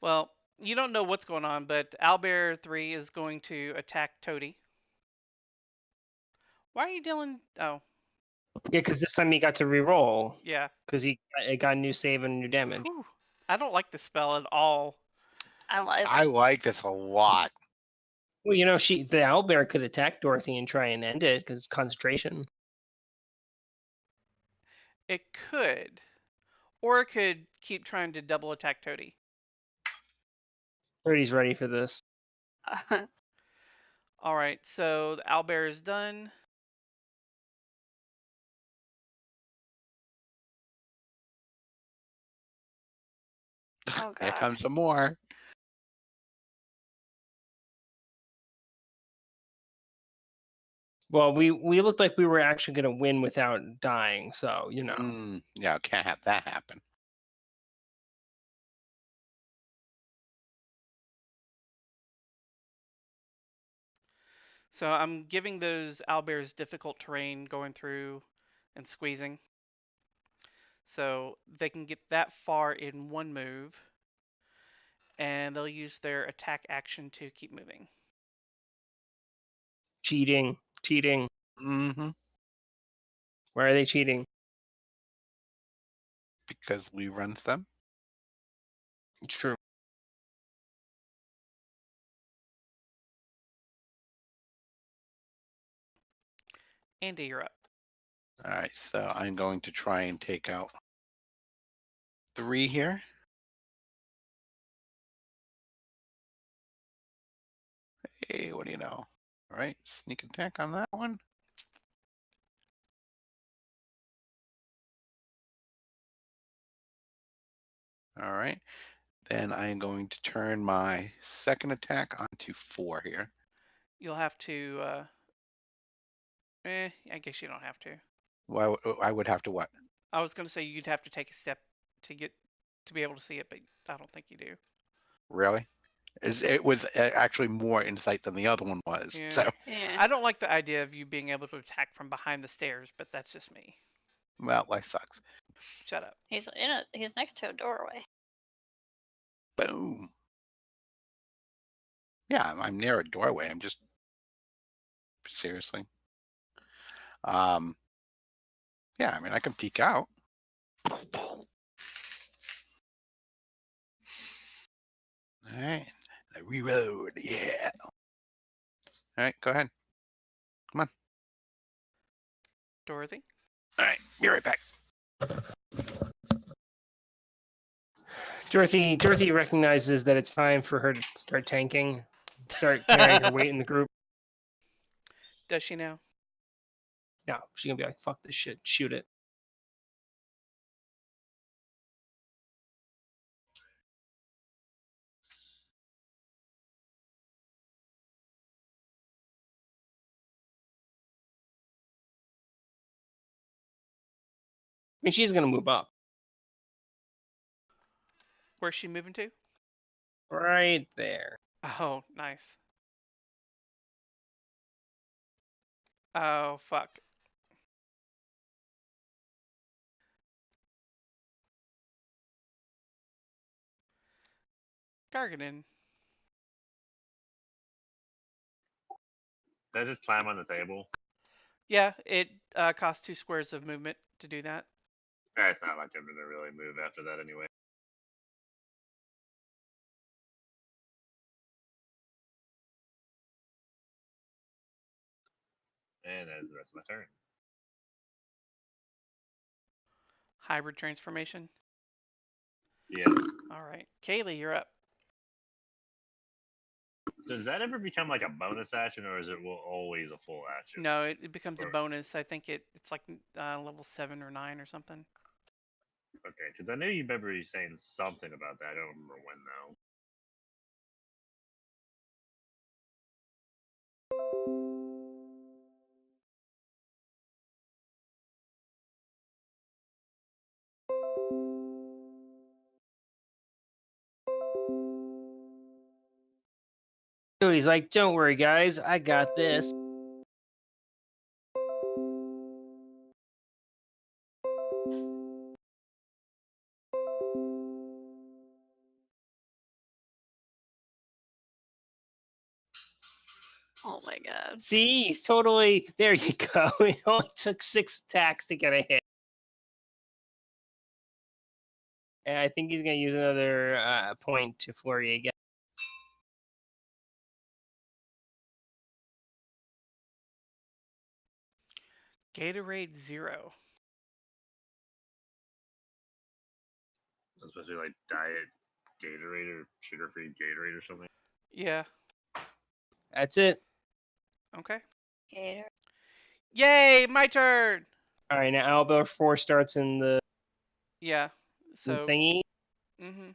Well, you don't know what's going on, but Owlbear 3 is going to attack Toty. Why are you dealing? Oh, Yeah, because this time he got to reroll. yeah. Because he got a new save and new damage. Whew. I don't like the spell at all. I love it. I like this a lot. Well, you know, the owlbear could attack Dorothy and try and end it because concentration. It could. Or it could keep trying to double attack Toty. Toty's ready for this. Alright, so the owlbear is done. Oh Here god. comes some more. Well, we looked like we were actually going to win without dying, so, you know. Yeah, can't have that happen. So I'm giving those owlbears difficult terrain going through and squeezing. So they can get that far in one move. And they'll use their attack action to keep moving. Cheating. Mm-hmm. Why are they cheating? Because we run them. It's true. Andy, you're up. All right, so I'm going to try and take out 3 here. Hey, what do you know? All right, sneak attack on that one. All right, then I'm going to turn my second attack onto 4 here. You'll have to. I guess you don't have to. Well, I would have to what? I was going to say you'd have to take a step to be able to see it, but I don't think you do. Really? It was actually more insight than the other one was. Yeah. So, Yeah. I don't like the idea of you being able to attack from behind the stairs, but that's just me. well, life sucks. Shut up. He's next to a doorway. Boom. Yeah, I'm near a doorway. I'm just seriously. Yeah, I mean, I can peek out. All right, I reload. Yeah. All right, go ahead. Come on. Dorothy? All right, be right back. Dorothy recognizes that it's time for her to start tanking, start carrying her weight in the group. Does she now? No, she's gonna be like, "Fuck this shit, shoot it." I mean, she's gonna move up Where's she moving to? right there. Oh, nice. Oh, fuck. Gargenyn. Did I just climb on the table? Yeah, it costs 2 squares of movement to do that. It's not like I'm gonna really move after that anyway. And that is the rest of my turn. Hybrid transformation. Yeah. Alright. Cali, you're up. Does that ever become like a bonus action, or is it always a full action? No, it becomes a Or- bonus. I think it's like level 7 or 9 or something. Okay, because I knew you remember you saying something about that. I don't remember when though. So he's like, "Don't worry, guys, I got this." Oh my god. See, he's totally there. You go. It only took 6 attacks to get a hit, and I think he's gonna use another point to flurry again. Gatorade 0. Especially like diet Gatorade or sugar-free Gatorade or something. Yeah. That's it. Okay. Gator. Yay! My turn. All right, now Albert 4 starts in the Yeah. the So. thingy. Mm-hmm.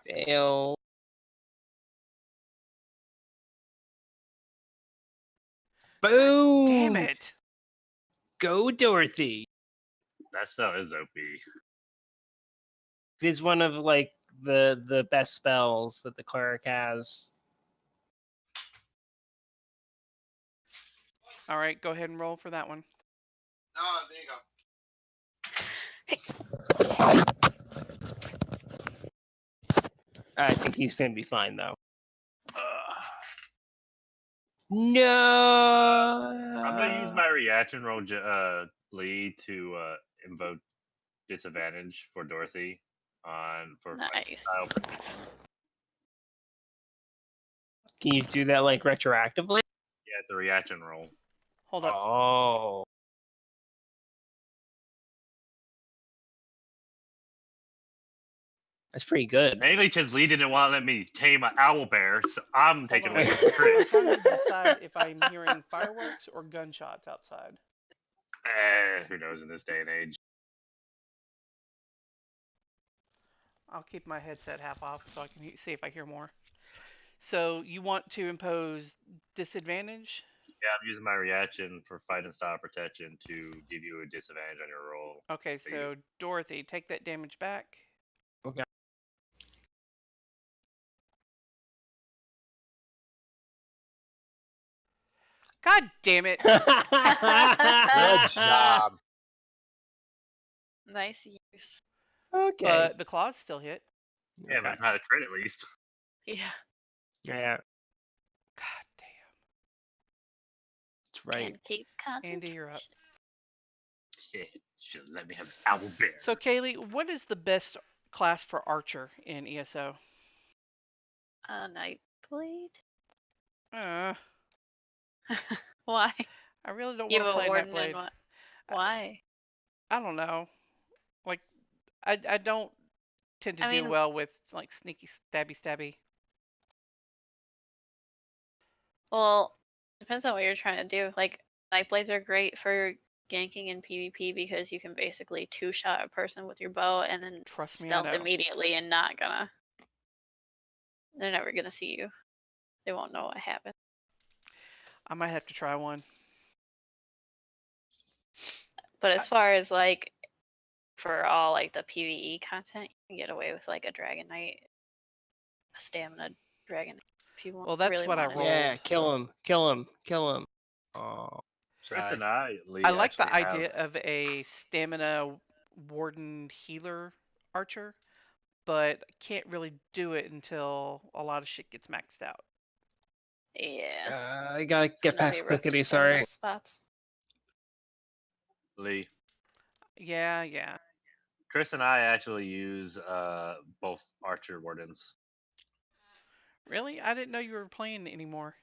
Fail. Boom! Damn it! Go Dorothy. That spell is OP. It is one of like the best spells that the cleric has. All right, go ahead and roll for that one. Oh, there you go. I think he's gonna be fine though. No. I'm gonna use my reaction roll, Lee, to invoke disadvantage for Dorothy for Nice. style. Can you do that like retroactively? Yeah, it's a reaction roll. Hold up. Oh. That's pretty good. Mainly because Lee didn't want to let me tame an owl bear, so I'm taking on. away his I'm crit. trying to decide if I'm hearing fireworks or gunshots outside. Who knows in this day and age? I'll keep my headset half off so I can see if I hear more. So you want to impose disadvantage? Yeah, I'm using my reaction for fight and style protection to give you a disadvantage on your roll. Okay, so Dorothy, take that damage back. Okay. God damn it! Good job. Nice use. Okay. But the claws still hit. Yeah, but it's not a crit at least. Yeah. Yeah, God damn. that's right. And keeps concentration. Andy, you're up. Yeah, should let me have an owl bear. So Kaylee, what is the best class for Archer in ESO? Nightblade? Uh, Why? I really don't You want to have a play warden Nightblade. and what? Why? I don't know. Like, I don't tend to I do mean- well with like sneaky stabby. Well, depends on what you're trying to do. Like, Nightblades are great for ganking in PvP because you can basically two-shot a person with your bow and then Trust me, I stealth know. immediately and they're never gonna see you. They won't know what happened. I might have to try one. But as far as like for all like the PvE content, you can get away with like a Dragon Knight, a stamina Dragon Knight if you want. Well, that's really what I wanted. rolled. Yeah, kill him. Oh. Chris and Lee I like the actually idea of a stamina warden healer archer, but can't really do it until a lot of shit gets maxed out. Yeah. I gotta It's get gonna be past rough to Clickety, fill sorry. those spots. Lee. Yeah. Chris and I actually use both archer wardens. Really? I didn't know you were playing anymore.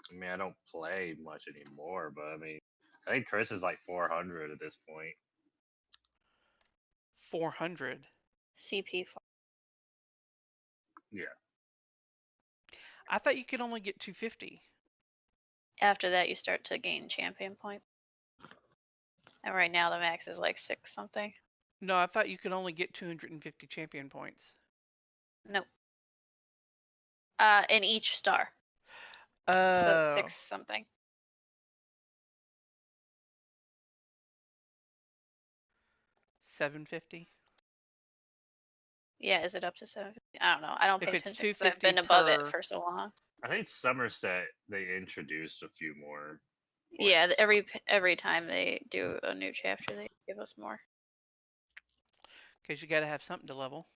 I mean, I don't play much anymore, but I mean, I think Chris is like 400 at this point. 400. CP4. Yeah. I thought you could only get 250. After that, you start to gain champion points. And right now, the max is like 6 something. No, I thought you could only get 250 champion points. Nope. In each star. So that's 6 something. $750. Yeah, is it up to 750? I don't know. I don't If pay it's attention because I've 250 been above per- it for so long. I think Somerset they introduced a few more. Yeah, every time they do a new chapter, they give us more. Because you got to have something to level.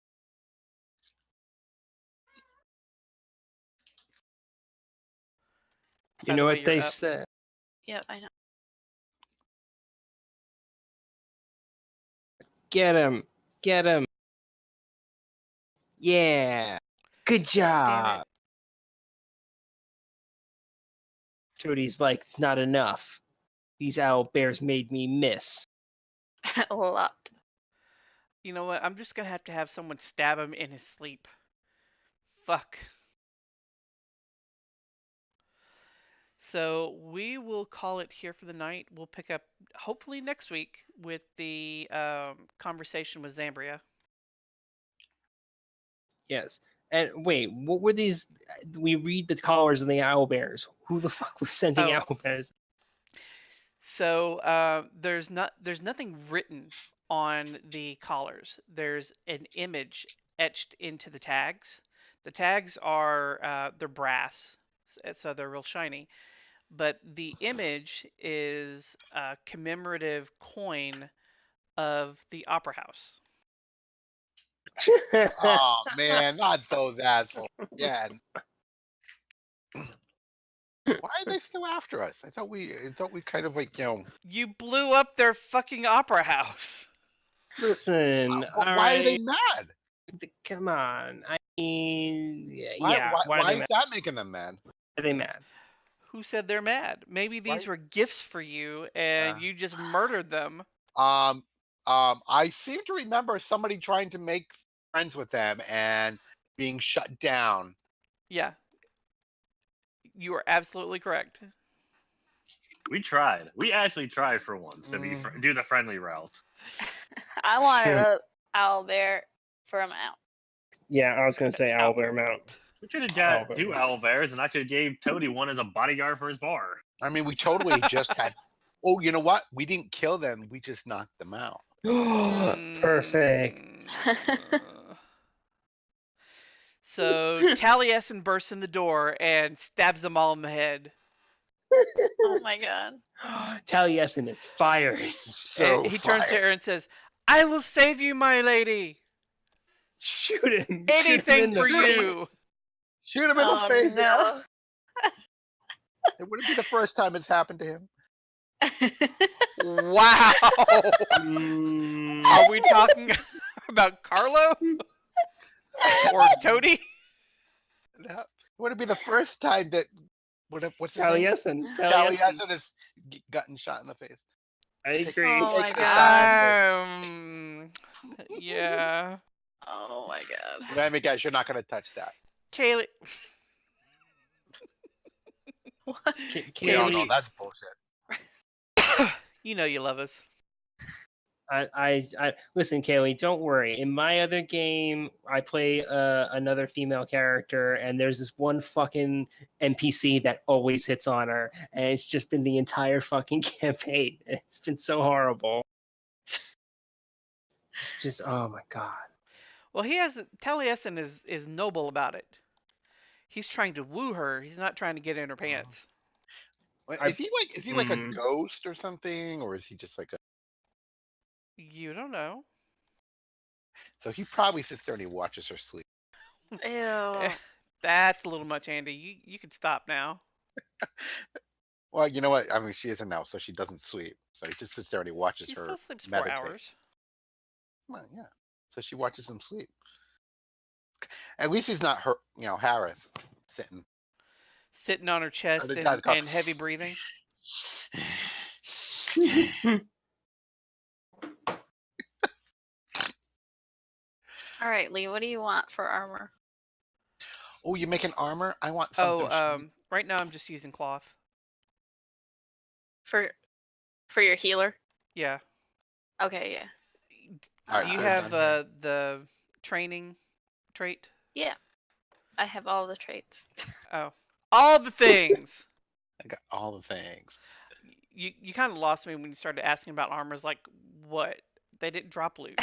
You By know the way, what they you're up. say. Yep, I know. Get him. Yeah. Good Damn job. Toty's like, it's not enough. These owl bears made me miss. A lot. You know what? I'm just gonna have to have someone stab him in his sleep. Fuck. So we will call it here for the night. We'll pick up hopefully next week with the conversation with Zambria. Yes. And wait, what were these? We read the collars of the owl bears. Who the fuck was sending Oh. owl bears? So there's nothing written on the collars. There's an image etched into the tags. The tags are they're brass, so they're real shiny. But the image is a commemorative coin of the Opera House. Oh man, not those assholes again. Why are they still after us? I thought we kind of like, You blew up their fucking Opera House. Listen, why are they mad? Come on. I mean, Why are they is mad? that making them mad? Are they mad? Who said they're mad? Maybe these were gifts for you, and you just murdered them. I seem to remember somebody trying to make friends with them and being shut down. Yeah. You are absolutely correct. We tried. We actually tried for once to do the friendly route. I wanted Sure. a owl bear for a mount. Yeah, I was gonna say owl bear mount. We could have got Owlbear. 2 owlbears, and I could have gave Toty one as a bodyguard for his bar. I mean, we totally just had. Oh, you know what? We didn't kill them. We just knocked them out. Perfect. So Taliesin bursts in the door and stabs them all in the head. Oh my god. Taliesin is fired. And he turns to her and says, "I will save you, my lady. Shoot him. Anything for you." Shoot him in the face. No. It wouldn't be the first time it's happened to him. Wow. Are we talking about Carlo or Toty? No, it wouldn't be the first time that. What's his name? Taliesin. Taliesin has gotten shot in the face. I agree. Oh my Take god. Yeah. Oh my god. I mean, guys, you're not going to touch that. Kaylee. What? No, that's bullshit. You know you love us. I listen, Kaylee. Don't worry. In my other game, I play another female character, and there's this one fucking NPC that always hits on her, and it's just been the entire fucking campaign. It's been so horrible. Just oh my god. Well, Taliesin is noble about it. He's trying to woo her. He's not trying to get in her pants. Is he like a ghost or something, or is he just like a? You don't know. So he probably sits there and he watches her sleep. Ew. That's a little much, Andy. You can stop now. Well, you know what? I mean, she isn't now, so she doesn't sleep. So he just sits there and he watches She her still sleeps 4 meditate. hours. Well, yeah. So she watches him sleep. At least he's not her, Harris Sitting on her chest the guy's and heavy breathing. All right, Lee, what do you want for armor? Oh, you making armor? I want something. Right now I'm just using cloth. For your healer? Yeah. Okay, yeah. Alright, Do you so have done the training trait? Yeah. I have all the traits. Oh. All the things! I got all the things. You kind of lost me when you started asking about armors. Like, what? They didn't drop loot.